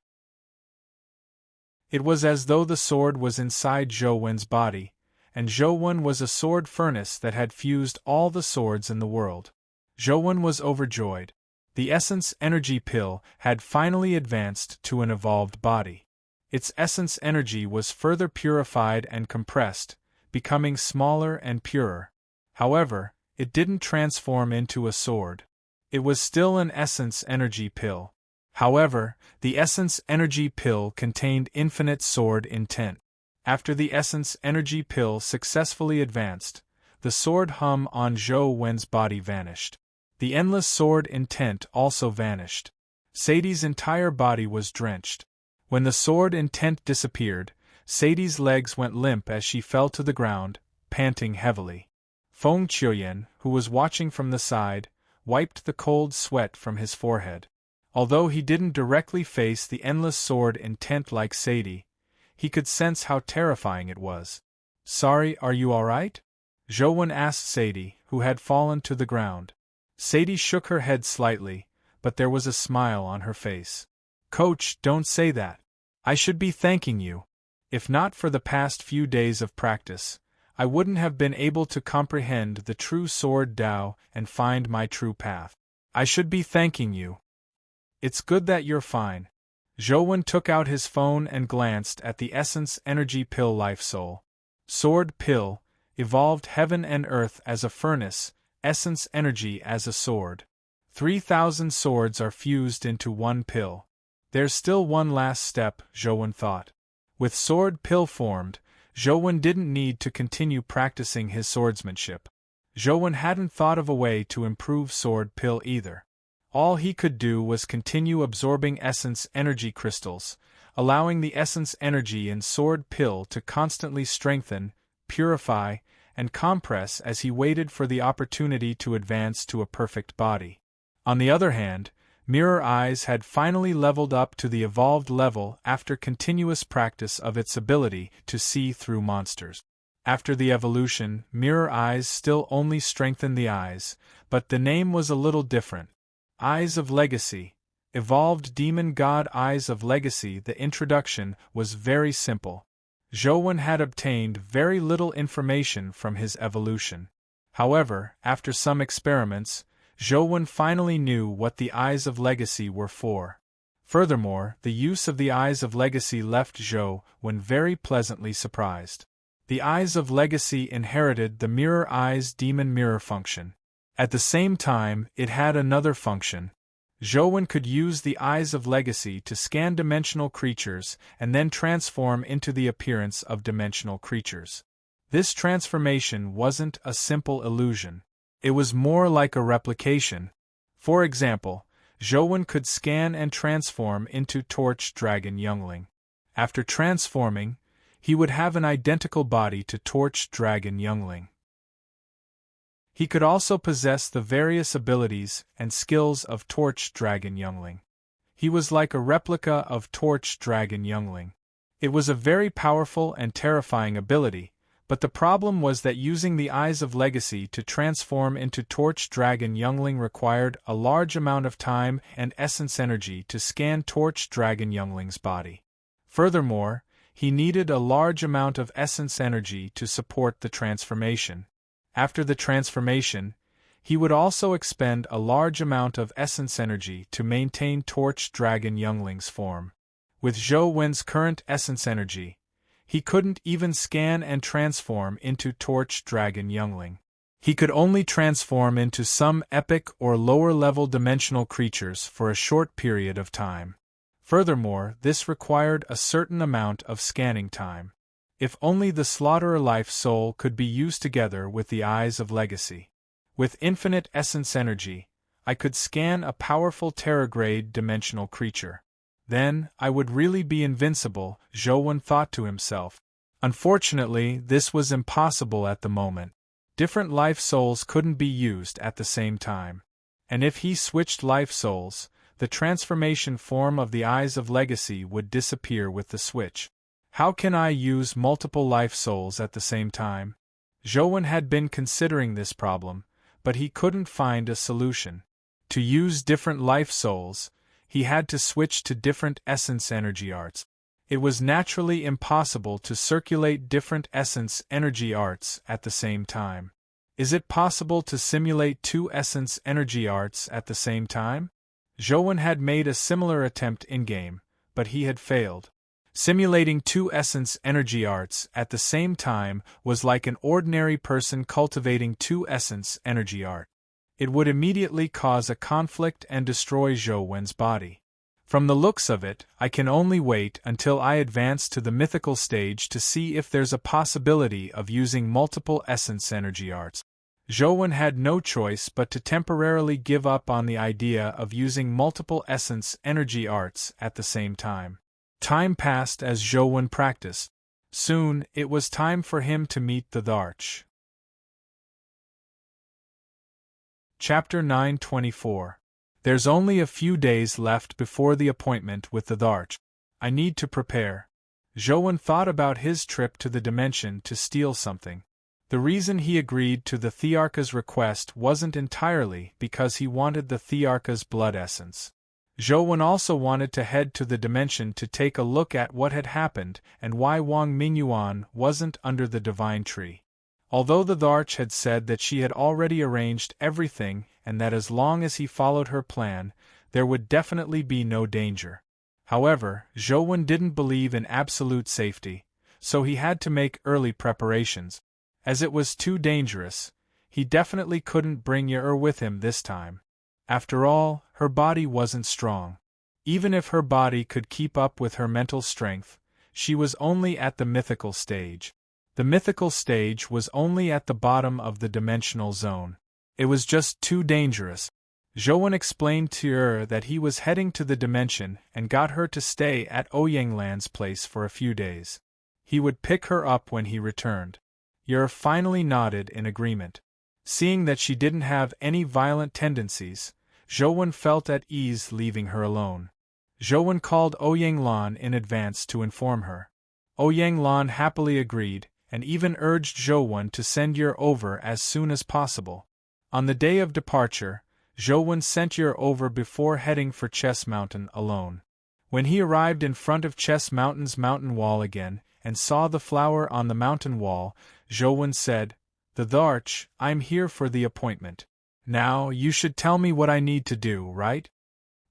A: It was as though the sword was inside Zhouwen's body, and Zhouwen was a sword furnace that had fused all the swords in the world. Zhouwen was overjoyed. The Essence Energy Pill had finally advanced to an evolved body. Its essence energy was further purified and compressed, becoming smaller and purer. However, it didn't transform into a sword. It was still an Essence Energy Pill. However, the Essence Energy Pill contained infinite sword intent. After the Essence Energy Pill successfully advanced, the sword hum on Zhouwen's body vanished. The endless sword intent also vanished. Sadie's entire body was drenched. When the sword intent disappeared, Sadie's legs went limp as she fell to the ground, panting heavily. Feng Qiuyan, who was watching from the side, wiped the cold sweat from his forehead. Although he didn't directly face the endless sword intent like Sadie, he could sense how terrifying it was. "Sorry, are you alright?" Zhouwen asked Sadie, who had fallen to the ground. Sadie shook her head slightly, but there was a smile on her face. "Coach, don't say that. I should be thanking you. If not for the past few days of practice, I wouldn't have been able to comprehend the true sword Tao and find my true path. I should be thanking you. It's good that you're fine." Zhouwen took out his phone and glanced at the Essence Energy Pill Life Soul. Sword Pill, evolved heaven and earth as a furnace, essence energy as a sword. 3,000 swords are fused into one pill. There's still one last step, Zhouwen thought. With sword pill formed, Zhouwen didn't need to continue practicing his swordsmanship. Zhouwen hadn't thought of a way to improve sword pill either. All he could do was continue absorbing essence energy crystals, allowing the essence energy in sword pill to constantly strengthen, purify, and compress as he waited for the opportunity to advance to a perfect body. On the other hand, Mirror Eyes had finally leveled up to the evolved level after continuous practice of its ability to see through monsters. After the evolution, Mirror Eyes still only strengthened the eyes, but the name was a little different. Eyes of Legacy. Evolved Demon God Eyes of Legacy. The introduction was very simple. Zhouwen had obtained very little information from his evolution. However, after some experiments, Zhouwen finally knew what the Eyes of Legacy were for. Furthermore, the use of the Eyes of Legacy left Zhouwen very pleasantly surprised. The Eyes of Legacy inherited the Mirror Eyes Demon Mirror function. At the same time, it had another function. Zhouwen could use the Eyes of Legacy to scan dimensional creatures and then transform into the appearance of dimensional creatures. This transformation wasn't a simple illusion. It was more like a replication. For example, Zhouwen could scan and transform into Torch Dragon Youngling. After transforming, he would have an identical body to Torch Dragon Youngling. He could also possess the various abilities and skills of Torch Dragon Youngling. He was like a replica of Torch Dragon Youngling. It was a very powerful and terrifying ability, but the problem was that using the Eyes of Legacy to transform into Torch Dragon Youngling required a large amount of time and essence energy to scan Torch Dragon Youngling's body. Furthermore, he needed a large amount of essence energy to support the transformation. After the transformation, he would also expend a large amount of essence energy to maintain Torch Dragon Youngling's form. With Zhouwen's current essence energy, he couldn't even scan and transform into Torch Dragon Youngling. He could only transform into some epic or lower-level dimensional creatures for a short period of time. Furthermore, this required a certain amount of scanning time. If only the Slaughterer Life Soul could be used together with the Eyes of Legacy. With infinite essence energy, I could scan a powerful Terrorgrade dimensional creature. Then, I would really be invincible, Zhouwen thought to himself. Unfortunately, this was impossible at the moment. Different life souls couldn't be used at the same time. And if he switched life souls, the transformation form of the Eyes of Legacy would disappear with the switch. How can I use multiple life souls at the same time? Zhouwen had been considering this problem, but he couldn't find a solution. To use different life souls, he had to switch to different essence energy arts. It was naturally impossible to circulate different essence energy arts at the same time. Is it possible to simulate two essence energy arts at the same time? Zhouwen had made a similar attempt in-game, but he had failed. Simulating two essence energy arts at the same time was like an ordinary person cultivating two essence energy art. It would immediately cause a conflict and destroy Zhouwen's body. From the looks of it, I can only wait until I advance to the mythical stage to see if there's a possibility of using multiple essence energy arts. Zhouwen had no choice but to temporarily give up on the idea of using multiple essence energy arts at the same time. Time passed as Zhouwen practiced. Soon, it was time for him to meet the Dharch. Chapter 924. There's only a few days left before the appointment with the Dharch. I need to prepare. Zhouwen thought about his trip to the dimension to steal something. The reason he agreed to the Thearcha's request wasn't entirely because he wanted the Thearcha's blood essence. Zhouwen also wanted to head to the dimension to take a look at what had happened and why Wang Mingyuan wasn't under the divine tree. Although the Dharch had said that she had already arranged everything and that as long as he followed her plan, there would definitely be no danger. However, Zhouwen didn't believe in absolute safety, so he had to make early preparations. As it was too dangerous, he definitely couldn't bring Yer with him this time. After all, her body wasn't strong. Even if her body could keep up with her mental strength, she was only at the mythical stage. The mythical stage was only at the bottom of the dimensional zone. It was just too dangerous. Zhouwen explained to her that he was heading to the dimension and got her to stay at Ouyanglan's place for a few days. He would pick her up when he returned. Yer finally nodded in agreement. Seeing that she didn't have any violent tendencies, Zhouwen felt at ease leaving her alone. Zhouwen called Ouyanglan in advance to inform her. Ouyanglan happily agreed, and even urged Zhouwen to send Yer over as soon as possible. On the day of departure, Zhouwen sent Yer over before heading for Chess Mountain alone. When he arrived in front of Chess Mountain's mountain wall again, and saw the flower on the mountain wall, Zhouwen said, "The Tharch, I'm here for the appointment. Now, you should tell me what I need to do, right?"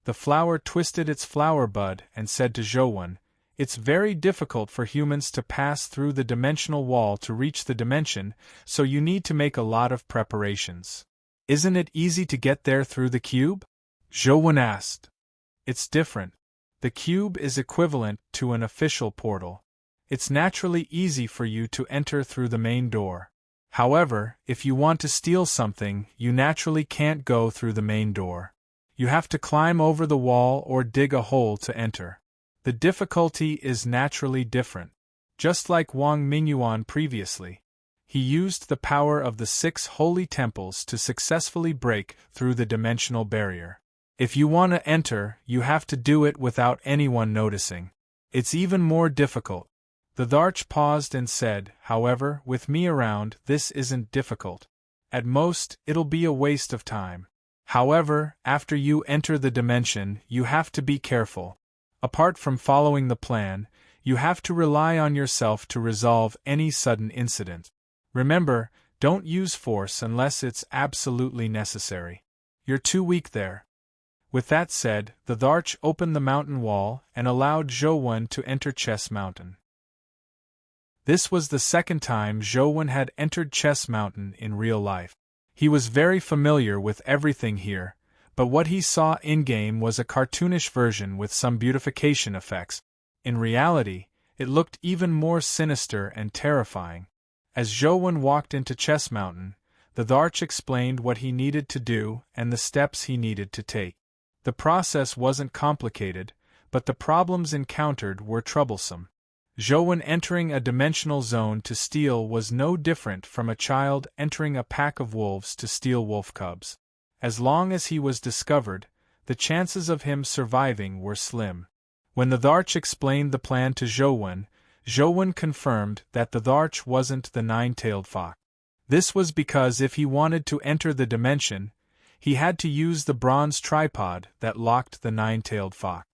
A: The flower twisted its flower bud and said to Zhouwen, "It's very difficult for humans to pass through the dimensional wall to reach the dimension, so you need to make a lot of preparations. Isn't it easy to get there through the cube?" Zhouwen asked. "It's different. The cube is equivalent to an official portal. It's naturally easy for you to enter through the main door. However, if you want to steal something, you naturally can't go through the main door. You have to climb over the wall or dig a hole to enter. The difficulty is naturally different. Just like Wang Mingyuan previously. He used the power of the 6 holy temples to successfully break through the dimensional barrier. If you want to enter, you have to do it without anyone noticing. It's even more difficult." The Tharch paused and said, "However, with me around, this isn't difficult. At most, it'll be a waste of time. However, after you enter the dimension, you have to be careful. Apart from following the plan, you have to rely on yourself to resolve any sudden incident. Remember, don't use force unless it's absolutely necessary. You're too weak there." With that said, the Tharch opened the mountain wall and allowed Zhouwen to enter Chess Mountain. This was the second time Zhouwen had entered Chess Mountain in real life. He was very familiar with everything here, but what he saw in-game was a cartoonish version with some beautification effects. In reality, it looked even more sinister and terrifying. As Zhouwen walked into Chess Mountain, the Tharch explained what he needed to do and the steps he needed to take. The process wasn't complicated, but the problems encountered were troublesome. Zhouwen entering a dimensional zone to steal was no different from a child entering a pack of wolves to steal wolf cubs. As long as he was discovered, the chances of him surviving were slim. When the Tharch explained the plan to Zhouwen, Zhouwen confirmed that the Tharch wasn't the nine-tailed fox. This was because if he wanted to enter the dimension, he had to use the bronze tripod that locked the nine-tailed fox.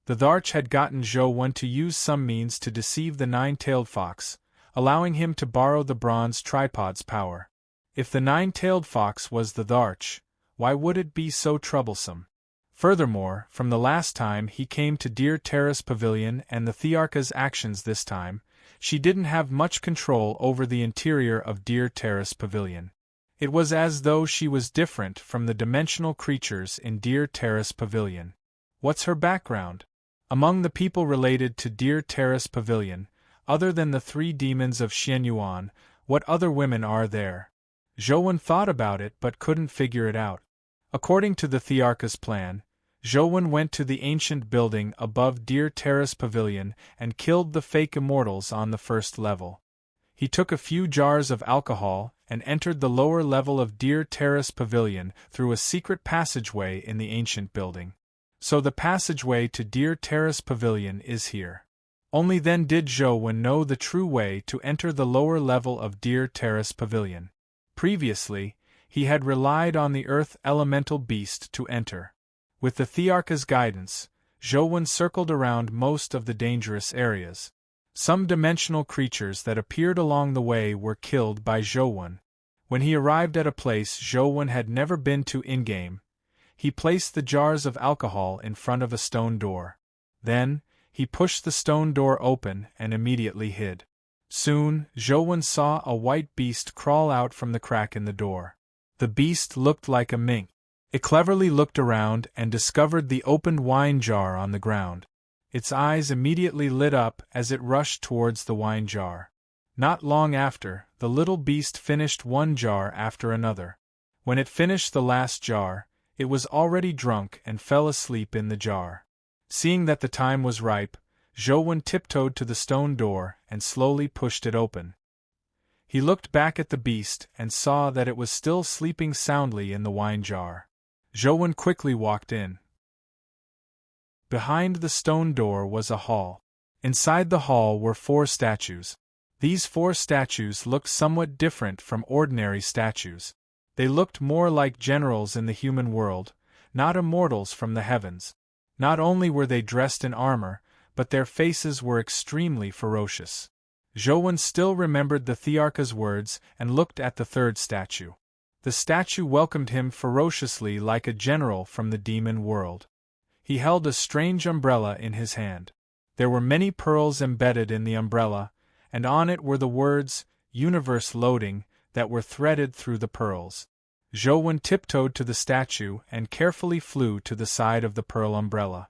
A: The Tharch had gotten Zhouwen to use some means to deceive the nine-tailed fox, allowing him to borrow the bronze tripod's power. If the nine-tailed fox was the Tharch, why would it be so troublesome? Furthermore, from the last time he came to Deer Terrace Pavilion and the Thearcha's actions this time, she didn't have much control over the interior of Deer Terrace Pavilion. It was as though she was different from the dimensional creatures in Deer Terrace Pavilion. What's her background? Among the people related to Deer Terrace Pavilion, other than the 3 demons of Xianyuan, what other women are there? Zhouwen thought about it but couldn't figure it out. According to the Thearcha's plan, Zhouwen went to the ancient building above Deer Terrace Pavilion and killed the fake immortals on the first level. He took a few jars of alcohol and entered the lower level of Deer Terrace Pavilion through a secret passageway in the ancient building. So the passageway to Deer Terrace Pavilion is here. Only then did Zhouwen know the true way to enter the lower level of Deer Terrace Pavilion. Previously, he had relied on the earth elemental beast to enter. With the Thearcha's guidance, Zhouwen circled around most of the dangerous areas. Some dimensional creatures that appeared along the way were killed by Zhouwen. When he arrived at a place Zhouwen had never been to in-game, he placed the jars of alcohol in front of a stone door. Then, he pushed the stone door open and immediately hid. Soon, Zhouwen saw a white beast crawl out from the crack in the door. The beast looked like a mink. It cleverly looked around and discovered the opened wine jar on the ground. Its eyes immediately lit up as it rushed towards the wine jar. Not long after, the little beast finished one jar after another. When it finished the last jar, it was already drunk and fell asleep in the jar. Seeing that the time was ripe, Zhou tiptoed to the stone door and slowly pushed it open. He looked back at the beast and saw that it was still sleeping soundly in the wine jar. Zhou quickly walked in. Behind the stone door was a hall. Inside the hall were 4 statues. These 4 statues looked somewhat different from ordinary statues. They looked more like generals in the human world, not immortals from the heavens. Not only were they dressed in armor, but their faces were extremely ferocious. Zhou still remembered the Thearcha's words and looked at the 3rd statue. The statue welcomed him ferociously like a general from the demon world. He held a strange umbrella in his hand. There were many pearls embedded in the umbrella, and on it were the words, "Universe Loading," that were threaded through the pearls. Zhou tiptoed to the statue and carefully flew to the side of the pearl umbrella.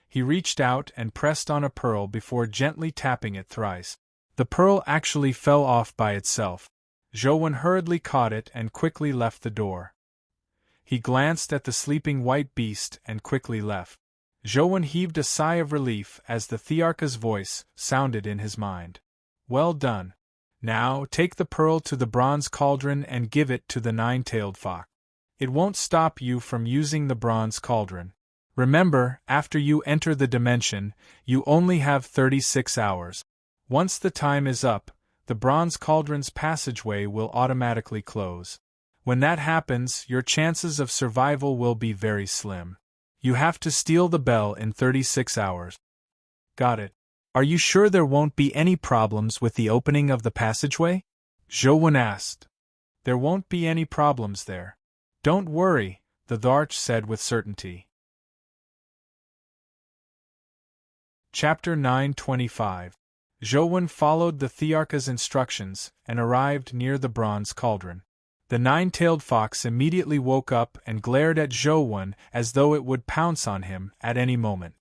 A: He reached out and pressed on a pearl before gently tapping it thrice. The pearl actually fell off by itself. Zhou hurriedly caught it and quickly left the door. He glanced at the sleeping white beast and quickly left. Zhou heaved a sigh of relief as the Thearcha's voice sounded in his mind. "Well done. Now take the pearl to the bronze cauldron and give it to the 9-tailed fox. It won't stop you from using the bronze cauldron. Remember, after you enter the dimension, you only have 36 hours. Once the time is up, the bronze cauldron's passageway will automatically close. When that happens, your chances of survival will be very slim. You have to steal the bell in 36 hours. Got it. Are you sure there won't be any problems with the opening of the passageway?" Zhou asked. "There won't be any problems there. Don't worry," the Tharch said with certainty. Chapter 925. Zhou followed the Thearcha's instructions and arrived near the bronze cauldron. The 9-tailed fox immediately woke up and glared at Zhou as though it would pounce on him at any moment.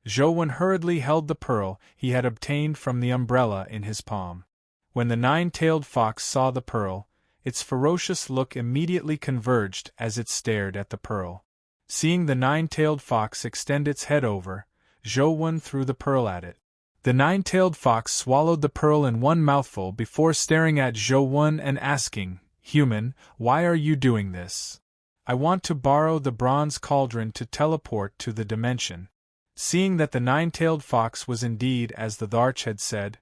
A: Zhou hurriedly held the pearl he had obtained from the umbrella in his palm. When the 9-tailed fox saw the pearl, its ferocious look immediately converged as it stared at the pearl. Seeing the 9-tailed fox extend its head over, Zhou threw the pearl at it. The 9-tailed fox swallowed the pearl in one mouthful before staring at Zhou and asking, "Human, why are you doing this?" "I want to borrow the bronze cauldron to teleport to the dimension." Seeing that the 9-tailed fox was indeed as the Tharch had said,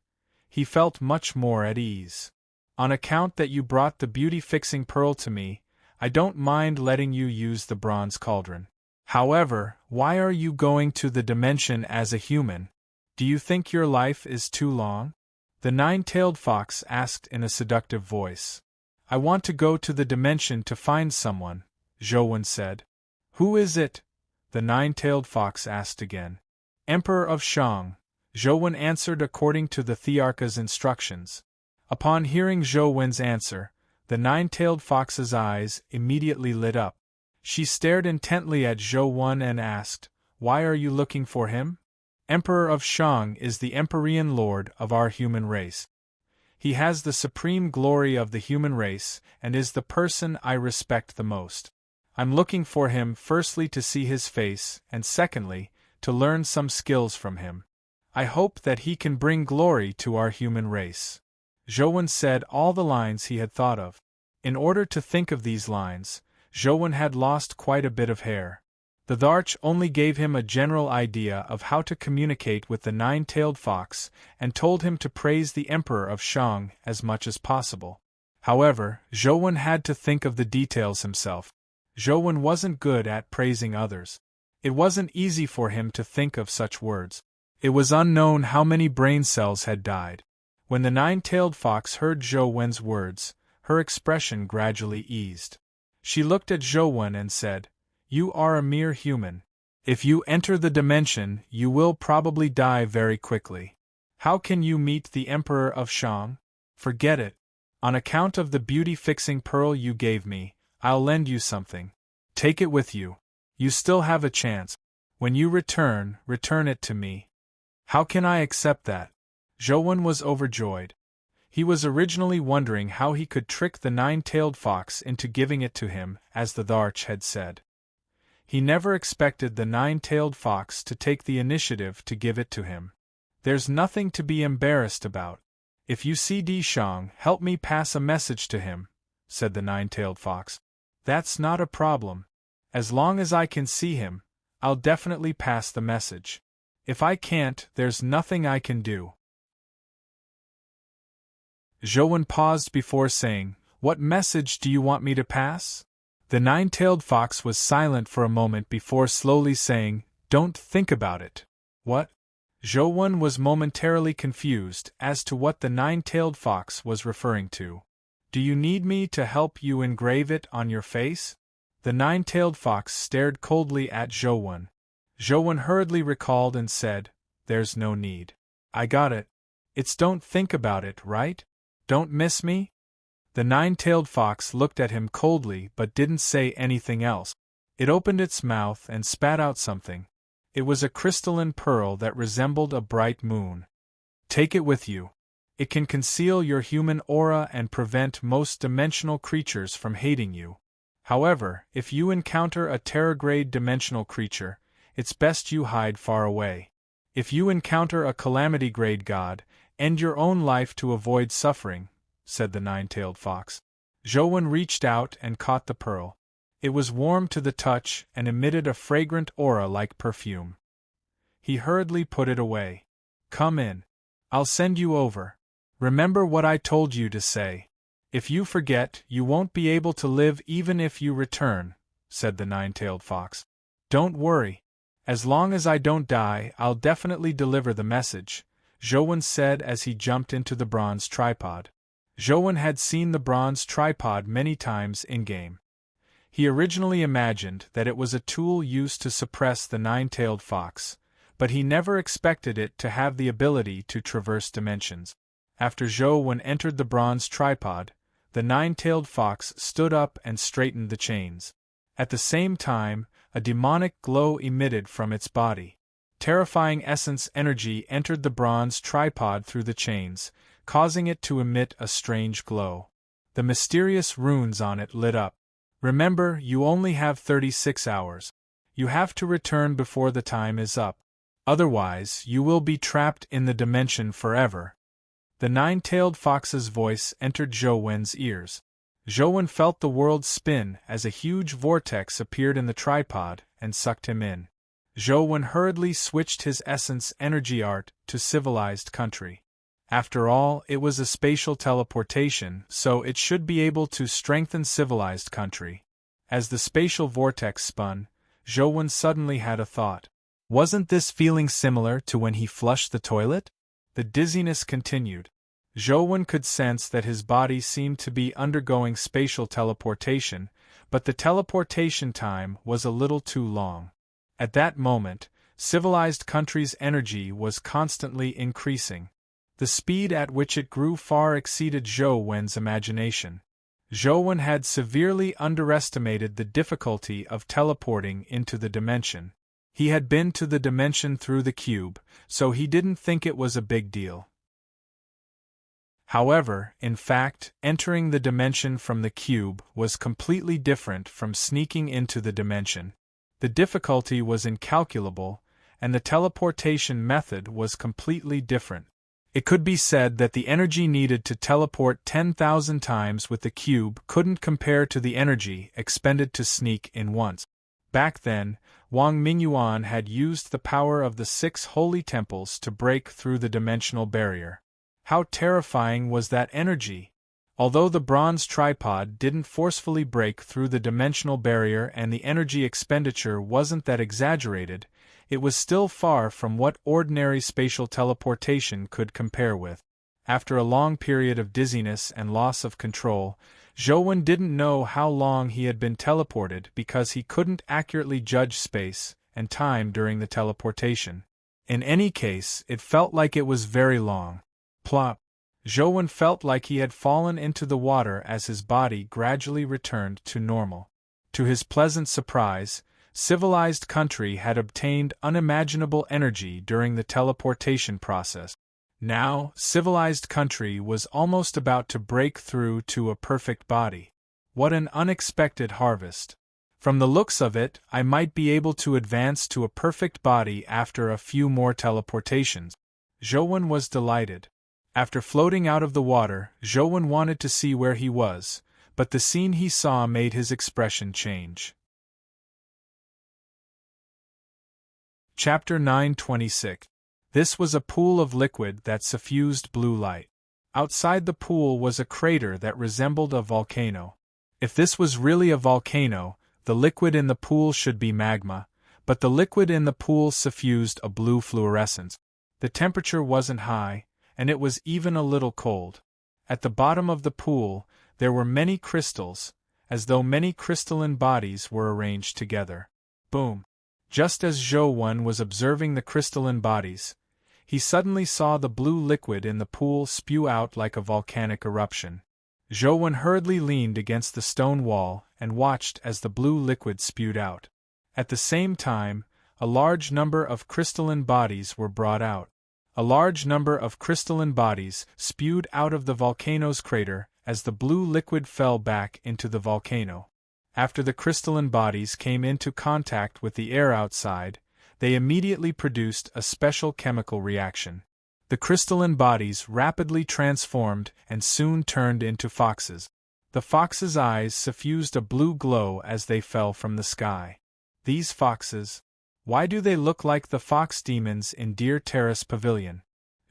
A: he felt much more at ease. "On account that you brought the beauty-fixing pearl to me, I don't mind letting you use the bronze cauldron. However, why are you going to the dimension as a human? Do you think your life is too long?" the 9-tailed fox asked in a seductive voice. "I want to go to the dimension to find someone," Zhou said. "Who is it?" the 9-tailed fox asked again. "Emperor of Shang," Zhou answered according to the Thearcha's instructions. Upon hearing Zhou's answer, the 9-tailed fox's eyes immediately lit up. She stared intently at Zhou and asked, "Why are you looking for him?" "Emperor of Shang is the Empyrean Lord of our human race. He has the supreme glory of the human race and is the person I respect the most. I'm looking for him firstly to see his face and secondly, to learn some skills from him. I hope that he can bring glory to our human race." Zhou said all the lines he had thought of. In order to think of these lines, Zhou had lost quite a bit of hair. The Tharch only gave him a general idea of how to communicate with the 9-tailed fox and told him to praise the Emperor of Shang as much as possible. However, Zhou had to think of the details himself. Zhou wasn't good at praising others. It wasn't easy for him to think of such words. It was unknown how many brain cells had died. When the 9-tailed fox heard Zhou's words, her expression gradually eased. She looked at Zhou and said, "You are a mere human. If you enter the dimension, you will probably die very quickly. How can you meet the Emperor of Shang? Forget it. On account of the beauty-fixing pearl you gave me, I'll lend you something. Take it with you. You still have a chance. When you return it to me." "How can I accept that?" Zhou was overjoyed. He was originally wondering how he could trick the nine-tailed fox into giving it to him, as the Dharch had said. He never expected the nine-tailed fox to take the initiative to give it to him. There's nothing to be embarrassed about. If you see Di Shang, help me pass a message to him, said the nine-tailed fox. That's not a problem. As long as I can see him, I'll definitely pass the message. If I can't, there's nothing I can do. Zhou paused before saying, "What message do you want me to pass?" The nine-tailed fox was silent for a moment before slowly saying, "Don't think about it." What? Zhou was momentarily confused as to what the nine-tailed fox was referring to. "Do you need me to help you engrave it on your face?" The nine-tailed fox stared coldly at Zhou. Zhou hurriedly recalled and said, "There's no need. I got it. It's don't think about it, right? Don't miss me?" The nine-tailed fox looked at him coldly but didn't say anything else. It opened its mouth and spat out something. It was a crystalline pearl that resembled a bright moon. "Take it with you. It can conceal your human aura and prevent most dimensional creatures from hating you. However, if you encounter a terror-grade dimensional creature, it's best you hide far away. If you encounter a calamity-grade god, end your own life to avoid suffering," said the nine-tailed fox. Zhou reached out and caught the pearl. It was warm to the touch and emitted a fragrant aura like perfume. He hurriedly put it away. "Come in. I'll send you over. Remember what I told you to say. If you forget, you won't be able to live even if you return," said the nine-tailed fox. "Don't worry. As long as I don't die, I'll definitely deliver the message," Zhou said as he jumped into the bronze tripod. Zhou had seen the bronze tripod many times in-game. He originally imagined that it was a tool used to suppress the nine-tailed fox, but he never expected it to have the ability to traverse dimensions. After Zhou entered the bronze tripod, the nine-tailed fox stood up and straightened the chains. At the same time, a demonic glow emitted from its body. Terrifying essence energy entered the bronze tripod through the chains, causing it to emit a strange glow. The mysterious runes on it lit up. "Remember, you only have 36 hours. You have to return before the time is up. Otherwise, you will be trapped in the dimension forever." The nine-tailed fox's voice entered Zhou ears. Zhou felt the world spin as a huge vortex appeared in the tripod and sucked him in. Zhou hurriedly switched his essence energy art to civilized country. After all, it was a spatial teleportation, so it should be able to strengthen civilized country. As the spatial vortex spun, Zhou suddenly had a thought. Wasn't this feeling similar to when he flushed the toilet? The dizziness continued. Zhou could sense that his body seemed to be undergoing spatial teleportation, but the teleportation time was a little too long. At that moment, civilized country's energy was constantly increasing. The speed at which it grew far exceeded Zhou's imagination. Zhou had severely underestimated the difficulty of teleporting into the dimension. He had been to the dimension through the cube, so he didn't think it was a big deal. However, in fact, entering the dimension from the cube was completely different from sneaking into the dimension. The difficulty was incalculable, and the teleportation method was completely different. It could be said that the energy needed to teleport 10,000 times with the cube couldn't compare to the energy expended to sneak in once. Back then, Wang Mingyuan had used the power of the 6 holy temples to break through the dimensional barrier. How terrifying was that energy! Although the bronze tripod didn't forcefully break through the dimensional barrier and the energy expenditure wasn't that exaggerated, it was still far from what ordinary spatial teleportation could compare with. After a long period of dizziness and loss of control, Zhou didn't know how long he had been teleported because he couldn't accurately judge space and time during the teleportation. In any case, it felt like it was very long. Plop! Zhou felt like he had fallen into the water as his body gradually returned to normal. To his pleasant surprise, civilized country had obtained unimaginable energy during the teleportation process. Now, civilized country was almost about to break through to a perfect body. What an unexpected harvest. From the looks of it, I might be able to advance to a perfect body after a few more teleportations. Zhouwen was delighted. After floating out of the water, Zhouwen wanted to see where he was, but the scene he saw made his expression change. Chapter 9:26. This was a pool of liquid that suffused blue light. Outside the pool was a crater that resembled a volcano. If this was really a volcano, the liquid in the pool should be magma, but the liquid in the pool suffused a blue fluorescence. The temperature wasn't high, and it was even a little cold. At the bottom of the pool, there were many crystals, as though many crystalline bodies were arranged together. Boom! Just as Zhouwen was observing the crystalline bodies, he suddenly saw the blue liquid in the pool spew out like a volcanic eruption. Zhouwen hurriedly leaned against the stone wall and watched as the blue liquid spewed out. At the same time, a large number of crystalline bodies were brought out. A large number of crystalline bodies spewed out of the volcano's crater as the blue liquid fell back into the volcano. After the crystalline bodies came into contact with the air outside, they immediately produced a special chemical reaction. The crystalline bodies rapidly transformed and soon turned into foxes. The foxes' eyes suffused a blue glow as they fell from the sky. These foxes? Why do they look like the fox demons in Deer Terrace Pavilion?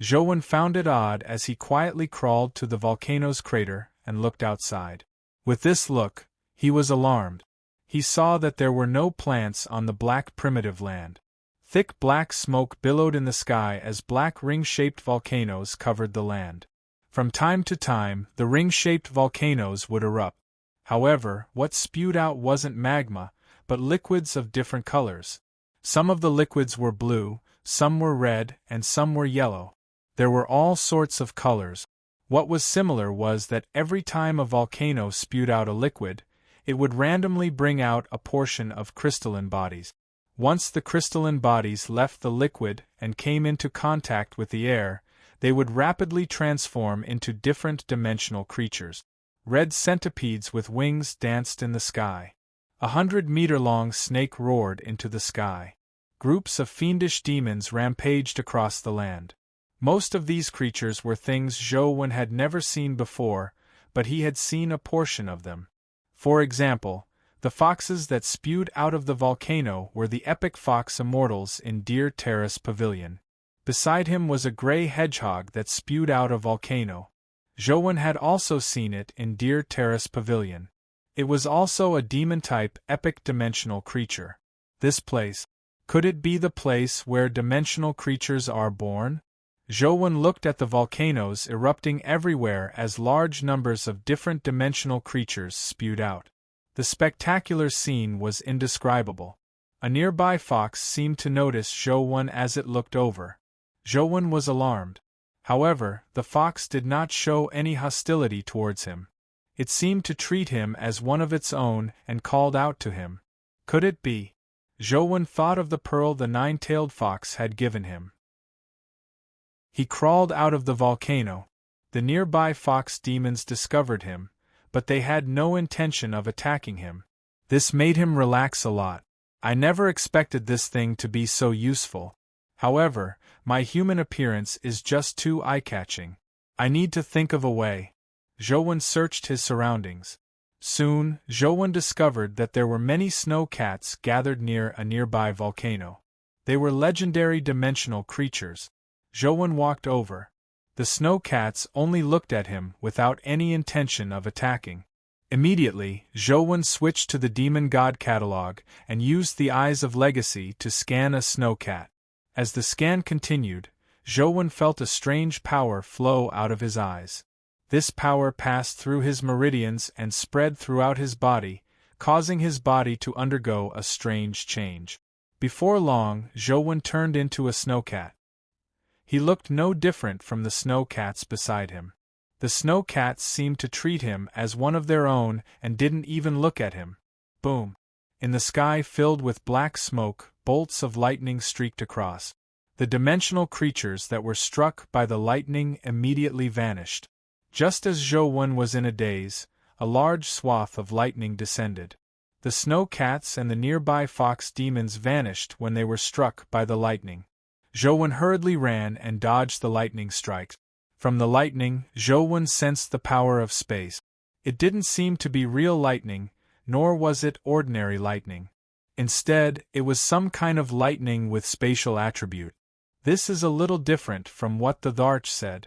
A: Zhouwen found it odd as he quietly crawled to the volcano's crater and looked outside. With this look, he was alarmed. He saw that there were no plants on the black primitive land. Thick black smoke billowed in the sky as black ring-shaped volcanoes covered the land. From time to time, the ring-shaped volcanoes would erupt. However, what spewed out wasn't magma, but liquids of different colors. Some of the liquids were blue, some were red, and some were yellow. There were all sorts of colors. What was similar was that every time a volcano spewed out a liquid, it would randomly bring out a portion of crystalline bodies. Once the crystalline bodies left the liquid and came into contact with the air, they would rapidly transform into different dimensional creatures. Red centipedes with wings danced in the sky. 100-meter-long snake roared into the sky. Groups of fiendish demons rampaged across the land. Most of these creatures were things Zhouwen had never seen before, but he had seen a portion of them. For example, the foxes that spewed out of the volcano were the epic fox immortals in Deer Terrace Pavilion. Beside him was a gray hedgehog that spewed out a volcano. Zhouwen had also seen it in Deer Terrace Pavilion. It was also a demon-type epic dimensional creature. This place. Could it be the place where dimensional creatures are born? Zhouwen looked at the volcanoes erupting everywhere as large numbers of different dimensional creatures spewed out. The spectacular scene was indescribable. A nearby fox seemed to notice Zhouwen as it looked over. Zhouwen was alarmed. However, the fox did not show any hostility towards him. It seemed to treat him as one of its own and called out to him. Could it be? Zhouwen thought of the pearl the nine-tailed fox had given him. He crawled out of the volcano. The nearby fox demons discovered him, but they had no intention of attacking him. This made him relax a lot. I never expected this thing to be so useful. However, my human appearance is just too eye-catching. I need to think of a way. Zhouwen searched his surroundings. Soon, Zhouwen discovered that there were many snow cats gathered near a nearby volcano. They were legendary dimensional creatures. Zhouwen walked over. The snow cats only looked at him without any intention of attacking. Immediately, Zhouwen switched to the Demon God catalog and used the Eyes of Legacy to scan a snow cat. As the scan continued, Zhouwen felt a strange power flow out of his eyes. This power passed through his meridians and spread throughout his body, causing his body to undergo a strange change. Before long, Zhouwen turned into a snow cat. He looked no different from the snow cats beside him. The snow cats seemed to treat him as one of their own and didn't even look at him. Boom! In the sky filled with black smoke, bolts of lightning streaked across. The dimensional creatures that were struck by the lightning immediately vanished. Just as Zhou was in a daze, a large swath of lightning descended. The snow cats and the nearby fox demons vanished when they were struck by the lightning. Zhou hurriedly ran and dodged the lightning strike. From the lightning, Zhou sensed the power of space. It didn't seem to be real lightning, nor was it ordinary lightning. Instead, it was some kind of lightning with spatial attribute. This is a little different from what the Dharch said.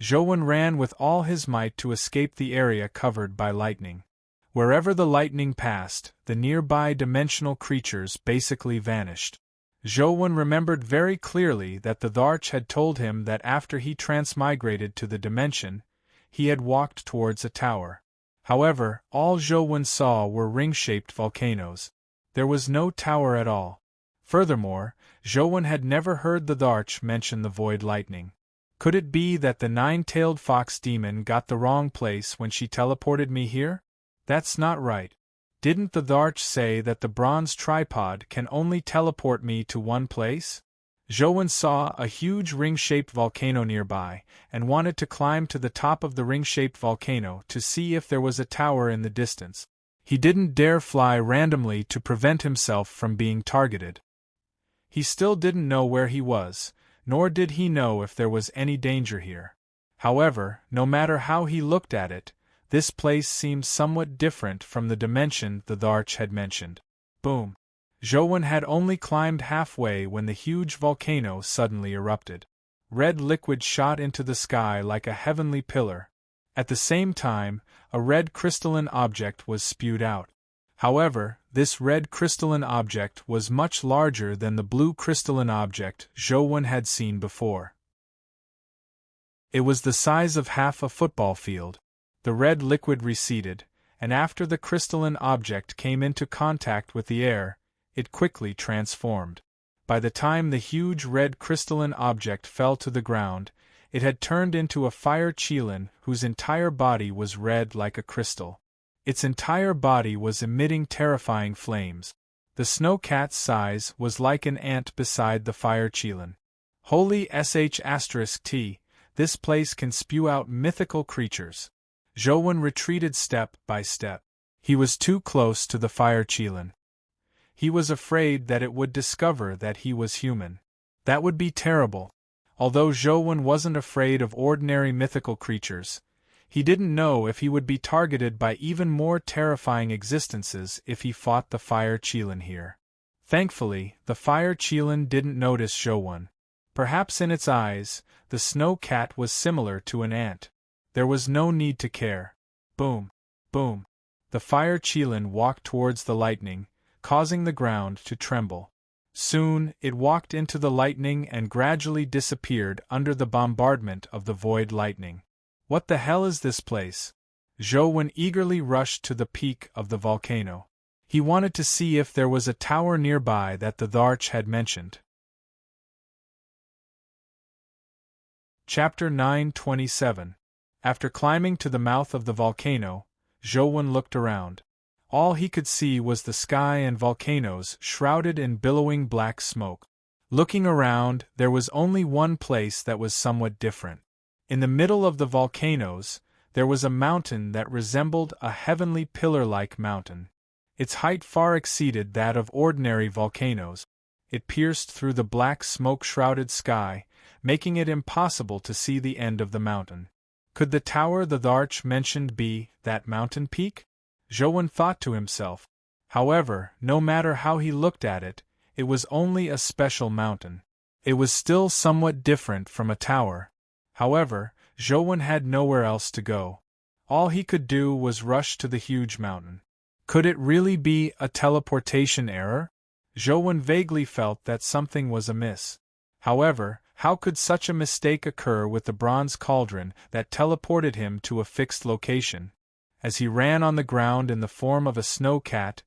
A: Zhou ran with all his might to escape the area covered by lightning. Wherever the lightning passed, the nearby dimensional creatures basically vanished. Zhou remembered very clearly that the Dharch had told him that after he transmigrated to the dimension, he had walked towards a tower. However, all Zhou saw were ring-shaped volcanoes. There was no tower at all. Furthermore, Zhou had never heard the Dharch mention the void lightning. Could it be that the nine-tailed fox demon got the wrong place when she teleported me here? That's not right. Didn't the Dharch say that the bronze tripod can only teleport me to one place? Zhou saw a huge ring-shaped volcano nearby, and wanted to climb to the top of the ring-shaped volcano to see if there was a tower in the distance. He didn't dare fly randomly to prevent himself from being targeted. He still didn't know where he was, nor did he know if there was any danger here. However, no matter how he looked at it, this place seemed somewhat different from the dimension the Dharch had mentioned. Boom! Zhou had only climbed halfway when the huge volcano suddenly erupted. Red liquid shot into the sky like a heavenly pillar. At the same time, a red crystalline object was spewed out. However, this red crystalline object was much larger than the blue crystalline object Zhou had seen before. It was the size of half a football field. The red liquid receded, and after the crystalline object came into contact with the air, it quickly transformed. By the time the huge red crystalline object fell to the ground, it had turned into a fire qilin whose entire body was red like a crystal. Its entire body was emitting terrifying flames. The snow cat's size was like an ant beside the fire qilin. Holy sh*t, this place can spew out mythical creatures. Zhou retreated step by step. He was too close to the fire qilin. He was afraid that it would discover that he was human. That would be terrible. Although Zhou wasn't afraid of ordinary mythical creatures, he didn't know if he would be targeted by even more terrifying existences if he fought the fire qilin here. Thankfully, the fire qilin didn't notice Zhou. Perhaps in its eyes, the snow cat was similar to an ant. There was no need to care. Boom! Boom! The fire qilin walked towards the lightning, causing the ground to tremble. Soon, it walked into the lightning and gradually disappeared under the bombardment of the void lightning. What the hell is this place? Zhou eagerly rushed to the peak of the volcano. He wanted to see if there was a tower nearby that the Dharch had mentioned. Chapter 927. After climbing to the mouth of the volcano, Zhou looked around. All he could see was the sky and volcanoes shrouded in billowing black smoke. Looking around, there was only one place that was somewhat different. In the middle of the volcanoes, there was a mountain that resembled a heavenly pillar-like mountain. Its height far exceeded that of ordinary volcanoes. It pierced through the black smoke-shrouded sky, making it impossible to see the end of the mountain. Could the tower the Dharch mentioned be that mountain peak? Zhou thought to himself. However, no matter how he looked at it, it was only a special mountain. It was still somewhat different from a tower. However, Zhou had nowhere else to go. All he could do was rush to the huge mountain. Could it really be a teleportation error? Zhou vaguely felt that something was amiss. However, how could such a mistake occur with the bronze cauldron that teleported him to a fixed location? As he ran on the ground in the form of a snow cat,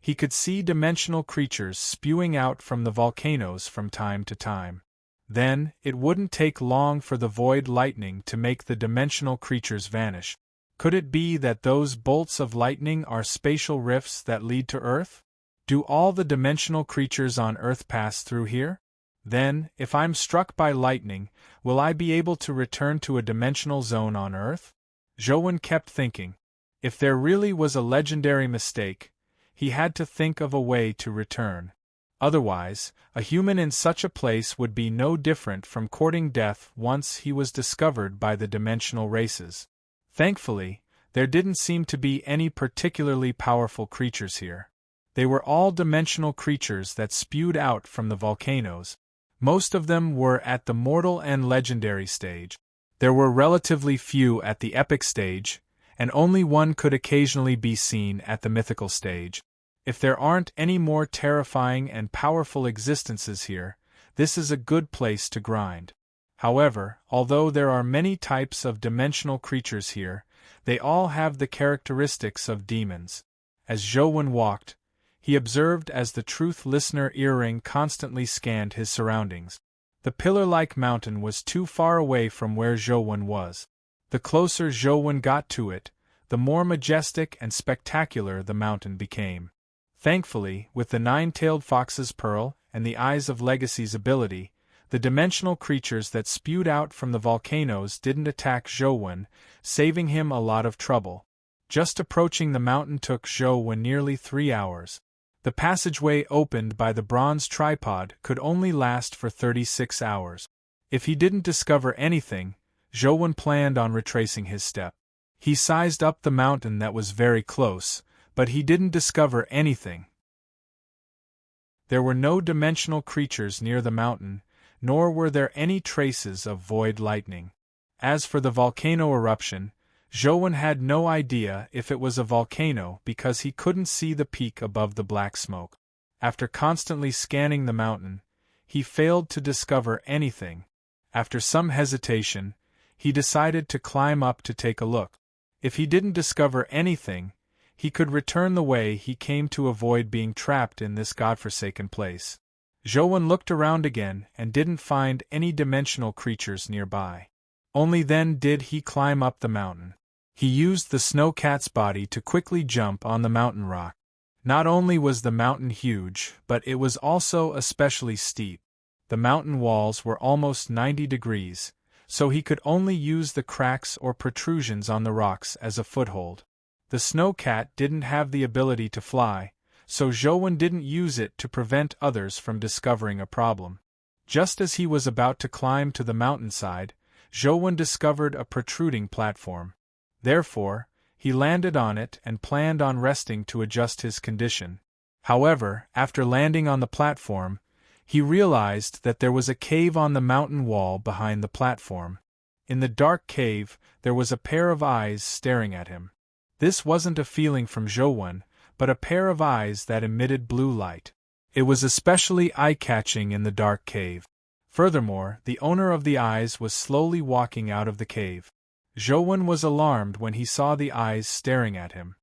A: he could see dimensional creatures spewing out from the volcanoes from time to time. Then, it wouldn't take long for the void lightning to make the dimensional creatures vanish. Could it be that those bolts of lightning are spatial rifts that lead to Earth? Do all the dimensional creatures on Earth pass through here? Then, if I'm struck by lightning, will I be able to return to a dimensional zone on Earth? Zhou kept thinking. If there really was a legendary mistake, he had to think of a way to return. Otherwise, a human in such a place would be no different from courting death once he was discovered by the dimensional races. Thankfully, there didn't seem to be any particularly powerful creatures here. They were all dimensional creatures that spewed out from the volcanoes. Most of them were at the mortal and legendary stage. There were relatively few at the epic stage, and only one could occasionally be seen at the mythical stage. If there aren't any more terrifying and powerful existences here, this is a good place to grind. However, although there are many types of dimensional creatures here, they all have the characteristics of demons. As Zhou walked, he observed as the truth listener earring constantly scanned his surroundings. The pillar-like mountain was too far away from where Zhou was. The closer Zhou got to it, the more majestic and spectacular the mountain became. Thankfully, with the nine-tailed fox's pearl and the Eyes of Legacy's ability, the dimensional creatures that spewed out from the volcanoes didn't attack Zhou, saving him a lot of trouble. Just approaching the mountain took Zhou nearly 3 hours. The passageway opened by the bronze tripod could only last for 36 hours. If he didn't discover anything, Zhou planned on retracing his step. He sized up the mountain that was very close, but he didn't discover anything. There were no dimensional creatures near the mountain, nor were there any traces of void lightning. As for the volcano eruption, Zhou had no idea if it was a volcano because he couldn't see the peak above the black smoke. After constantly scanning the mountain, he failed to discover anything. After some hesitation, he decided to climb up to take a look. If he didn't discover anything, he could return the way he came to avoid being trapped in this godforsaken place. Zhou looked around again and didn't find any dimensional creatures nearby. Only then did he climb up the mountain. He used the snowcat's body to quickly jump on the mountain rock. Not only was the mountain huge, but it was also especially steep. The mountain walls were almost 90 degrees, so he could only use the cracks or protrusions on the rocks as a foothold. The snowcat didn't have the ability to fly, so Zhou didn't use it to prevent others from discovering a problem. Just as he was about to climb to the mountainside, Zhou discovered a protruding platform. Therefore, he landed on it and planned on resting to adjust his condition. However, after landing on the platform, he realized that there was a cave on the mountain wall behind the platform. In the dark cave, there was a pair of eyes staring at him. This wasn't a feeling from Zhou, but a pair of eyes that emitted blue light. It was especially eye-catching in the dark cave. Furthermore, the owner of the eyes was slowly walking out of the cave. Zhou was alarmed when he saw the eyes staring at him.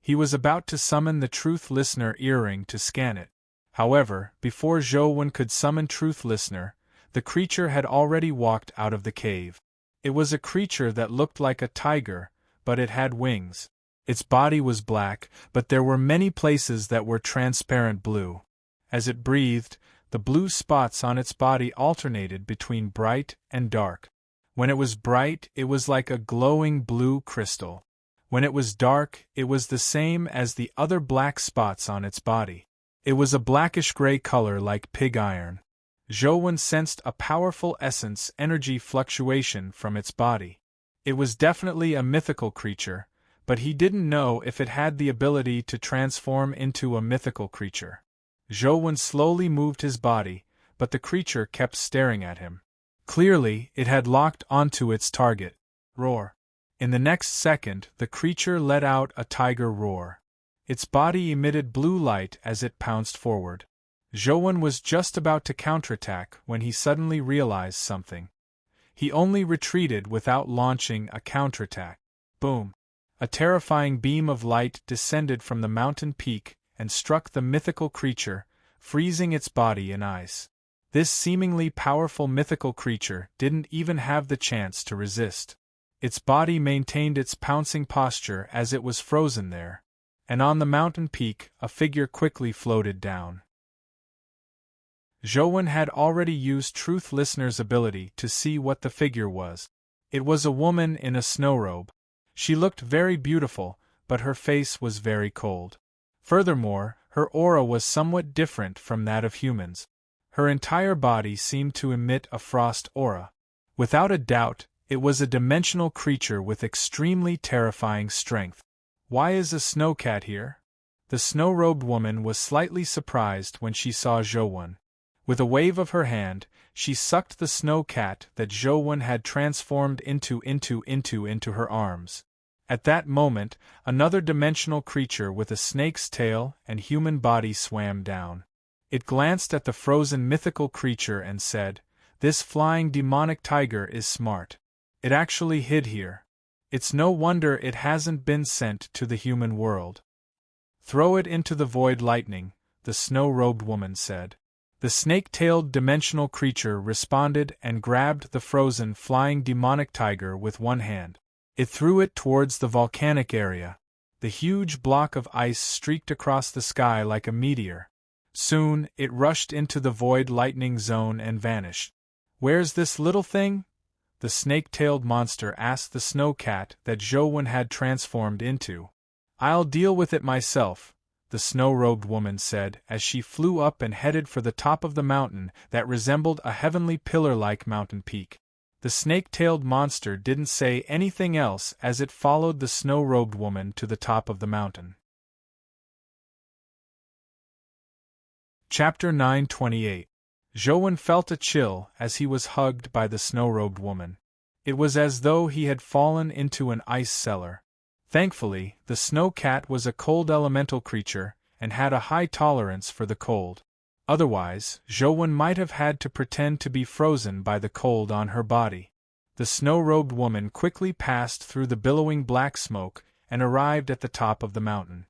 A: He was about to summon the Truth Listener earring to scan it. However, before Zhou could summon Truth Listener, the creature had already walked out of the cave. It was a creature that looked like a tiger, but it had wings. Its body was black, but there were many places that were transparent blue. As it breathed, the blue spots on its body alternated between bright and dark. When it was bright, it was like a glowing blue crystal. When it was dark, it was the same as the other black spots on its body. It was a blackish-gray color like pig iron. Zhou sensed a powerful essence energy fluctuation from its body. It was definitely a mythical creature, but he didn't know if it had the ability to transform into a mythical creature. Zhou slowly moved his body, but the creature kept staring at him. Clearly, it had locked onto its target. Roar. In the next second, the creature let out a tiger roar. Its body emitted blue light as it pounced forward. Zhou was just about to counterattack when he suddenly realized something. He only retreated without launching a counterattack. Boom! A terrifying beam of light descended from the mountain peak and struck the mythical creature, freezing its body in ice. This seemingly powerful mythical creature didn't even have the chance to resist. Its body maintained its pouncing posture as it was frozen there, and on the mountain peak a figure quickly floated down. Zhouwen had already used Truth Listener's ability to see what the figure was. It was a woman in a snow robe. She looked very beautiful, but her face was very cold. Furthermore, her aura was somewhat different from that of humans. Her entire body seemed to emit a frost aura. Without a doubt, it was a dimensional creature with extremely terrifying strength. Why is a snowcat here? The snow-robed woman was slightly surprised when she saw Zhouwen. With a wave of her hand, she sucked the snow cat that Zhouwen had transformed into her arms. At that moment, another dimensional creature with a snake's tail and human body swam down. It glanced at the frozen mythical creature and said, "This flying demonic tiger is smart. It actually hid here. It's no wonder it hasn't been sent to the human world." "Throw it into the void lightning," the snow-robed woman said. The snake-tailed dimensional creature responded and grabbed the frozen flying demonic tiger with one hand. It threw it towards the volcanic area. The huge block of ice streaked across the sky like a meteor. Soon, it rushed into the void lightning zone and vanished. "Where's this little thing?" the snake-tailed monster asked the snow cat that Zhouwen had transformed into. "I'll deal with it myself," the snow-robed woman said as she flew up and headed for the top of the mountain that resembled a heavenly pillar-like mountain peak. The snake-tailed monster didn't say anything else as it followed the snow-robed woman to the top of the mountain. Chapter 928. Zhouwen felt a chill as he was hugged by the snow-robed woman. It was as though he had fallen into an ice cellar. Thankfully, the snow cat was a cold elemental creature and had a high tolerance for the cold. Otherwise, Zhouwen might have had to pretend to be frozen by the cold on her body. The snow-robed woman quickly passed through the billowing black smoke and arrived at the top of the mountain.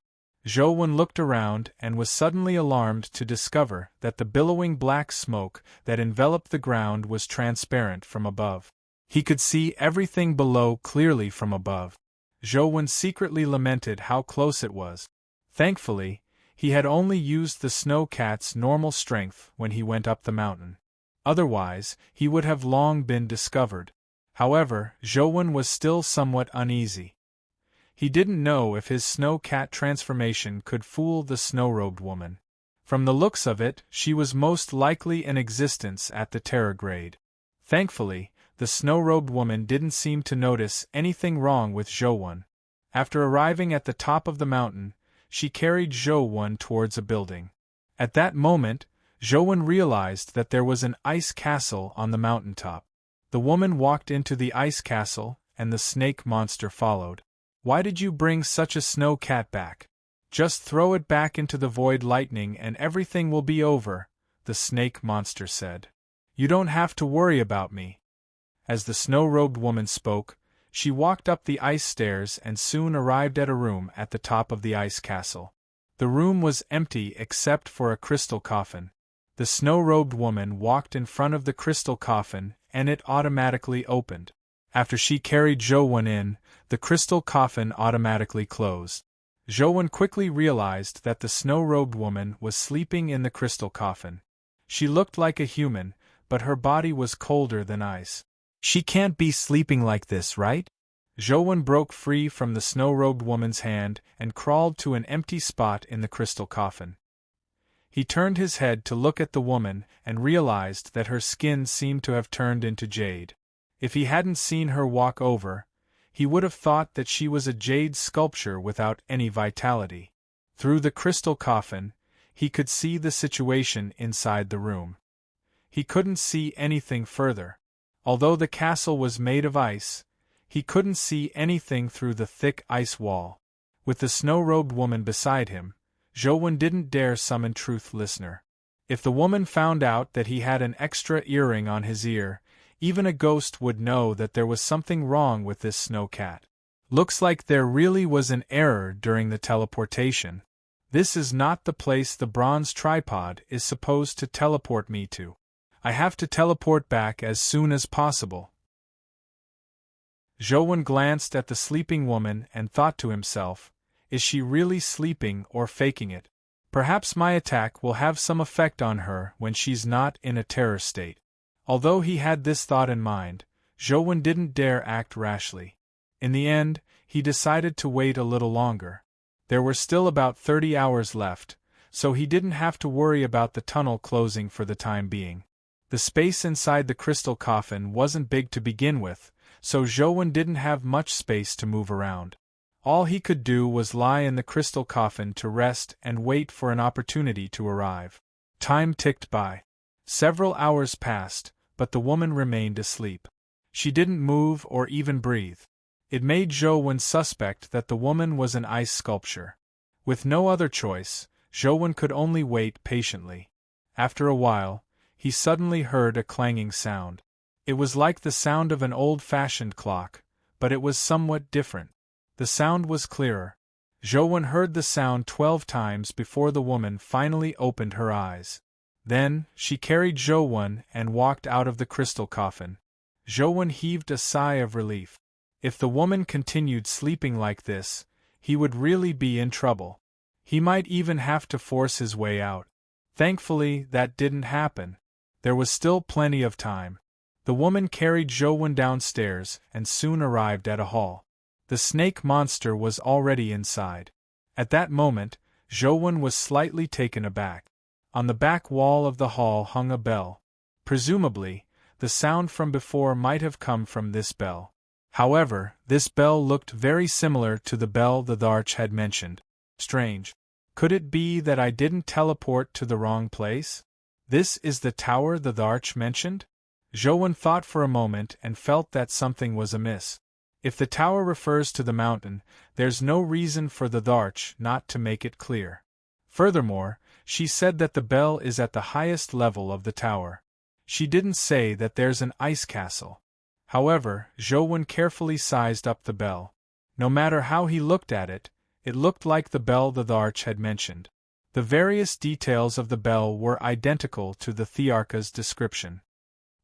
A: Zhouwen looked around and was suddenly alarmed to discover that the billowing black smoke that enveloped the ground was transparent from above. He could see everything below clearly from above. Zhouwen secretly lamented how close it was. Thankfully, he had only used the snow cat's normal strength when he went up the mountain. Otherwise, he would have long been discovered. However, Zhouwen was still somewhat uneasy. He didn't know if his snow cat transformation could fool the snow-robed woman. From the looks of it, she was most likely in existence at the Terrorgrade. Thankfully, the snow-robed woman didn't seem to notice anything wrong with Zhouwen. After arriving at the top of the mountain, she carried Zhouwen towards a building. At that moment, Zhouwen realized that there was an ice castle on the mountaintop. The woman walked into the ice castle, and the snake monster followed. "Why did you bring such a snow cat back? Just throw it back into the void lightning and everything will be over," the snake monster said. "You don't have to worry about me." As the snow-robed woman spoke, she walked up the ice stairs and soon arrived at a room at the top of the ice castle. The room was empty except for a crystal coffin. The snow-robed woman walked in front of the crystal coffin and it automatically opened. After she carried Zhouwen in, the crystal coffin automatically closed. Zhouwen quickly realized that the snow-robed woman was sleeping in the crystal coffin. She looked like a human, but her body was colder than ice. "She can't be sleeping like this, right?" Zhouwen broke free from the snow-robed woman's hand and crawled to an empty spot in the crystal coffin. He turned his head to look at the woman and realized that her skin seemed to have turned into jade. If he hadn't seen her walk over, he would have thought that she was a jade sculpture without any vitality. Through the crystal coffin, he could see the situation inside the room. He couldn't see anything further. Although the castle was made of ice, he couldn't see anything through the thick ice wall. With the snow-robed woman beside him, Zhouwen didn't dare summon Truth Listener. If the woman found out that he had an extra earring on his ear, even a ghost would know that there was something wrong with this snow cat. Looks like there really was an error during the teleportation. This is not the place the bronze tripod is supposed to teleport me to. I have to teleport back as soon as possible. Zhouwen glanced at the sleeping woman and thought to himself, is she really sleeping or faking it? Perhaps my attack will have some effect on her when she's not in a terror state. Although he had this thought in mind, Zhou didn't dare act rashly. In the end, he decided to wait a little longer. There were still about 30 hours left, so he didn't have to worry about the tunnel closing for the time being. The space inside the crystal coffin wasn't big to begin with, so Zhou didn't have much space to move around. All he could do was lie in the crystal coffin to rest and wait for an opportunity to arrive. Time ticked by. Several hours passed, but the woman remained asleep. She didn't move or even breathe. It made Zhou suspect that the woman was an ice sculpture. With no other choice, Zhou could only wait patiently. After a while, he suddenly heard a clanging sound. It was like the sound of an old-fashioned clock, but it was somewhat different. The sound was clearer. Zhou heard the sound 12 times before the woman finally opened her eyes. Then, she carried Zhou and walked out of the crystal coffin. Zhou heaved a sigh of relief. If the woman continued sleeping like this, he would really be in trouble. He might even have to force his way out. Thankfully, that didn't happen. There was still plenty of time. The woman carried Zhou downstairs and soon arrived at a hall. The snake monster was already inside. At that moment, Zhou was slightly taken aback. On the back wall of the hall hung a bell. Presumably, the sound from before might have come from this bell. However, this bell looked very similar to the bell the Dharch had mentioned. Strange. Could it be that I didn't teleport to the wrong place? This is the tower the Dharch mentioned? Zhou thought for a moment and felt that something was amiss. If the tower refers to the mountain, there's no reason for the Dharch not to make it clear. Furthermore, she said that the bell is at the highest level of the tower. She didn't say that there's an ice castle. However, Zhou carefully sized up the bell. No matter how he looked at it, it looked like the bell the Dharch had mentioned. The various details of the bell were identical to the Thearka's description.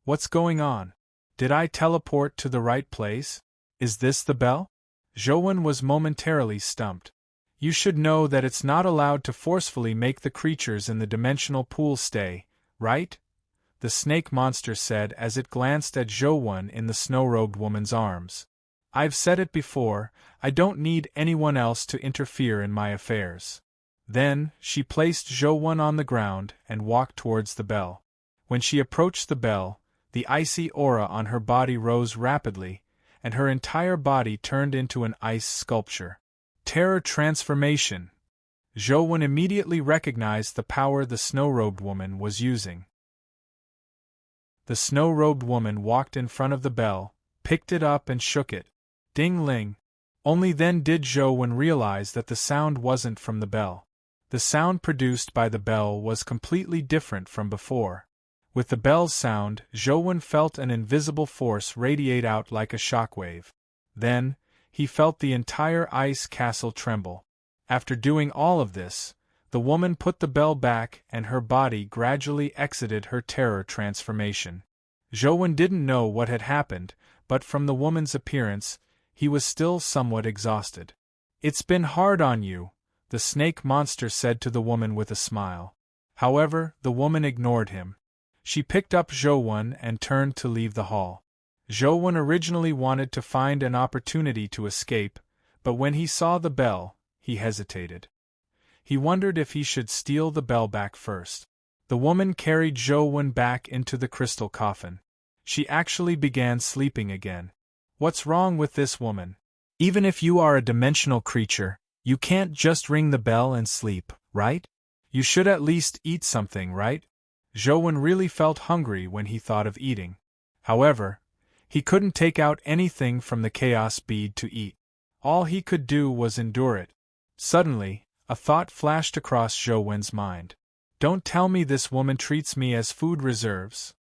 A: What's going on? Did I teleport to the right place? Is this the bell? Zhou was momentarily stumped. You should know that it's not allowed to forcefully make the creatures in the dimensional pool stay, right? The snake monster said as it glanced at Zhou in the snow-robed woman's arms. I've said it before, I don't need anyone else to interfere in my affairs. Then, she placed Zhou on the ground and walked towards the bell. When she approached the bell, the icy aura on her body rose rapidly, and her entire body turned into an ice sculpture. Terror transformation! Zhou immediately recognized the power the snow-robed woman was using. The snow-robed woman walked in front of the bell, picked it up and shook it. Ding-ling! Only then did Zhou realize that the sound wasn't from the bell. The sound produced by the bell was completely different from before. With the bell's sound, Zhou felt an invisible force radiate out like a shockwave. Then, he felt the entire ice castle tremble. After doing all of this, the woman put the bell back and her body gradually exited her terror transformation. Zhou didn't know what had happened, but from the woman's appearance, he was still somewhat exhausted. It's been hard on you, the snake monster said to the woman with a smile. However, the woman ignored him. She picked up Zhou and turned to leave the hall. Zhou originally wanted to find an opportunity to escape, but when he saw the bell, he hesitated. He wondered if he should steal the bell back first. The woman carried Zhou back into the crystal coffin. She actually began sleeping again. What's wrong with this woman? Even if you are a dimensional creature, you can't just ring the bell and sleep, right? You should at least eat something, right? Zhou really felt hungry when he thought of eating. However, he couldn't take out anything from the chaos bead to eat. All he could do was endure it. Suddenly, a thought flashed across Zhou's mind. Don't tell me this woman treats me as food reserves.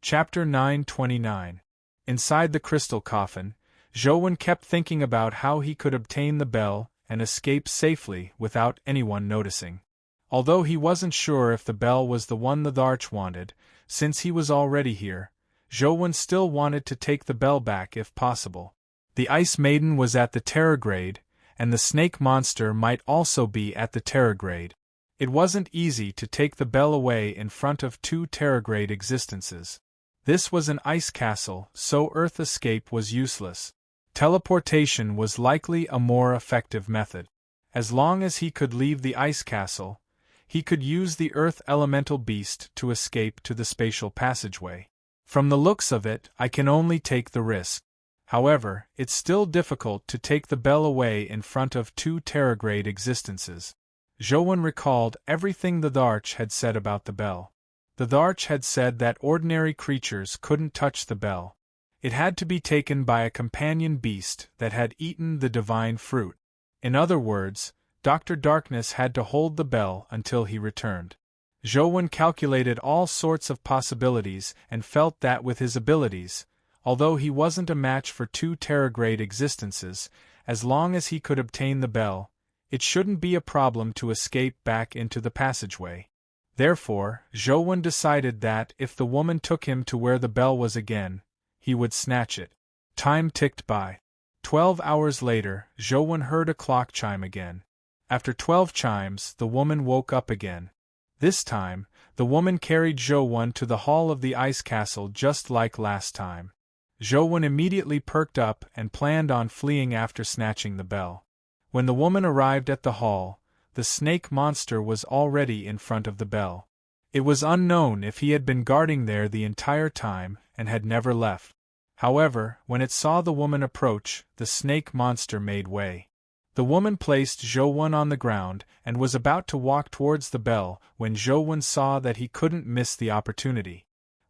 A: Chapter 929. Inside the crystal coffin, Zhou kept thinking about how he could obtain the bell and escape safely without anyone noticing. Although he wasn't sure if the bell was the one the Dharch wanted, since he was already here, Zhou still wanted to take the bell back if possible. The Ice Maiden was at the terror grade, and the snake monster might also be at the terregrade. It wasn't easy to take the bell away in front of two terregrade existences. This was an ice castle, so Earth escape was useless. Teleportation was likely a more effective method. As long as he could leave the ice castle, he could use the Earth elemental beast to escape to the spatial passageway. From the looks of it, I can only take the risk. However, it's still difficult to take the bell away in front of two terregrade existences. Zhou recalled everything the Dharch had said about the bell. The Dharch had said that ordinary creatures couldn't touch the bell. It had to be taken by a companion beast that had eaten the divine fruit. In other words, Dr. Darkness had to hold the bell until he returned. Zhou calculated all sorts of possibilities and felt that with his abilities, although he wasn't a match for two terregrade existences, as long as he could obtain the bell, it shouldn't be a problem to escape back into the passageway. Therefore, Zhou decided that if the woman took him to where the bell was again, he would snatch it. Time ticked by. 12 hours later, Zhou heard a clock chime again. After 12 chimes, the woman woke up again. This time, the woman carried Zhou to the hall of the ice castle just like last time. Zhou immediately perked up and planned on fleeing after snatching the bell. When the woman arrived at the hall, the snake monster was already in front of the bell. It was unknown if he had been guarding there the entire time and had never left. However, when it saw the woman approach, the snake monster made way. The woman placed Zhou on the ground and was about to walk towards the bell when Zhou saw that he couldn't miss the opportunity.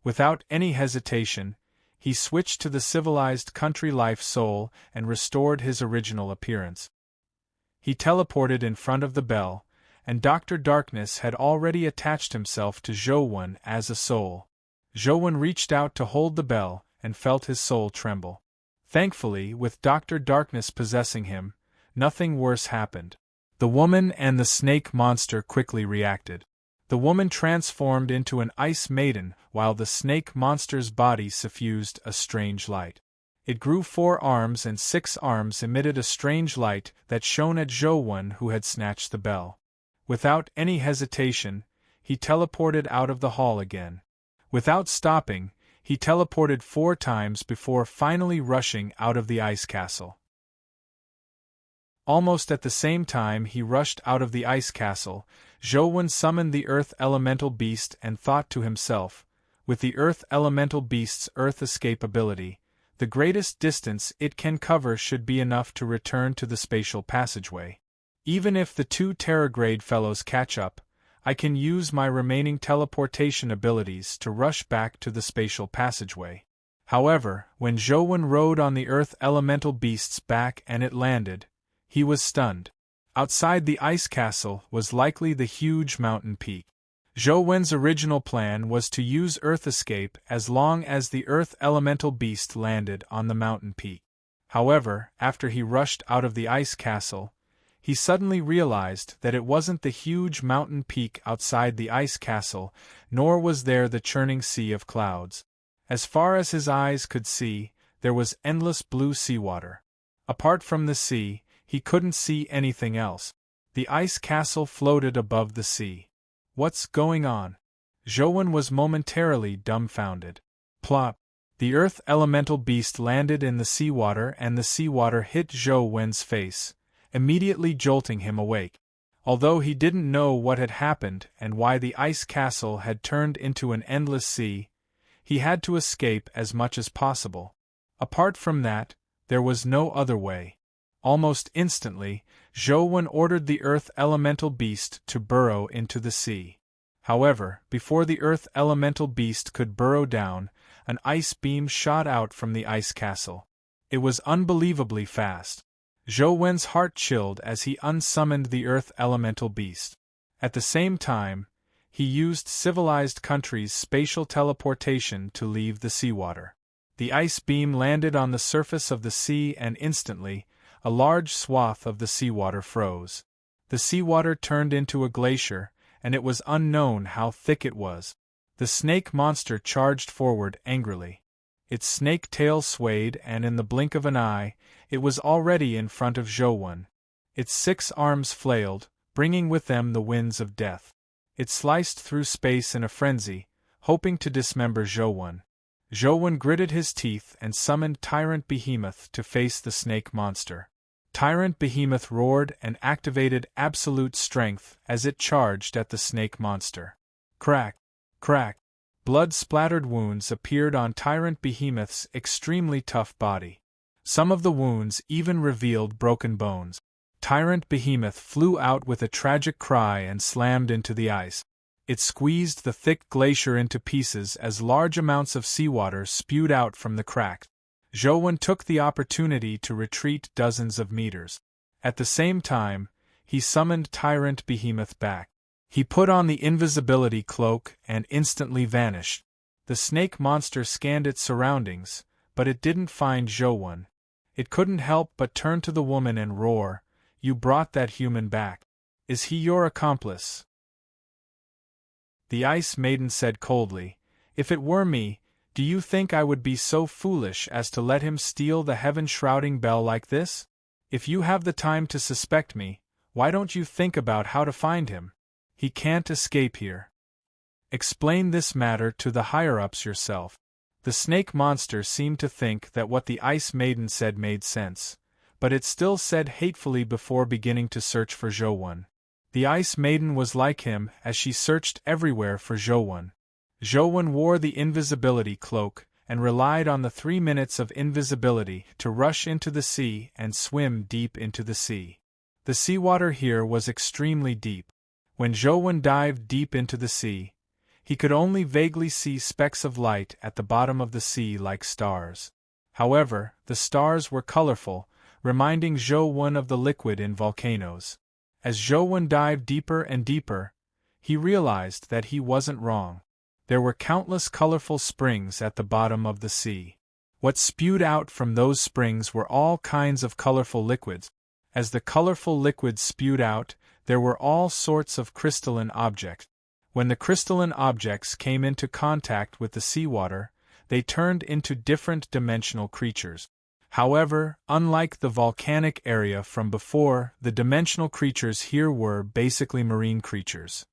A: Without any hesitation, he switched to the civilized country life soul and restored his original appearance. He teleported in front of the bell, and Dr. Darkness had already attached himself to Zhou as a soul. Zhou reached out to hold the bell and felt his soul tremble. Thankfully, with Dr. Darkness possessing him, nothing worse happened. The woman and the snake monster quickly reacted. The woman transformed into an ice maiden while the snake monster's body suffused a strange light. It grew 4 arms and 6 arms emitted a strange light that shone at Zhou who had snatched the bell. Without any hesitation, he teleported out of the hall again. Without stopping, he teleported 4 times before finally rushing out of the ice castle. Almost at the same time he rushed out of the ice castle, Zhou summoned the Earth Elemental Beast and thought to himself, with the Earth Elemental Beast's Earth escape ability, the greatest distance it can cover should be enough to return to the spatial passageway. Even if the 2 terregrade fellows catch up, I can use my remaining teleportation abilities to rush back to the spatial passageway. However, when Zhou rode on the Earth Elemental Beast's back and it landed, he was stunned. Outside the ice castle was likely the huge mountain peak. Zhou original plan was to use Earth escape as long as the Earth Elemental Beast landed on the mountain peak. However, after he rushed out of the ice castle, he suddenly realized that it wasn't the huge mountain peak outside the ice castle, nor was there the churning sea of clouds. As far as his eyes could see, there was endless blue seawater. Apart from the sea, he couldn't see anything else. The ice castle floated above the sea. What's going on? Zhou was momentarily dumbfounded. Plop! The Earth Elemental Beast landed in the seawater and the seawater hit Zhou's face, immediately jolting him awake. Although he didn't know what had happened and why the ice castle had turned into an endless sea, he had to escape as much as possible. Apart from that, there was no other way. Almost instantly, Zhou ordered the Earth Elemental Beast to burrow into the sea. However, before the Earth Elemental Beast could burrow down, an ice beam shot out from the ice castle. It was unbelievably fast. Zhou's heart chilled as he unsummoned the Earth Elemental Beast. At the same time, he used civilized countries' spatial teleportation to leave the seawater. The ice beam landed on the surface of the sea and instantly, a large swath of the seawater froze. The seawater turned into a glacier, and it was unknown how thick it was. The snake monster charged forward angrily. Its snake tail swayed and in the blink of an eye, it was already in front of Zhou. Its 6 arms flailed, bringing with them the winds of death. It sliced through space in a frenzy, hoping to dismember Zhou. Zhou gritted his teeth and summoned Tyrant Behemoth to face the snake monster. Tyrant Behemoth roared and activated absolute strength as it charged at the snake monster. Crack! Crack! Blood-splattered wounds appeared on Tyrant Behemoth's extremely tough body. Some of the wounds even revealed broken bones. Tyrant Behemoth flew out with a tragic cry and slammed into the ice. It squeezed the thick glacier into pieces as large amounts of seawater spewed out from the crack. Zhou took the opportunity to retreat dozens of meters. At the same time, he summoned Tyrant Behemoth back. He put on the invisibility cloak and instantly vanished. The snake monster scanned its surroundings, but it didn't find Zhou. It couldn't help but turn to the woman and roar, "You brought that human back. Is he your accomplice?" The Ice Maiden said coldly, "If it were me, do you think I would be so foolish as to let him steal the heaven-shrouding bell like this? If you have the time to suspect me, why don't you think about how to find him? He can't escape here. Explain this matter to the higher-ups yourself." The snake monster seemed to think that what the Ice Maiden said made sense, but it still said hatefully before beginning to search for Zhou. The Ice Maiden was like him as she searched everywhere for Zhou. Zhou wore the invisibility cloak and relied on the 3 minutes of invisibility to rush into the sea and swim deep into the sea. The seawater here was extremely deep. When Zhou dived deep into the sea, he could only vaguely see specks of light at the bottom of the sea like stars. However, the stars were colorful, reminding Zhou of the liquid in volcanoes. As Zhou dived deeper and deeper, he realized that he wasn't wrong. There were countless colorful springs at the bottom of the sea. What spewed out from those springs were all kinds of colorful liquids. As the colorful liquids spewed out, there were all sorts of crystalline objects. When the crystalline objects came into contact with the seawater, they turned into different dimensional creatures. However, unlike the volcanic area from before, the dimensional creatures here were basically marine creatures.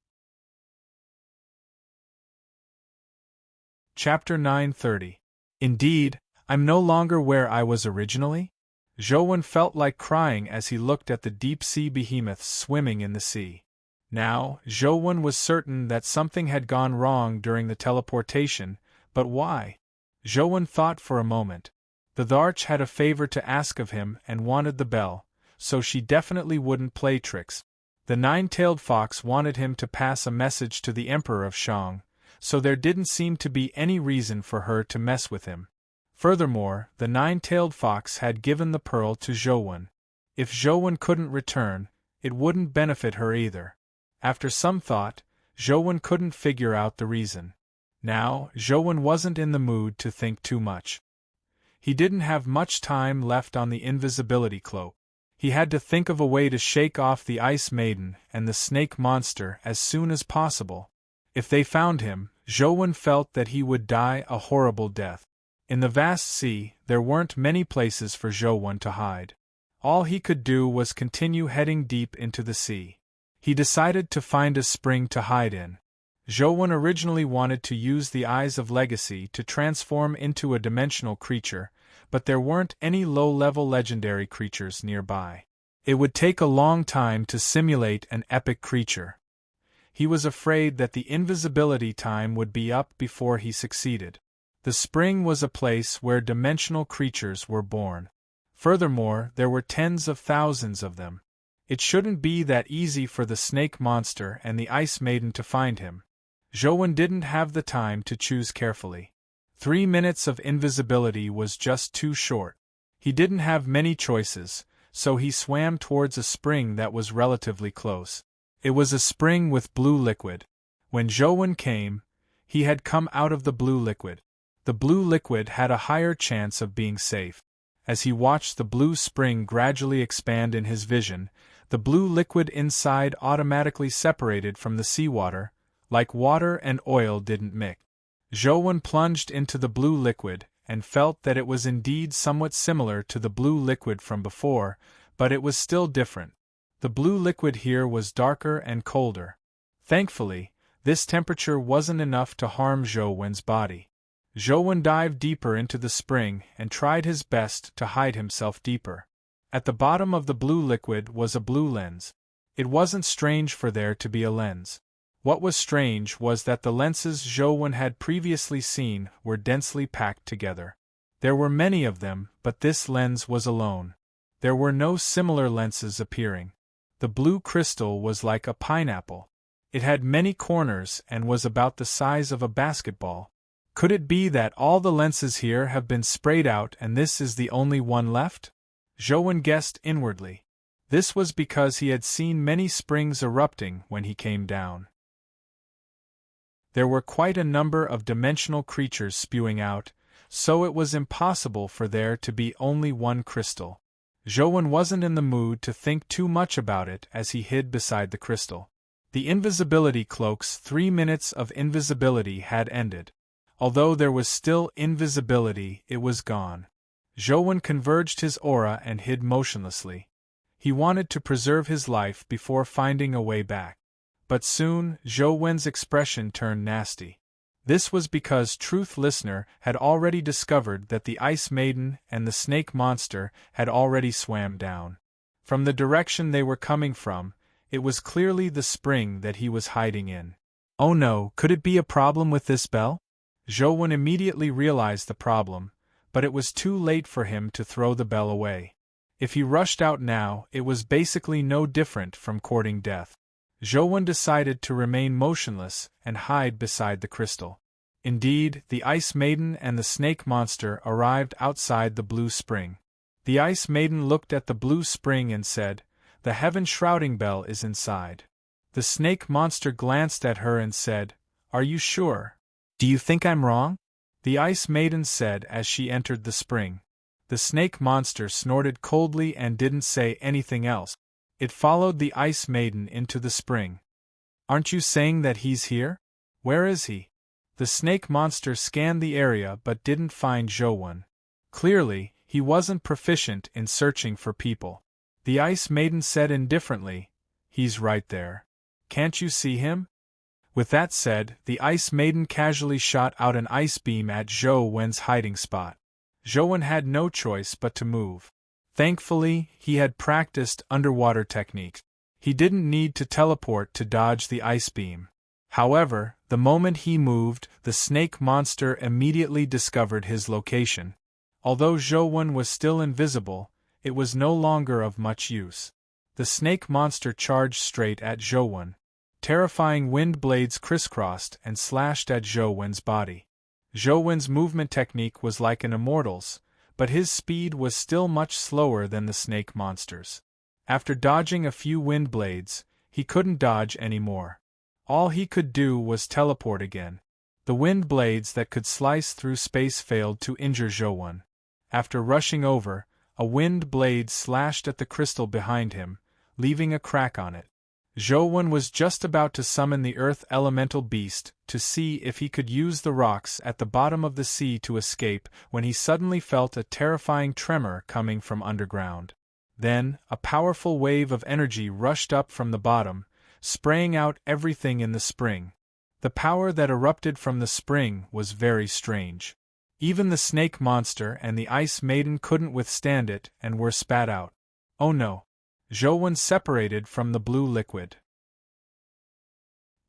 A: Chapter 930. Indeed, I'm no longer where I was originally? Zhou felt like crying as he looked at the deep-sea behemoths swimming in the sea. Now, Zhou was certain that something had gone wrong during the teleportation, but why? Zhou thought for a moment. The Dharch had a favor to ask of him and wanted the bell, so she definitely wouldn't play tricks. The nine-tailed fox wanted him to pass a message to the Emperor of Shang, so there didn't seem to be any reason for her to mess with him. Furthermore, the nine-tailed fox had given the pearl to Zhou. If Zhou couldn't return, it wouldn't benefit her either. After some thought, Zhou couldn't figure out the reason. Now, Zhou wasn't in the mood to think too much. He didn't have much time left on the invisibility cloak. He had to think of a way to shake off the Ice Maiden and the snake monster as soon as possible. If they found him, Zhou felt that he would die a horrible death. In the vast sea, there weren't many places for Zhou to hide. All he could do was continue heading deep into the sea. He decided to find a spring to hide in. Zhou originally wanted to use the Eyes of Legacy to transform into a dimensional creature, but there weren't any low-level legendary creatures nearby. It would take a long time to simulate an epic creature. He was afraid that the invisibility time would be up before he succeeded. The spring was a place where dimensional creatures were born. Furthermore, there were tens of thousands of them. It shouldn't be that easy for the snake monster and the Ice Maiden to find him. Zhou didn't have the time to choose carefully. 3 minutes of invisibility was just too short. He didn't have many choices, so he swam towards a spring that was relatively close. It was a spring with blue liquid. When Zhou came, he had come out of the blue liquid. The blue liquid had a higher chance of being safe. As he watched the blue spring gradually expand in his vision, the blue liquid inside automatically separated from the seawater, like water and oil didn't mix. Zhou plunged into the blue liquid and felt that it was indeed somewhat similar to the blue liquid from before, but it was still different. The blue liquid here was darker and colder. Thankfully, this temperature wasn't enough to harm Zhou Wen's body. Zhou Wen dived deeper into the spring and tried his best to hide himself deeper. At the bottom of the blue liquid was a blue lens. It wasn't strange for there to be a lens. What was strange was that the lenses Zhou Wen had previously seen were densely packed together. There were many of them, but this lens was alone. There were no similar lenses appearing. The blue crystal was like a pineapple. It had many corners and was about the size of a basketball. Could it be that all the lenses here have been sprayed out and this is the only one left? Zhou Wen guessed inwardly. This was because he had seen many springs erupting when he came down. There were quite a number of dimensional creatures spewing out, so it was impossible for there to be only one crystal. Zhou Wen wasn't in the mood to think too much about it as he hid beside the crystal. The invisibility cloak's 3 minutes of invisibility had ended. Although there was still invisibility, it was gone. Zhou Wen converged his aura and hid motionlessly. He wanted to preserve his life before finding a way back. But soon, Zhou Wen's expression turned nasty. This was because Truth Listener had already discovered that the Ice Maiden and the Snake Monster had already swam down. From the direction they were coming from, it was clearly the spring that he was hiding in. Oh no, could it be a problem with this bell? Zhou Wen immediately realized the problem, but it was too late for him to throw the bell away. If he rushed out now, it was basically no different from courting death. Zhou Wen decided to remain motionless and hide beside the crystal. Indeed, the Ice Maiden and the Snake Monster arrived outside the blue spring. The Ice Maiden looked at the blue spring and said, "The Heaven Shrouding Bell is inside." The Snake Monster glanced at her and said, "Are you sure? Do you think I'm wrong?" The Ice Maiden said as she entered the spring. The Snake Monster snorted coldly and didn't say anything else. It followed the Ice Maiden into the spring. "Aren't you saying that he's here? Where is he?" The Snake Monster scanned the area but didn't find Zhou Wen. Clearly, he wasn't proficient in searching for people. The Ice Maiden said indifferently, "He's right there. Can't you see him?" With that said, the Ice Maiden casually shot out an ice beam at Zhou Wen's hiding spot. Zhou Wen had no choice but to move. Thankfully, he had practiced underwater techniques. He didn't need to teleport to dodge the ice beam. However, the moment he moved, the Snake Monster immediately discovered his location. Although Zhou Wen was still invisible, it was no longer of much use. The Snake Monster charged straight at Zhou Wen. Terrifying wind blades crisscrossed and slashed at Zhou Wen's body. Zhou Wen's movement technique was like an immortal's, but his speed was still much slower than the Snake Monster's. After dodging a few wind blades, he couldn't dodge anymore. All he could do was teleport again. The wind blades that could slice through space failed to injure Zhou Wen. After rushing over, a wind blade slashed at the crystal behind him, leaving a crack on it. Zhou Wen was just about to summon the Earth Elemental Beast to see if he could use the rocks at the bottom of the sea to escape when he suddenly felt a terrifying tremor coming from underground. Then, a powerful wave of energy rushed up from the bottom, spraying out everything in the spring. The power that erupted from the spring was very strange. Even the Snake Monster and the Ice Maiden couldn't withstand it and were spat out. Oh no! Zhou Wen separated from the blue liquid.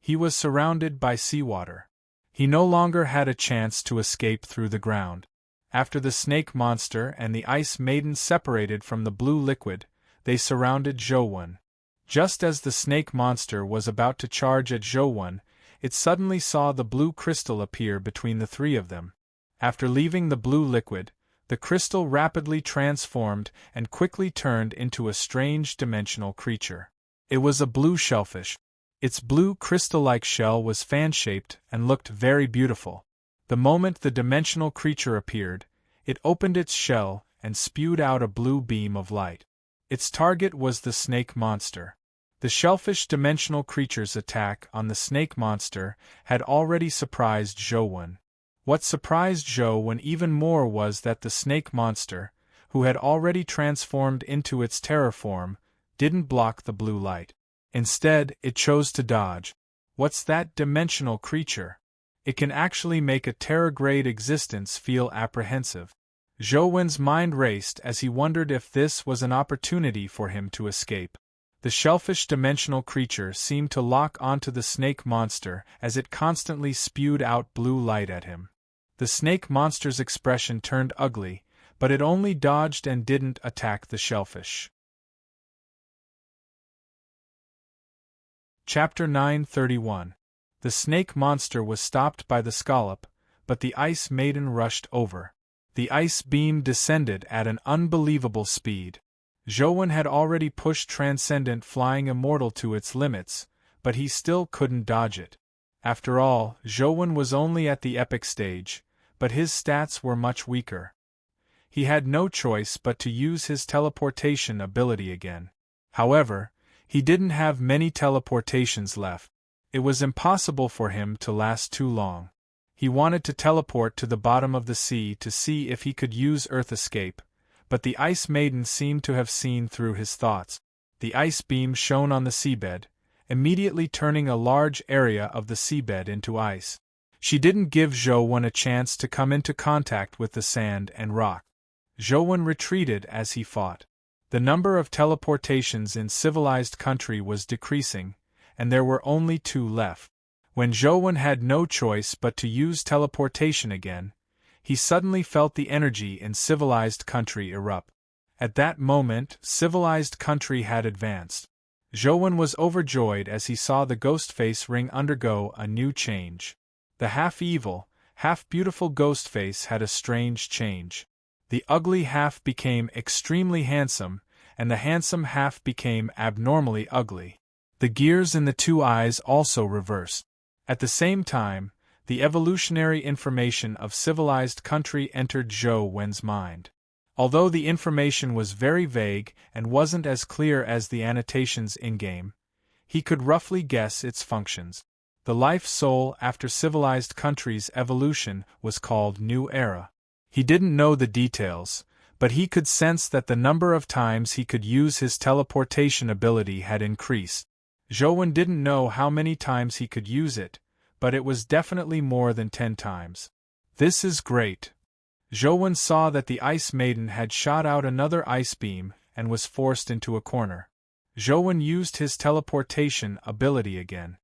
A: He was surrounded by seawater. He no longer had a chance to escape through the ground. After the Snake Monster and the Ice Maiden separated from the blue liquid, they surrounded Zhou Wen. Just as the Snake Monster was about to charge at Zhou Wen, it suddenly saw the blue crystal appear between the three of them. After leaving the blue liquid, the crystal rapidly transformed and quickly turned into a strange dimensional creature. It was a blue shellfish. Its blue crystal-like shell was fan-shaped and looked very beautiful. The moment the dimensional creature appeared, it opened its shell and spewed out a blue beam of light. Its target was the Snake Monster. The shellfish dimensional creature's attack on the Snake Monster had already surprised Zhou Wen. What surprised Zhou Wen even more was that the Snake Monster, who had already transformed into its terror form, didn't block the blue light. Instead, it chose to dodge. What's that dimensional creature? It can actually make a terregrade existence feel apprehensive. Zhou mind raced as he wondered if this was an opportunity for him to escape. The shellfish dimensional creature seemed to lock onto the snake monster as it constantly spewed out blue light at him. The snake monster's expression turned ugly, but it only dodged and didn't attack the shellfish. Chapter 931. The snake monster was stopped by the scallop, but the ice maiden rushed over. The ice beam descended at an unbelievable speed. Zhou had already pushed Transcendent Flying Immortal to its limits, but he still couldn't dodge it. After all, Zhou was only at the epic stage, but his stats were much weaker. He had no choice but to use his teleportation ability again. However, he didn't have many teleportations left. It was impossible for him to last too long. He wanted to teleport to the bottom of the sea to see if he could use Earth escape, but the Ice Maiden seemed to have seen through his thoughts. The ice beam shone on the seabed, immediately turning a large area of the seabed into ice. She didn't give Zhou a chance to come into contact with the sand and rock. Zhou retreated as he fought. The number of teleportations in civilized country was decreasing, and there were only 2 left. When Zhou had no choice but to use teleportation again, he suddenly felt the energy in civilized country erupt. At that moment, civilized country had advanced. Zhou was overjoyed as he saw the Ghostface ring undergo a new change. The half-evil, half-beautiful Ghostface had a strange change. The ugly half became extremely handsome, and the handsome half became abnormally ugly. The gears in the 2 eyes also reversed. At the same time, the evolutionary information of civilized country entered Zhou's mind. Although the information was very vague and wasn't as clear as the annotations in-game, he could roughly guess its functions. The life soul after civilized country's evolution was called New Era. He didn't know the details, but he could sense that the number of times he could use his teleportation ability had increased. Zhou didn't know how many times he could use it, but it was definitely more than 10 times. This is great. Zhou saw that the Ice Maiden had shot out another ice beam and was forced into a corner. Zhou used his teleportation ability again.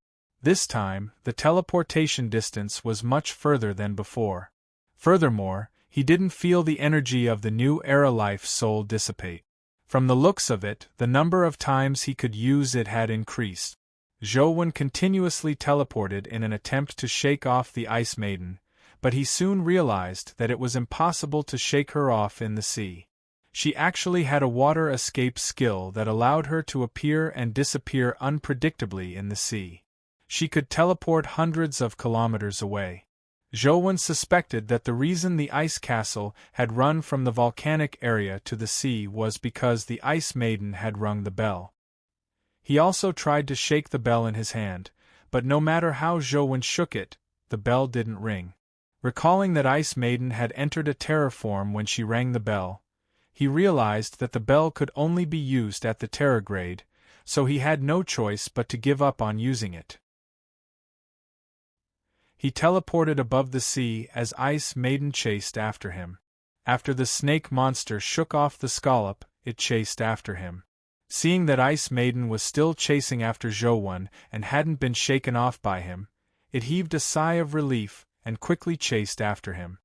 A: This time, the teleportation distance was much further than before. Furthermore, he didn't feel the energy of the New Era life soul dissipate. From the looks of it, the number of times he could use it had increased. Zhou continuously teleported in an attempt to shake off the Ice Maiden, but he soon realized that it was impossible to shake her off in the sea. She actually had a water escape skill that allowed her to appear and disappear unpredictably in the sea. She could teleport hundreds of kilometers away. Zhou suspected that the reason the ice castle had run from the volcanic area to the sea was because the Ice Maiden had rung the bell. He also tried to shake the bell in his hand, but no matter how Zhou shook it, the bell didn't ring. Recalling that Ice Maiden had entered a terror form when she rang the bell, he realized that the bell could only be used at the terror grade, so he had no choice but to give up on using it. He teleported above the sea as Ice Maiden chased after him. After the snake monster shook off the scallop, it chased after him. Seeing that Ice Maiden was still chasing after Zhou and hadn't been shaken off by him, it heaved a sigh of relief and quickly chased after him.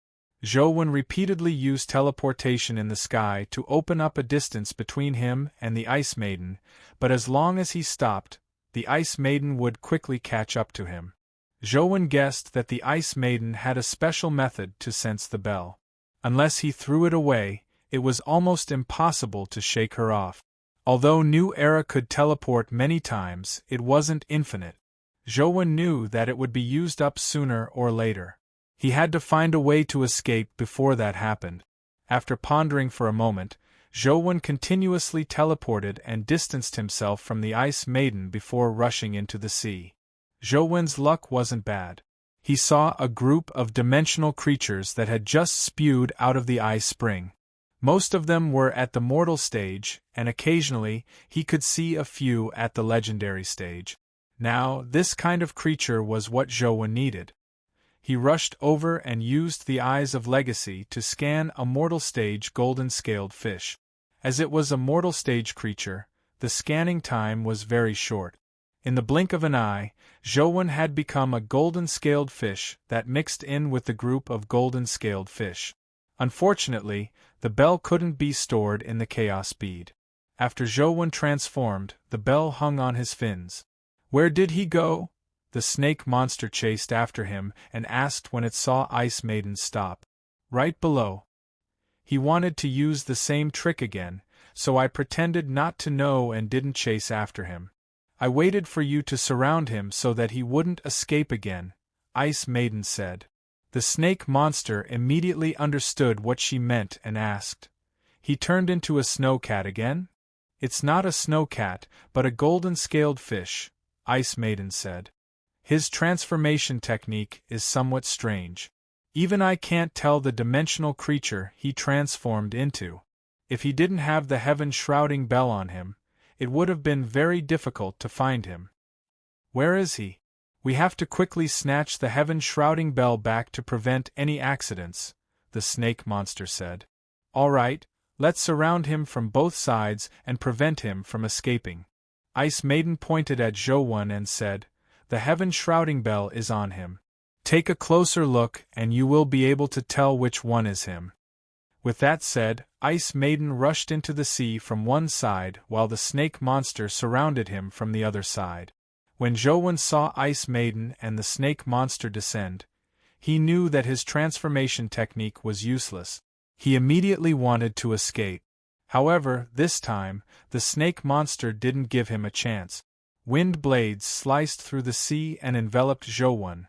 A: Zhou repeatedly used teleportation in the sky to open up a distance between him and the Ice Maiden, but as long as he stopped, the Ice Maiden would quickly catch up to him. Zhou guessed that the Ice Maiden had a special method to sense the bell. Unless he threw it away, it was almost impossible to shake her off. Although New Era could teleport many times, it wasn't infinite. Zhou knew that it would be used up sooner or later. He had to find a way to escape before that happened. After pondering for a moment, Zhou continuously teleported and distanced himself from the Ice Maiden before rushing into the sea. Zhou's luck wasn't bad. He saw a group of dimensional creatures that had just spewed out of the ice spring. Most of them were at the mortal stage, and occasionally he could see a few at the legendary stage. Now, this kind of creature was what Zhou needed. He rushed over and used the eyes of legacy to scan a mortal stage golden-scaled fish. As it was a mortal stage creature, the scanning time was very short. In the blink of an eye, Zhou had become a golden-scaled fish that mixed in with the group of golden-scaled fish. Unfortunately, the bell couldn't be stored in the chaos bead. After Zhou transformed, the bell hung on his fins. Where did he go? The snake monster chased after him and asked when it saw Ice Maiden stop. Right below. He wanted to use the same trick again, so I pretended not to know and didn't chase after him. I waited for you to surround him so that he wouldn't escape again, Ice Maiden said. The snake monster immediately understood what she meant and asked. He turned into a snowcat again? It's not a snowcat, but a golden-scaled fish, Ice Maiden said. His transformation technique is somewhat strange. Even I can't tell the dimensional creature he transformed into. If he didn't have the heaven-shrouding bell on him, it would have been very difficult to find him. Where is he? We have to quickly snatch the heaven-shrouding bell back to prevent any accidents, the snake monster said. All right, let's surround him from both sides and prevent him from escaping. Ice Maiden pointed at Zhou and said, the heaven-shrouding bell is on him. Take a closer look and you will be able to tell which one is him. With that said, Ice Maiden rushed into the sea from one side while the snake monster surrounded him from the other side. When Zhou saw Ice Maiden and the snake monster descend, he knew that his transformation technique was useless. He immediately wanted to escape. However, this time, the snake monster didn't give him a chance. Wind blades sliced through the sea and enveloped Zhou.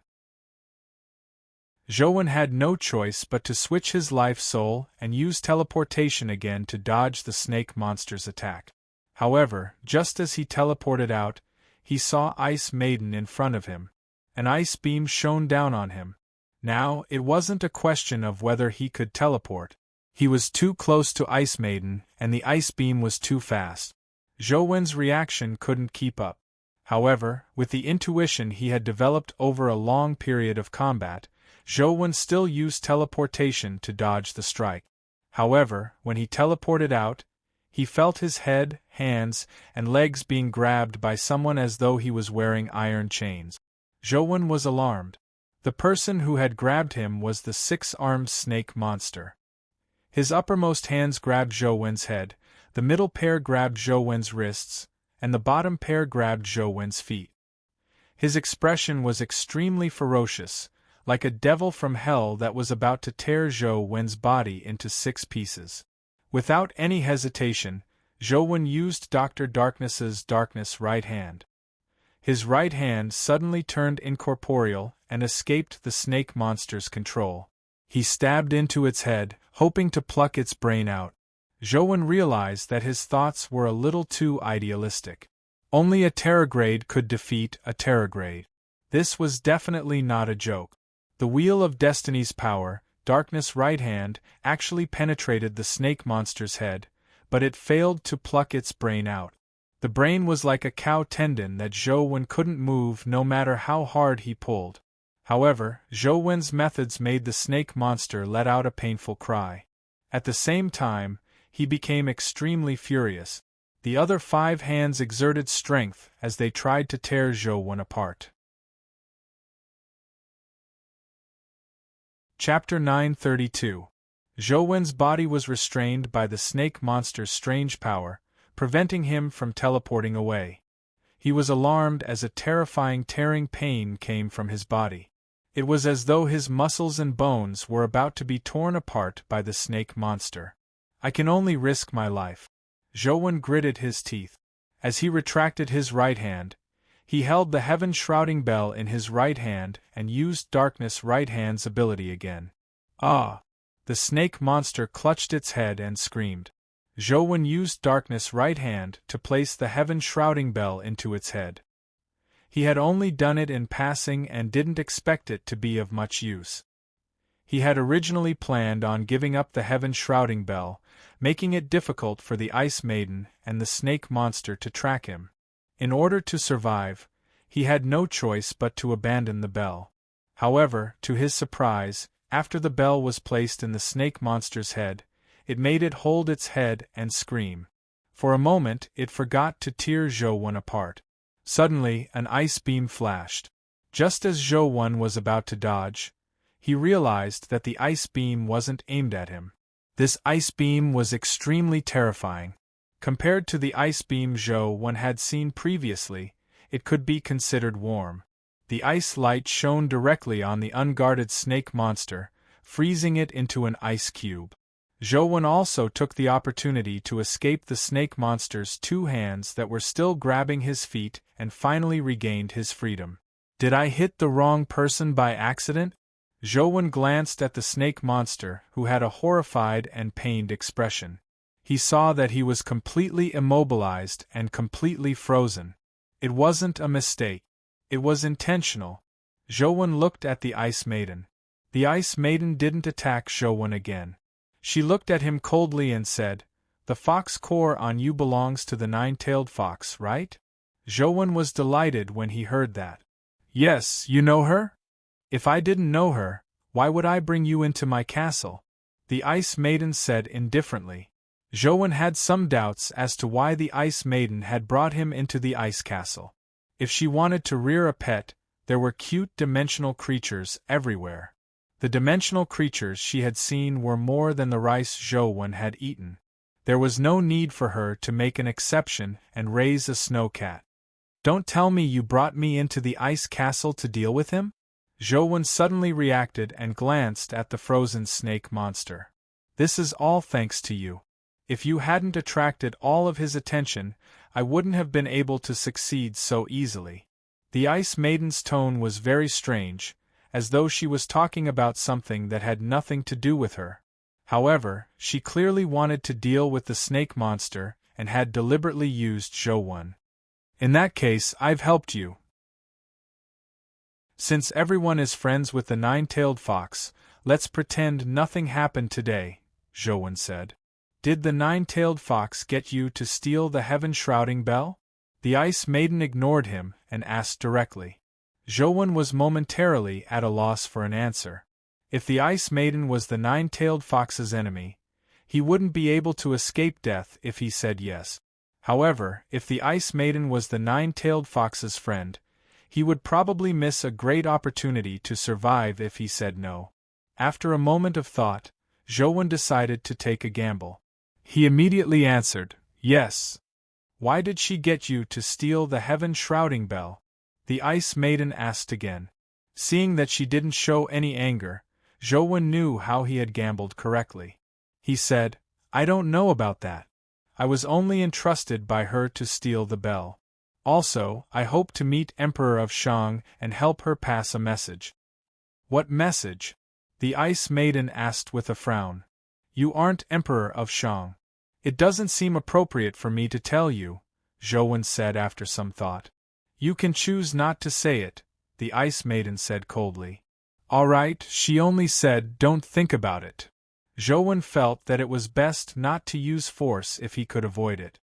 A: Zhou had no choice but to switch his life soul and use teleportation again to dodge the snake monster's attack. However, just as he teleported out, he saw Ice Maiden in front of him. An ice beam shone down on him. Now, it wasn't a question of whether he could teleport. He was too close to Ice Maiden, and the ice beam was too fast. Zhou's reaction couldn't keep up. However, with the intuition he had developed over a long period of combat, Zhou still used teleportation to dodge the strike. However, when he teleported out, he felt his head, hands, and legs being grabbed by someone as though he was wearing iron chains. Zhou was alarmed. The person who had grabbed him was the six-armed snake monster. His uppermost hands grabbed Zhou's head, the middle pair grabbed Zhou's wrists, and the bottom pair grabbed Zhou's feet. His expression was extremely ferocious, like a devil from hell that was about to tear Zhou's body into 6 pieces. Without any hesitation, Zhou used Dr. Darkness's darkness right hand. His right hand suddenly turned incorporeal and escaped the snake monster's control. He stabbed into its head, hoping to pluck its brain out. Zhou realized that his thoughts were a little too idealistic. Only a Terragrade could defeat a Terragrade. This was definitely not a joke. The Wheel of Destiny's power, Darkness Right Hand, actually penetrated the snake monster's head, but it failed to pluck its brain out. The brain was like a cow tendon that Zhou couldn't move no matter how hard he pulled. However, Zhou's methods made the snake monster let out a painful cry. At the same time, he became extremely furious. The other 5 hands exerted strength as they tried to tear Zhou apart. Chapter 932. Zhou's body was restrained by the snake monster's strange power, preventing him from teleporting away. He was alarmed as a terrifying tearing pain came from his body. It was as though his muscles and bones were about to be torn apart by the snake monster. I can only risk my life. Zhou gritted his teeth. As he retracted his right hand, he held the heaven-shrouding bell in his right hand and used Darkness Right Hand's ability again. Ah! The snake monster clutched its head and screamed. Zhou used Darkness Right Hand to place the heaven-shrouding bell into its head. He had only done it in passing and didn't expect it to be of much use. He had originally planned on giving up the heaven shrouding bell, making it difficult for the Ice Maiden and the snake monster to track him. In order to survive, he had no choice but to abandon the bell. However, to his surprise, after the bell was placed in the snake monster's head, it made it hold its head and scream. For a moment it forgot to tear Zhou apart. Suddenly, an ice beam flashed. Just as Zhou was about to dodge, he realized that the ice beam wasn't aimed at him. This ice beam was extremely terrifying. Compared to the ice beam Zhou had seen previously, it could be considered warm. The ice light shone directly on the unguarded snake monster, freezing it into an ice cube. Zhou also took the opportunity to escape the snake monster's two hands that were still grabbing his feet and finally regained his freedom. Did I hit the wrong person by accident? Zhou glanced at the snake monster, who had a horrified and pained expression. He saw that he was completely immobilized and completely frozen. It wasn't a mistake. It was intentional. Zhou looked at the Ice Maiden. The Ice Maiden didn't attack Zhou again. She looked at him coldly and said, "The fox core on you belongs to the nine-tailed fox, right?" Zhou was delighted when he heard that. "Yes, you know her? If I didn't know her, why would I bring you into my castle?" The Ice Maiden said indifferently. Zhou had some doubts as to why the Ice Maiden had brought him into the ice castle. If she wanted to rear a pet, there were cute dimensional creatures everywhere. The dimensional creatures she had seen were more than the rice Zhou had eaten. There was no need for her to make an exception and raise a snow cat. "Don't tell me you brought me into the ice castle to deal with him?" Zhou suddenly reacted and glanced at the frozen snake monster. "This is all thanks to you. If you hadn't attracted all of his attention, I wouldn't have been able to succeed so easily." The Ice Maiden's tone was very strange, as though she was talking about something that had nothing to do with her. However, she clearly wanted to deal with the snake monster and had deliberately used Zhou. "In that case, I've helped you. Since everyone is friends with the nine-tailed fox, let's pretend nothing happened today," Zhou said. "Did the nine-tailed fox get you to steal the heaven-shrouding bell?" The Ice Maiden ignored him and asked directly. Zhou was momentarily at a loss for an answer. If the Ice Maiden was the nine-tailed fox's enemy, he wouldn't be able to escape death if he said yes. However, if the Ice Maiden was the nine-tailed fox's friend, he would probably miss a great opportunity to survive if he said no. After a moment of thought, Zhou decided to take a gamble. He immediately answered, "Yes." "Why did she get you to steal the heaven-shrouding bell?" the Ice Maiden asked again. Seeing that she didn't show any anger, Zhou knew how he had gambled correctly. He said, "I don't know about that. I was only entrusted by her to steal the bell. Also, I hope to meet Emperor of Shang and help her pass a message." "What message?" the Ice Maiden asked with a frown. "You aren't Emperor of Shang." "It doesn't seem appropriate for me to tell you," Zhou said after some thought. "You can choose not to say it," the Ice Maiden said coldly. "All right," she only said, "don't think about it." Zhou felt that it was best not to use force if he could avoid it.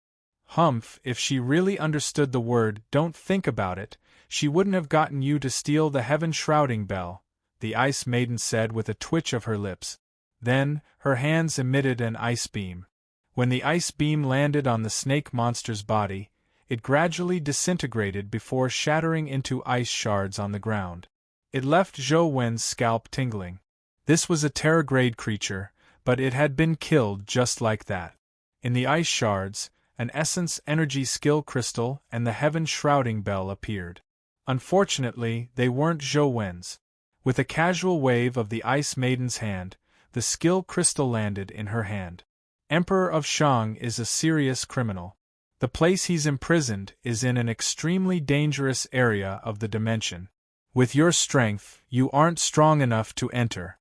A: Humph, if she really understood the word "don't think about it," she wouldn't have gotten you to steal the heaven-shrouding bell, the Ice Maiden said with a twitch of her lips. Then, her hands emitted an ice beam. When the ice beam landed on the snake monster's body, it gradually disintegrated before shattering into ice shards on the ground. It left Zhou scalp tingling. This was a Terra-grade creature, but it had been killed just like that. In the ice shards, an essence energy skill crystal and the heaven-shrouding bell appeared. Unfortunately, they weren't Zhou. With a casual wave of the Ice Maiden's hand, the skill crystal landed in her hand. Emperor of Shang is a serious criminal. The place he's imprisoned is in an extremely dangerous area of the dimension. With your strength, you aren't strong enough to enter.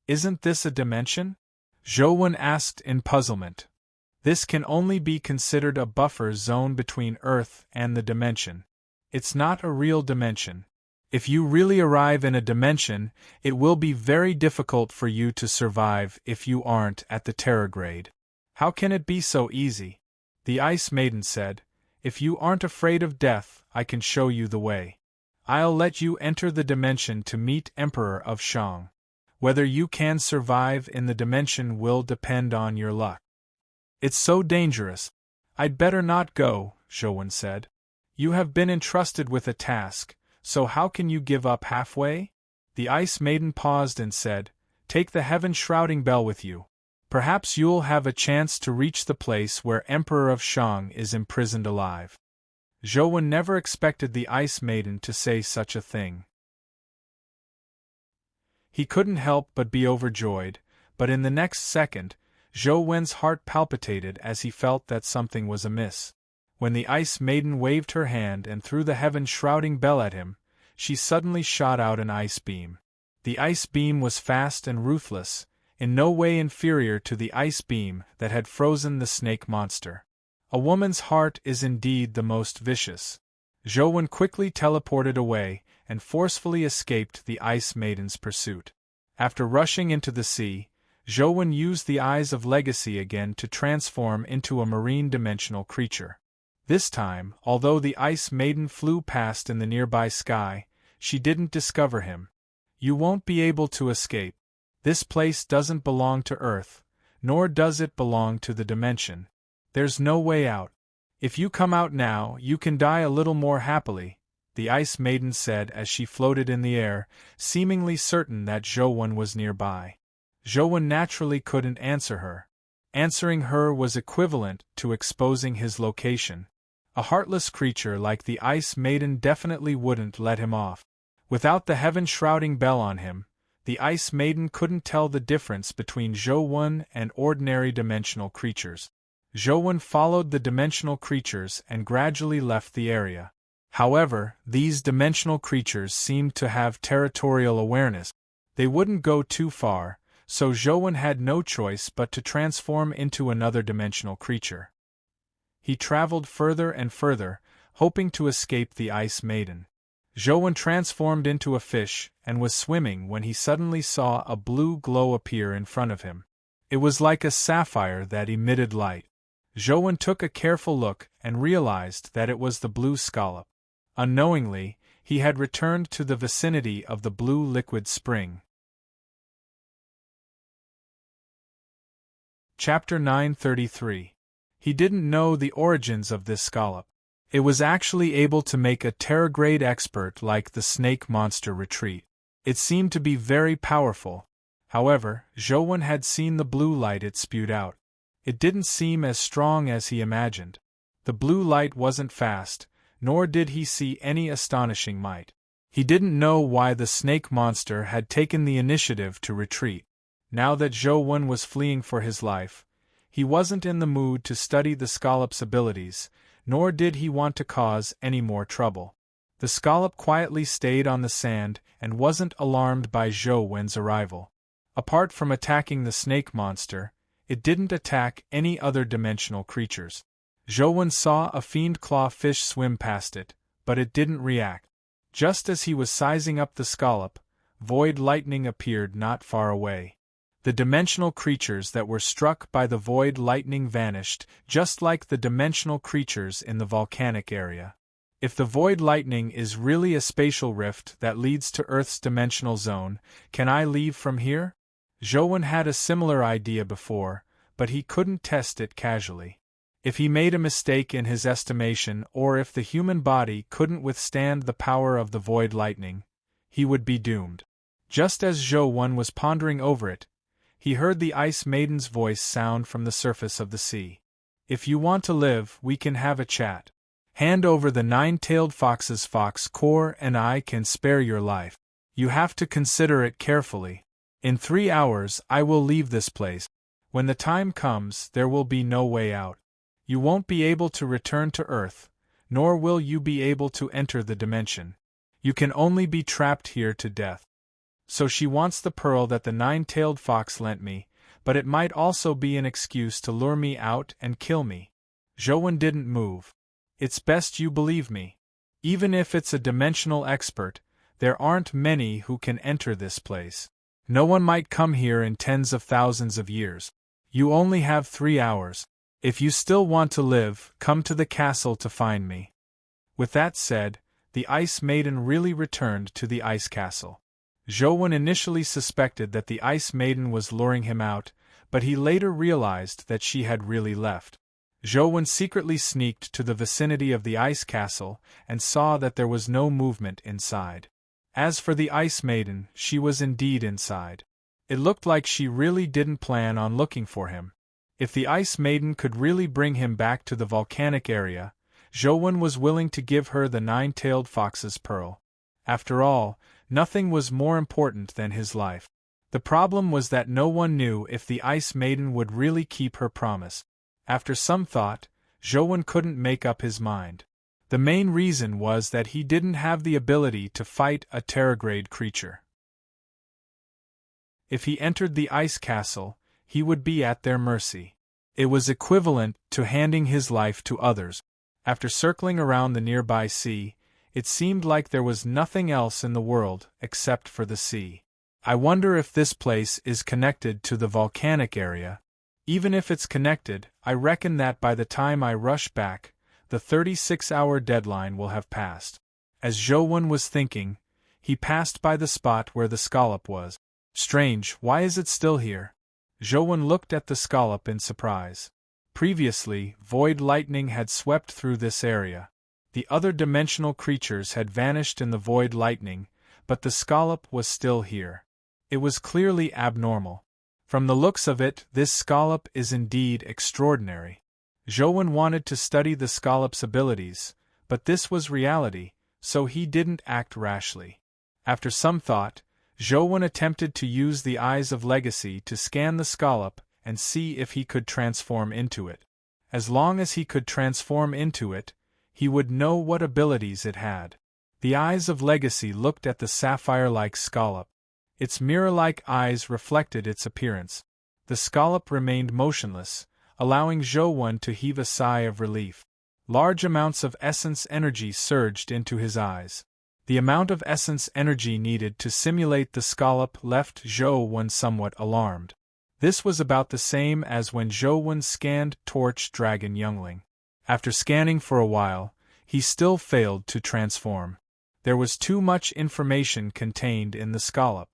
A: Isn't this a dimension? Zhou asked in puzzlement. This can only be considered a buffer zone between Earth and the dimension. It's not a real dimension. If you really arrive in a dimension, it will be very difficult for you to survive if you aren't at the Terragrade. How can it be so easy? The Ice Maiden said. If you aren't afraid of death, I can show you the way. I'll let you enter the dimension to meet Emperor of Shang. Whether you can survive in the dimension will depend on your luck. It's so dangerous. I'd better not go, Zhouwen said. You have been entrusted with a task, so how can you give up halfway? The Ice Maiden paused and said, Take the heaven-shrouding bell with you. Perhaps you'll have a chance to reach the place where Emperor of Shang is imprisoned alive. Zhouwen never expected the Ice Maiden to say such a thing. He couldn't help but be overjoyed, but in the next second, Zhouwen's heart palpitated as he felt that something was amiss. When the Ice Maiden waved her hand and threw the heaven-shrouding bell at him, she suddenly shot out an ice beam. The ice beam was fast and ruthless, in no way inferior to the ice beam that had frozen the snake monster. A woman's heart is indeed the most vicious. Zhouwen quickly teleported away and forcefully escaped the Ice Maiden's pursuit. After rushing into the sea, Zhouwen used the Eyes of Legacy again to transform into a marine dimensional creature. This time, although the Ice Maiden flew past in the nearby sky, she didn't discover him. You won't be able to escape. This place doesn't belong to Earth, nor does it belong to the dimension. There's no way out. If you come out now, you can die a little more happily, the Ice Maiden said as she floated in the air, seemingly certain that Zhouwen was nearby. Zhouwen naturally couldn't answer her. Answering her was equivalent to exposing his location. A heartless creature like the Ice Maiden definitely wouldn't let him off. Without the heaven-shrouding bell on him, the Ice Maiden couldn't tell the difference between Zhouwen and ordinary dimensional creatures. Zhouwen followed the dimensional creatures and gradually left the area. However, these dimensional creatures seemed to have territorial awareness. They wouldn't go too far, so Zhouwen had no choice but to transform into another dimensional creature. He traveled further and further, hoping to escape the Ice Maiden. Zhouwen transformed into a fish and was swimming when he suddenly saw a blue glow appear in front of him. It was like a sapphire that emitted light. Zhouwen took a careful look and realized that it was the blue scallop. Unknowingly, he had returned to the vicinity of the blue liquid spring. Chapter 933. He didn't know the origins of this scallop. It was actually able to make a Terragrade expert like the snake monster retreat. It seemed to be very powerful. However, Zhouwen had seen the blue light it spewed out. It didn't seem as strong as he imagined. The blue light wasn't fast, nor did he see any astonishing might. He didn't know why the snake monster had taken the initiative to retreat. Now that Zhouwen was fleeing for his life, he wasn't in the mood to study the scallop's abilities, nor did he want to cause any more trouble. The scallop quietly stayed on the sand and wasn't alarmed by Zhouwen's arrival. Apart from attacking the snake monster, it didn't attack any other dimensional creatures. Zhouwen saw a fiend claw fish swim past it, but it didn't react. Just as he was sizing up the scallop, void lightning appeared not far away. The dimensional creatures that were struck by the void lightning vanished, just like the dimensional creatures in the volcanic area. If the void lightning is really a spatial rift that leads to Earth's dimensional zone, can I leave from here? Zhouwen had a similar idea before, but he couldn't test it casually. If he made a mistake in his estimation, or if the human body couldn't withstand the power of the void lightning, he would be doomed. Just as Zhouwen was pondering over it, he heard the Ice Maiden's voice sound from the surface of the sea. If you want to live, we can have a chat. Hand over the 9-tailed fox's fox core and I can spare your life. You have to consider it carefully. In 3 hours I will leave this place. When the time comes, there will be no way out. You won't be able to return to Earth, nor will you be able to enter the dimension. You can only be trapped here to death. So she wants the pearl that the 9-tailed fox lent me, but it might also be an excuse to lure me out and kill me. Zhouwen didn't move. It's best you believe me. Even if it's a dimensional expert, There aren't many who can enter this place. No one might come here in tens of thousands of years. You only have 3 hours. If you still want to live, come to the castle to find me." With that said, the Ice Maiden really returned to the ice castle. Zhou initially suspected that the Ice Maiden was luring him out, but he later realized that she had really left. Zhou secretly sneaked to the vicinity of the ice castle and saw that there was no movement inside. As for the Ice Maiden, she was indeed inside. It looked like she really didn't plan on looking for him. If the Ice Maiden could really bring him back to the volcanic area, Zhou was willing to give her the 9-tailed fox's pearl. After all, nothing was more important than his life. The problem was that no one knew if the Ice Maiden would really keep her promise. After some thought, Zhou couldn't make up his mind. The main reason was that he didn't have the ability to fight a Terragrade creature. If he entered the ice castle, he would be at their mercy. It was equivalent to handing his life to others. After circling around the nearby sea, it seemed like there was nothing else in the world except for the sea. I wonder if this place is connected to the volcanic area. Even if it's connected, I reckon that by the time I rush back, the 36-hour deadline will have passed. As Zhou was thinking, he passed by the spot where the scallop was. Strange, why is it still here? Zhou looked at the scallop in surprise. Previously, void lightning had swept through this area. The other dimensional creatures had vanished in the void lightning, but the scallop was still here. It was clearly abnormal. From the looks of it, this scallop is indeed extraordinary. Zhou wanted to study the scallop's abilities, but this was reality, so he didn't act rashly. After some thought, Zhou attempted to use the Eyes of Legacy to scan the scallop and see if he could transform into it. As long as he could transform into it, he would know what abilities it had. The Eyes of Legacy looked at the sapphire-like scallop. Its mirror-like eyes reflected its appearance. The scallop remained motionless, allowing Zhou to heave a sigh of relief. Large amounts of essence energy surged into his eyes. The amount of essence energy needed to simulate the scallop left Zhou somewhat alarmed. This was about the same as when Zhou scanned Torch Dragon Youngling. After scanning for a while, he still failed to transform. There was too much information contained in the scallop.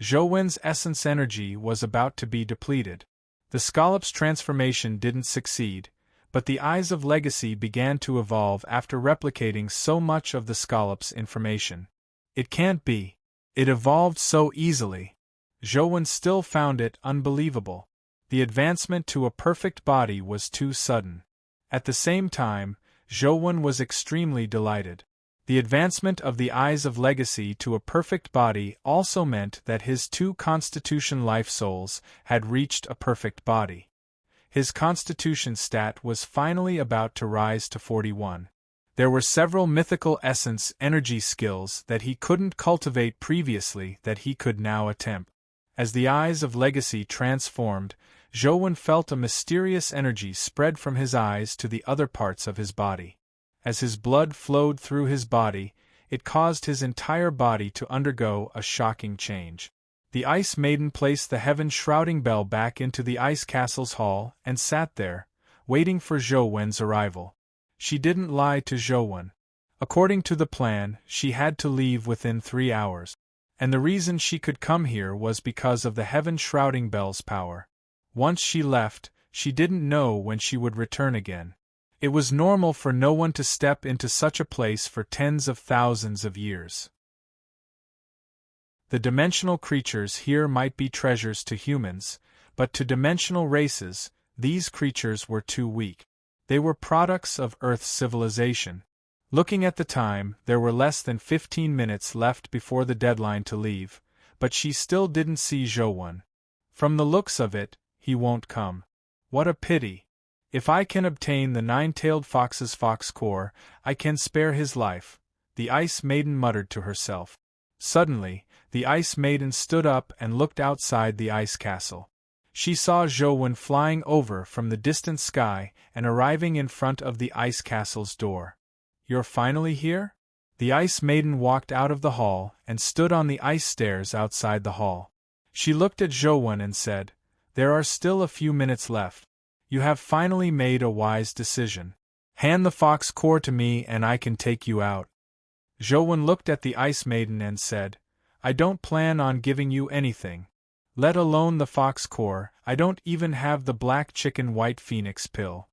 A: Zhou's essence energy was about to be depleted. The scallop's transformation didn't succeed, but the Eyes of Legacy began to evolve after replicating so much of the scallop's information. It can't be. It evolved so easily. Zhou still found it unbelievable. The advancement to a perfect body was too sudden. At the same time, Zhou was extremely delighted. The advancement of the Eyes of Legacy to a perfect body also meant that his 2 Constitution life souls had reached a perfect body. His Constitution stat was finally about to rise to 41. There were several mythical essence energy skills that he couldn't cultivate previously that he could now attempt. As the Eyes of Legacy transformed, Zhou felt a mysterious energy spread from his eyes to the other parts of his body. As his blood flowed through his body, it caused his entire body to undergo a shocking change. The Ice Maiden placed the heaven-shrouding bell back into the ice castle's hall and sat there, waiting for Zhou's arrival. She didn't lie to Zhou. According to the plan, she had to leave within 3 hours. And the reason she could come here was because of the heaven-shrouding bell's power. Once she left, she didn't know when she would return again. It was normal for no one to step into such a place for tens of thousands of years. The dimensional creatures here might be treasures to humans, but to dimensional races, these creatures were too weak. They were products of Earth's civilization. Looking at the time, there were less than 15 minutes left before the deadline to leave, but she still didn't see Zhou. From the looks of it, he won't come. What a pity. If I can obtain the 9-tailed fox's fox core, I can spare his life, the Ice Maiden muttered to herself. Suddenly, the Ice Maiden stood up and looked outside the ice castle. She saw Zhou flying over from the distant sky and arriving in front of the ice castle's door. You're finally here? The Ice Maiden walked out of the hall and stood on the ice stairs outside the hall. She looked at Zhou and said, "There are still a few minutes left. You have finally made a wise decision. Hand the fox core to me and I can take you out." Zhou looked at the Ice Maiden and said, "I don't plan on giving you anything. Let alone the fox core, I don't even have the black chicken white phoenix pill."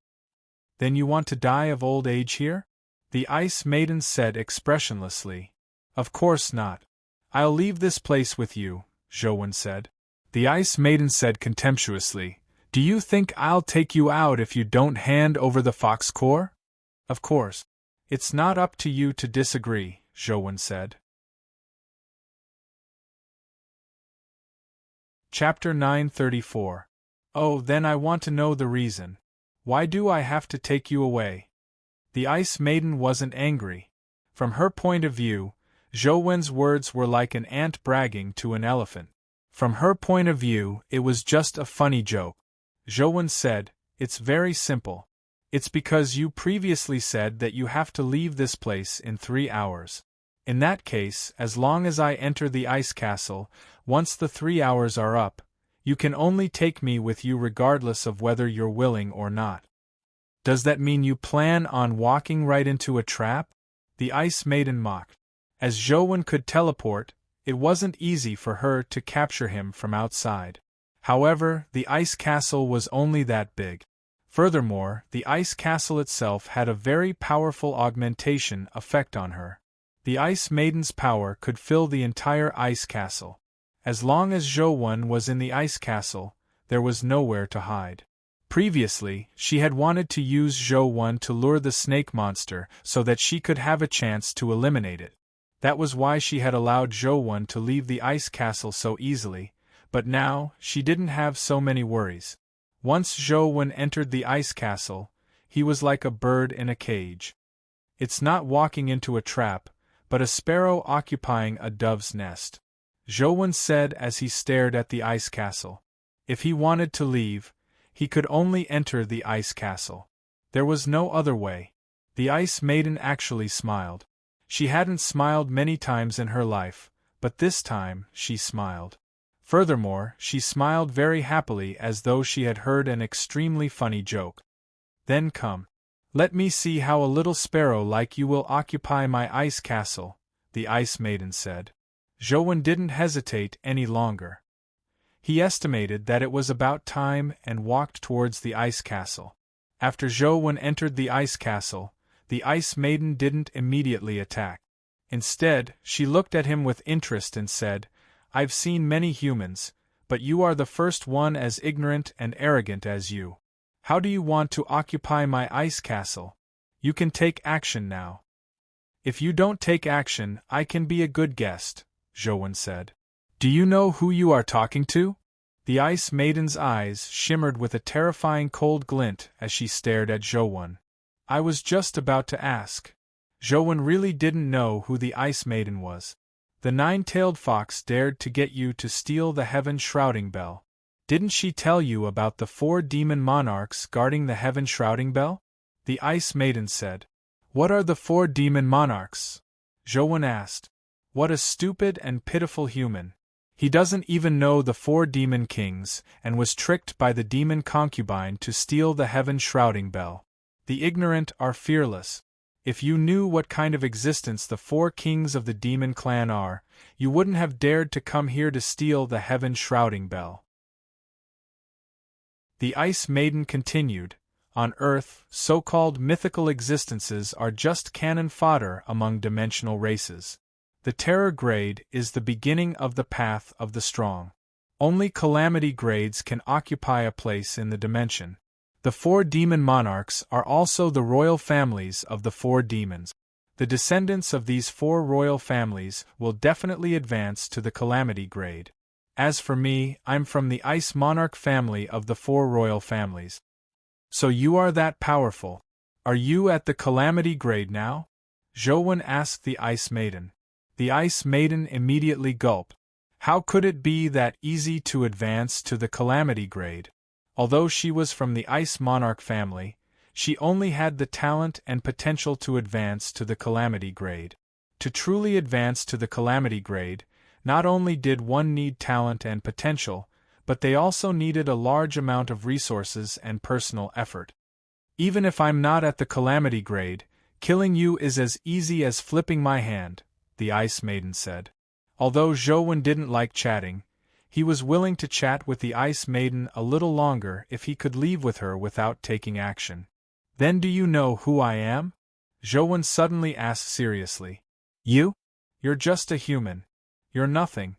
A: "Then you want to die of old age here?" the Ice Maiden said expressionlessly. "Of course not. I'll leave this place with you," Zhou said. The Ice Maiden said contemptuously, "Do you think I'll take you out if you don't hand over the fox core?" "Of course. It's not up to you to disagree," Zhou said. Chapter 934. "Oh, then I want to know the reason. Why do I have to take you away?" The Ice Maiden wasn't angry. From her point of view, Zhou words were like an ant bragging to an elephant. From her point of view, it was just a funny joke. Zhou said, "It's very simple. It's because you previously said that you have to leave this place in 3 hours. In that case, as long as I enter the ice castle, once the 3 hours are up, you can only take me with you regardless of whether you're willing or not." "Does that mean you plan on walking right into a trap?" the Ice Maiden mocked. As Zhou could teleport, it wasn't easy for her to capture him from outside. However, the ice castle was only that big. Furthermore, the ice castle itself had a very powerful augmentation effect on her. The Ice Maiden's power could fill the entire ice castle. As long as Zhou was in the ice castle, there was nowhere to hide. Previously, she had wanted to use Zhou to lure the snake monster so that she could have a chance to eliminate it. That was why she had allowed Zhou to leave the ice castle so easily, but now, she didn't have so many worries. Once Zhou entered the ice castle, he was like a bird in a cage. It's not walking into a trap, but a sparrow occupying a dove's nest, Zhou said as he stared at the ice castle. If he wanted to leave, he could only enter the ice castle. There was no other way. The Ice Maiden actually smiled. She hadn't smiled many times in her life, but this time, she smiled. Furthermore, she smiled very happily as though she had heard an extremely funny joke. "Then come. Let me see how a little sparrow like you will occupy my ice castle," the Ice Maiden said. Zhou didn't hesitate any longer. He estimated that it was about time and walked towards the ice castle. After Zhou entered the ice castle, the Ice Maiden didn't immediately attack. Instead, she looked at him with interest and said, "I've seen many humans, but you are the first one as ignorant and arrogant as you. How do you want to occupy my ice castle? You can take action now." "If you don't take action, I can be a good guest," Zhou said. "Do you know who you are talking to?" The Ice Maiden's eyes shimmered with a terrifying cold glint as she stared at Zhou. "I was just about to ask." Zhou really didn't know who the Ice Maiden was. "The nine-tailed fox dared to get you to steal the heaven shrouding bell. Didn't she tell you about the 4 demon monarchs guarding the heaven shrouding bell?" the Ice Maiden said. "What are the 4 demon monarchs?" Zhou asked. What a stupid and pitiful human. He doesn't even know the 4 demon kings, and was tricked by the demon concubine to steal the heaven shrouding bell. The ignorant are fearless. If you knew what kind of existence the 4 kings of the demon clan are, you wouldn't have dared to come here to steal the heaven shrouding bell. The Ice Maiden continued, "On Earth, so-called mythical existences are just cannon fodder among dimensional races. The Terror Grade is the beginning of the path of the strong. Only Calamity Grades can occupy a place in the dimension. The 4 demon monarchs are also the royal families of the 4 demons. The descendants of these 4 royal families will definitely advance to the Calamity Grade. As for me, I'm from the Ice Monarch family of the 4 royal families." "So you are that powerful. Are you at the Calamity Grade now?" Zhou asked the Ice Maiden. The Ice Maiden immediately gulped. How could it be that easy to advance to the Calamity Grade? Although she was from the Ice Monarch family, she only had the talent and potential to advance to the Calamity Grade. To truly advance to the calamity grade, not only did one need talent and potential, but they also needed a large amount of resources and personal effort. Even if I'm not at the calamity grade, killing you is as easy as flipping my hand, the Ice Maiden said. Although Zhou didn't like chatting, he was willing to chat with the Ice Maiden a little longer if he could leave with her without taking action. Then do you know who I am? Zhou suddenly asked seriously. You? You're just a human. You're nothing.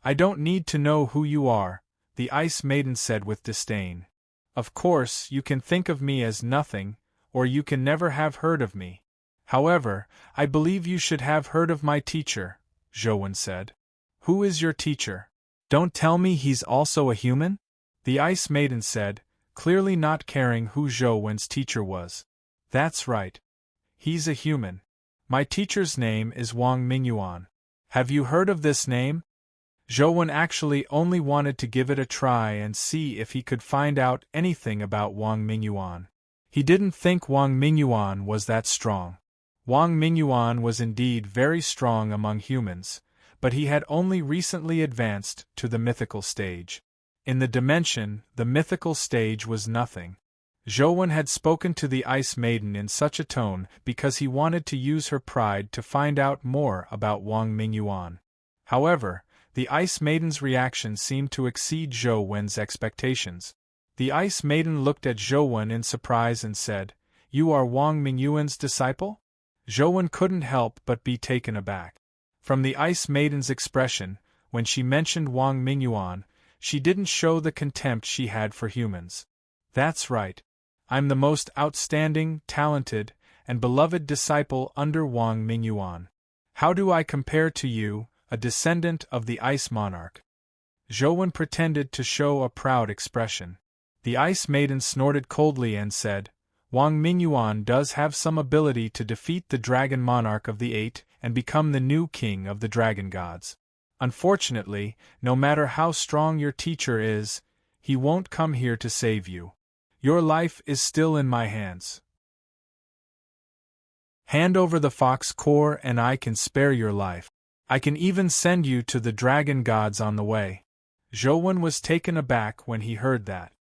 A: I don't need to know who you are, the Ice Maiden said with disdain. Of course, you can think of me as nothing, or you can never have heard of me. However, I believe you should have heard of my teacher, Zhou said. Who is your teacher? Don't tell me he's also a human? The Ice Maiden said, clearly not caring who Zhou's teacher was. That's right. He's a human. My teacher's name is Wang Mingyuan. Have you heard of this name? Zhou actually only wanted to give it a try and see if he could find out anything about Wang Mingyuan. He didn't think Wang Mingyuan was that strong. Wang Mingyuan was indeed very strong among humans, but he had only recently advanced to the mythical stage. In the dimension, the mythical stage was nothing. Zhou had spoken to the Ice Maiden in such a tone because he wanted to use her pride to find out more about Wang Mingyuan. However, the Ice Maiden's reaction seemed to exceed Zhou's expectations. The Ice Maiden looked at Zhou in surprise and said, "You are Wang Mingyuan's disciple?" Zhou couldn't help but be taken aback. From the Ice Maiden's expression, when she mentioned Wang Mingyuan, she didn't show the contempt she had for humans. That's right. I'm the most outstanding, talented, and beloved disciple under Wang Mingyuan. How do I compare to you, a descendant of the Ice Monarch? Zhou pretended to show a proud expression. The Ice Maiden snorted coldly and said, Wang Mingyuan does have some ability to defeat the Dragon Monarch of the Eight and become the new king of the Dragon Gods. Unfortunately, no matter how strong your teacher is, he won't come here to save you. Your life is still in my hands. Hand over the fox core and I can spare your life. I can even send you to the Dragon Gods on the way. Zhou was taken aback when he heard that.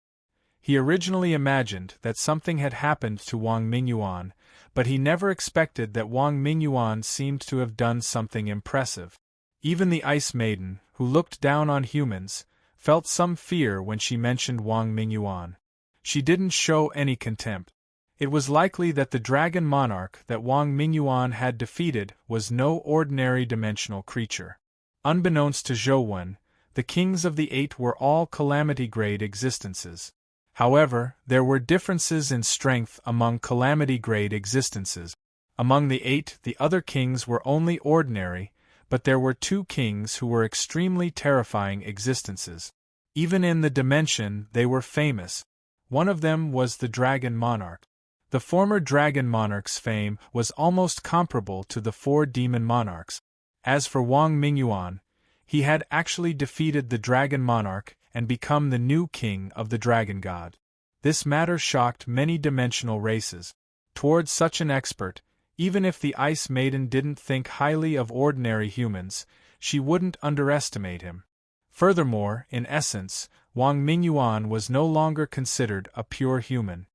A: He originally imagined that something had happened to Wang Mingyuan, but he never expected that Wang Mingyuan seemed to have done something impressive. Even the Ice Maiden, who looked down on humans, felt some fear when she mentioned Wang Mingyuan. She didn't show any contempt. It was likely that the Dragon Monarch that Wang Mingyuan had defeated was no ordinary dimensional creature. Unbeknownst to Zhou, the kings of the Eight were all calamity-grade existences. However, there were differences in strength among calamity-grade existences. Among the Eight, the other kings were only ordinary, but there were two kings who were extremely terrifying existences. Even in the dimension, they were famous. One of them was the Dragon Monarch. The former Dragon Monarch's fame was almost comparable to the four Demon Monarchs. As for Wang Mingyuan, he had actually defeated the Dragon Monarch and become the new king of the Dragon God. This matter shocked many dimensional races. Towards such an expert, even if the Ice Maiden didn't think highly of ordinary humans, she wouldn't underestimate him. Furthermore, in essence, Wang Mingyuan was no longer considered a pure human.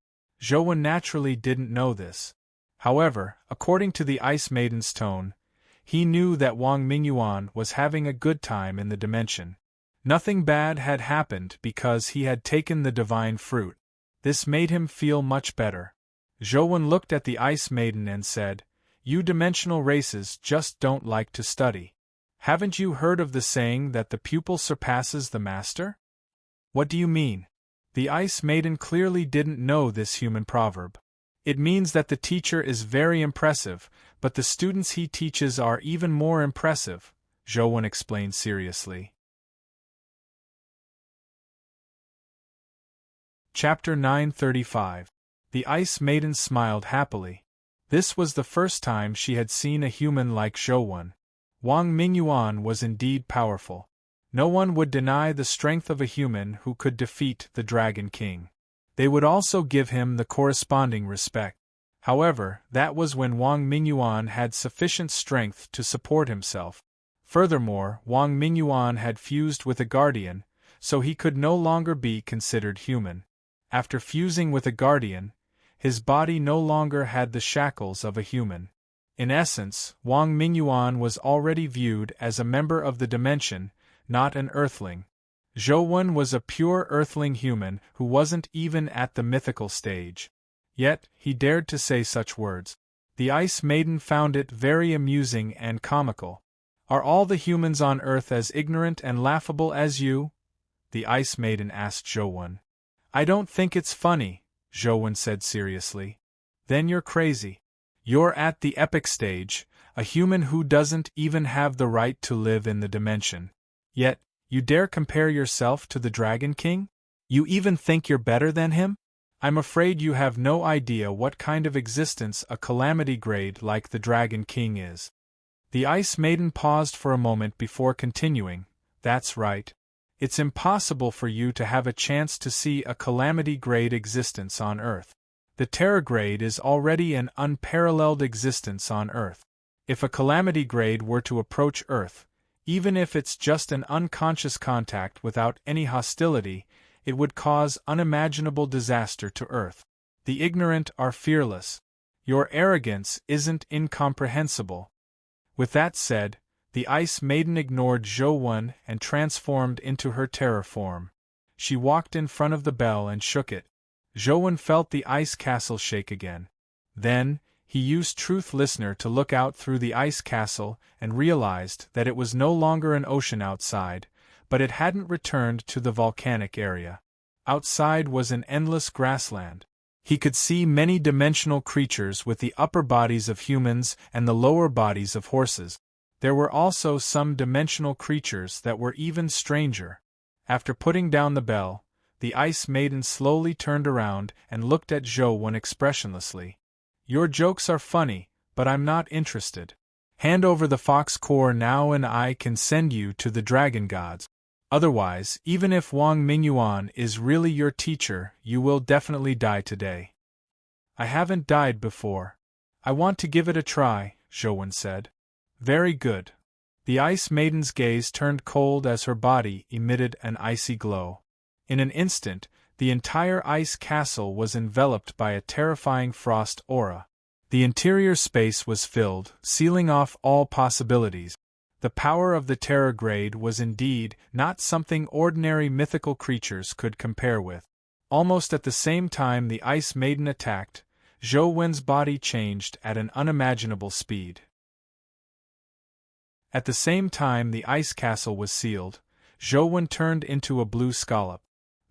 A: Zhou naturally didn't know this. However, according to the Ice Maiden's tone, he knew that Wang Mingyuan was having a good time in the dimension. Nothing bad had happened because he had taken the divine fruit. This made him feel much better. Zhou looked at the Ice Maiden and said, "You dimensional races just don't like to study. Haven't you heard of the saying that the pupil surpasses the master?" What do you mean? The Ice Maiden clearly didn't know this human proverb. It means that the teacher is very impressive, but the students he teaches are even more impressive, Zhou explained seriously. Chapter 935. The Ice Maiden smiled happily. This was the first time she had seen a human like Zhou. Wang Mingyuan was indeed powerful. No one would deny the strength of a human who could defeat the Dragon King. They would also give him the corresponding respect. However, that was when Wang Mingyuan had sufficient strength to support himself. Furthermore, Wang Mingyuan had fused with a guardian, so he could no longer be considered human. After fusing with a guardian, his body no longer had the shackles of a human. In essence, Wang Mingyuan was already viewed as a member of the dimension, not an earthling. Zhou Wen was a pure earthling human who wasn't even at the mythical stage. Yet, he dared to say such words. The Ice Maiden found it very amusing and comical. Are all the humans on Earth as ignorant and laughable as you? The Ice Maiden asked Zhou Wen. I don't think it's funny, Zhou Wen said seriously. Then you're crazy. You're at the epic stage, a human who doesn't even have the right to live in the dimension. Yet, you dare compare yourself to the Dragon King? You even think you're better than him? I'm afraid you have no idea what kind of existence a calamity grade like the Dragon King is. The Ice Maiden paused for a moment before continuing. That's right. It's impossible for you to have a chance to see a calamity grade existence on Earth. The Terra grade is already an unparalleled existence on Earth. If a calamity grade were to approach Earth, even if it's just an unconscious contact without any hostility, it would cause unimaginable disaster to Earth. The ignorant are fearless. Your arrogance isn't incomprehensible. With that said, the Ice Maiden ignored Zhou Wen and transformed into her terror form. She walked in front of the bell and shook it. Zhou Wen felt the ice castle shake again. Then, he used Truth Listener to look out through the ice castle and realized that it was no longer an ocean outside, but it hadn't returned to the volcanic area. Outside was an endless grassland. He could see many dimensional creatures with the upper bodies of humans and the lower bodies of horses. There were also some dimensional creatures that were even stranger. After putting down the bell, the Ice Maiden slowly turned around and looked at Zhou Wen expressionlessly. Your jokes are funny, but I'm not interested. Hand over the fox core now and I can send you to the dragon gods. Otherwise, even if Wang Mingyuan is really your teacher, you will definitely die today. I haven't died before. I want to give it a try, Zhou Wen said. Very good. The Ice Maiden's gaze turned cold as her body emitted an icy glow. In an instant, the entire ice castle was enveloped by a terrifying frost aura. The interior space was filled, sealing off all possibilities. The power of the Terra grade was indeed not something ordinary mythical creatures could compare with. Almost at the same time the Ice Maiden attacked, Zhou Wen's body changed at an unimaginable speed. At the same time the ice castle was sealed, Zhou Wen turned into a blue scallop.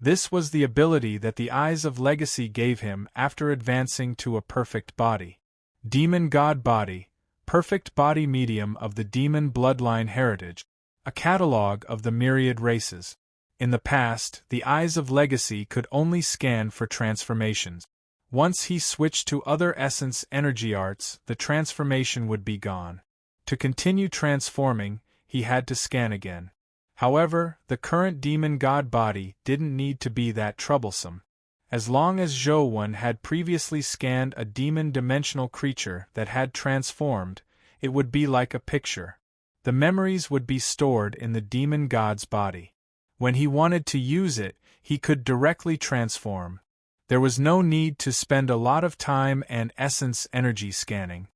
A: This was the ability that the Eyes of Legacy gave him after advancing to a perfect body. Demon God Body, perfect body medium of the demon bloodline heritage, a catalogue of the myriad races. In the past, the Eyes of Legacy could only scan for transformations. Once he switched to other essence energy arts, the transformation would be gone. To continue transforming, he had to scan again. However, the current demon god body didn't need to be that troublesome. As long as Zhou Wen had previously scanned a demon dimensional creature that had transformed, it would be like a picture. The memories would be stored in the demon god's body. When he wanted to use it, he could directly transform. There was no need to spend a lot of time and essence energy scanning.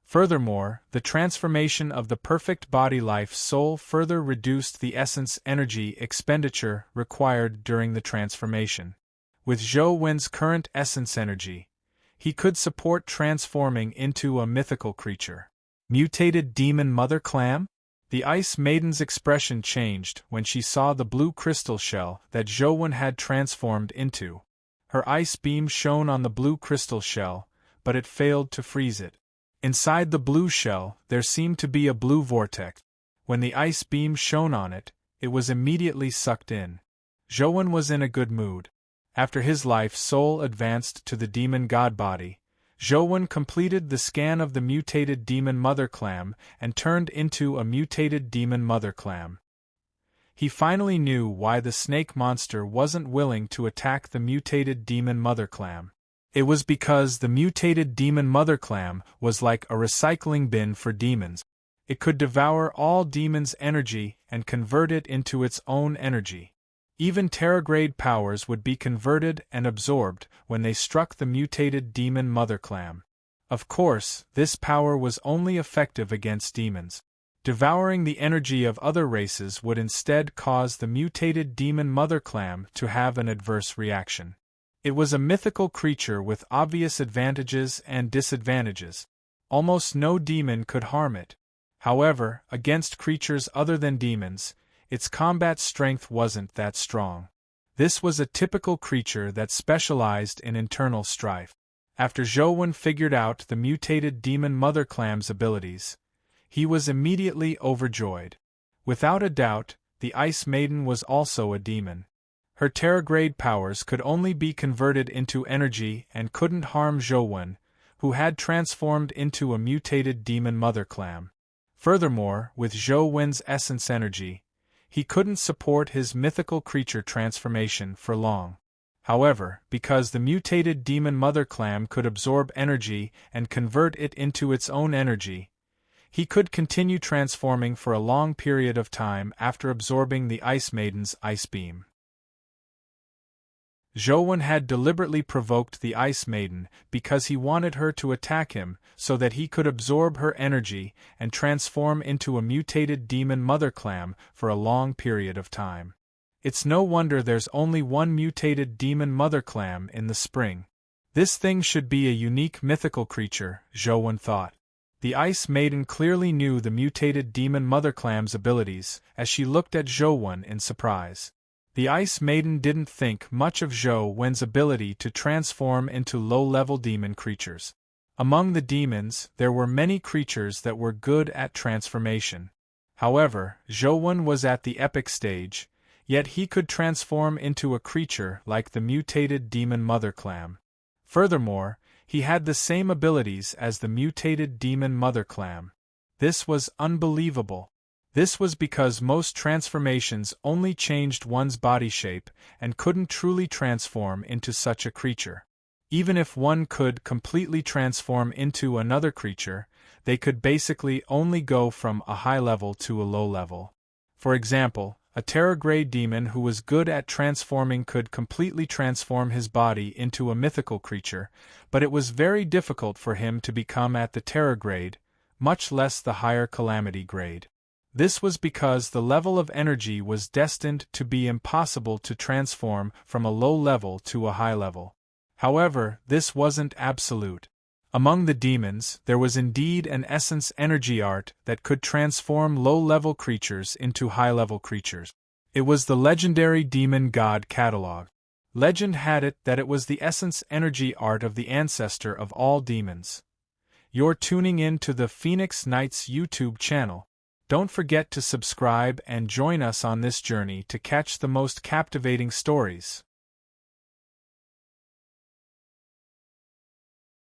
A: Furthermore, the transformation of the perfect body life soul further reduced the essence energy expenditure required during the transformation. With Zhou Wen's current essence energy, he could support transforming into a mythical creature. Mutated demon mother clam? The Ice Maiden's expression changed when she saw the blue crystal shell that Zhou Wen had transformed into. Her ice beam shone on the blue crystal shell, but it failed to freeze it. Inside the blue shell, there seemed to be a blue vortex. When the ice beam shone on it, it was immediately sucked in. Zhou Wen was in a good mood. After his life soul advanced to the demon god body, Zhou Wen completed the scan of the mutated demon mother clam and turned into a mutated demon mother clam. He finally knew why the snake monster wasn't willing to attack the mutated demon mother clam. It was because the mutated demon mother clam was like a recycling bin for demons. It could devour all demons' energy and convert it into its own energy. Even Terragrade powers would be converted and absorbed when they struck the mutated demon mother clam. Of course, this power was only effective against demons. Devouring the energy of other races would instead cause the mutated demon mother clam to have an adverse reaction. It was a mythical creature with obvious advantages and disadvantages. Almost no demon could harm it. However, against creatures other than demons, its combat strength wasn't that strong. This was a typical creature that specialized in internal strife. After Zhou figured out the mutated demon mother clam's abilities, he was immediately overjoyed. Without a doubt, the Ice Maiden was also a demon. Her Terragrade powers could only be converted into energy and couldn't harm Zhou, who had transformed into a mutated demon mother clam. Furthermore, with Zhou essence energy, he couldn't support his mythical creature transformation for long. However, because the mutated demon mother clam could absorb energy and convert it into its own energy, he could continue transforming for a long period of time after absorbing the Ice Maiden's ice beam. Zhou had deliberately provoked the Ice Maiden because he wanted her to attack him so that he could absorb her energy and transform into a mutated demon mother clam for a long period of time. It's no wonder there's only one mutated demon mother clam in the spring. This thing should be a unique mythical creature, Zhou thought. The Ice Maiden clearly knew the mutated demon mother clam's abilities as she looked at Zhou in surprise. The Ice Maiden didn't think much of Zhou ability to transform into low-level demon creatures. Among the demons, there were many creatures that were good at transformation. However, Zhou was at the epic stage, yet he could transform into a creature like the mutated demon mother clam. Furthermore, he had the same abilities as the mutated demon mother clam. This was unbelievable. This was because most transformations only changed one's body shape and couldn't truly transform into such a creature. Even if one could completely transform into another creature, they could basically only go from a high level to a low level. For example, a Terragrade demon who was good at transforming could completely transform his body into a mythical creature, but it was very difficult for him to become at the Terragrade, much less the higher Calamity grade. This was because the level of energy was destined to be impossible to transform from a low level to a high level. However, this wasn't absolute. Among the demons, there was indeed an essence energy art that could transform low-level creatures into high-level creatures. It was the legendary Demon God Catalog. Legend had it that it was the essence energy art of the ancestor of all demons. You're tuning in to the Phoenix Knights YouTube channel. Don't forget to subscribe and join us on this journey to catch the most captivating stories.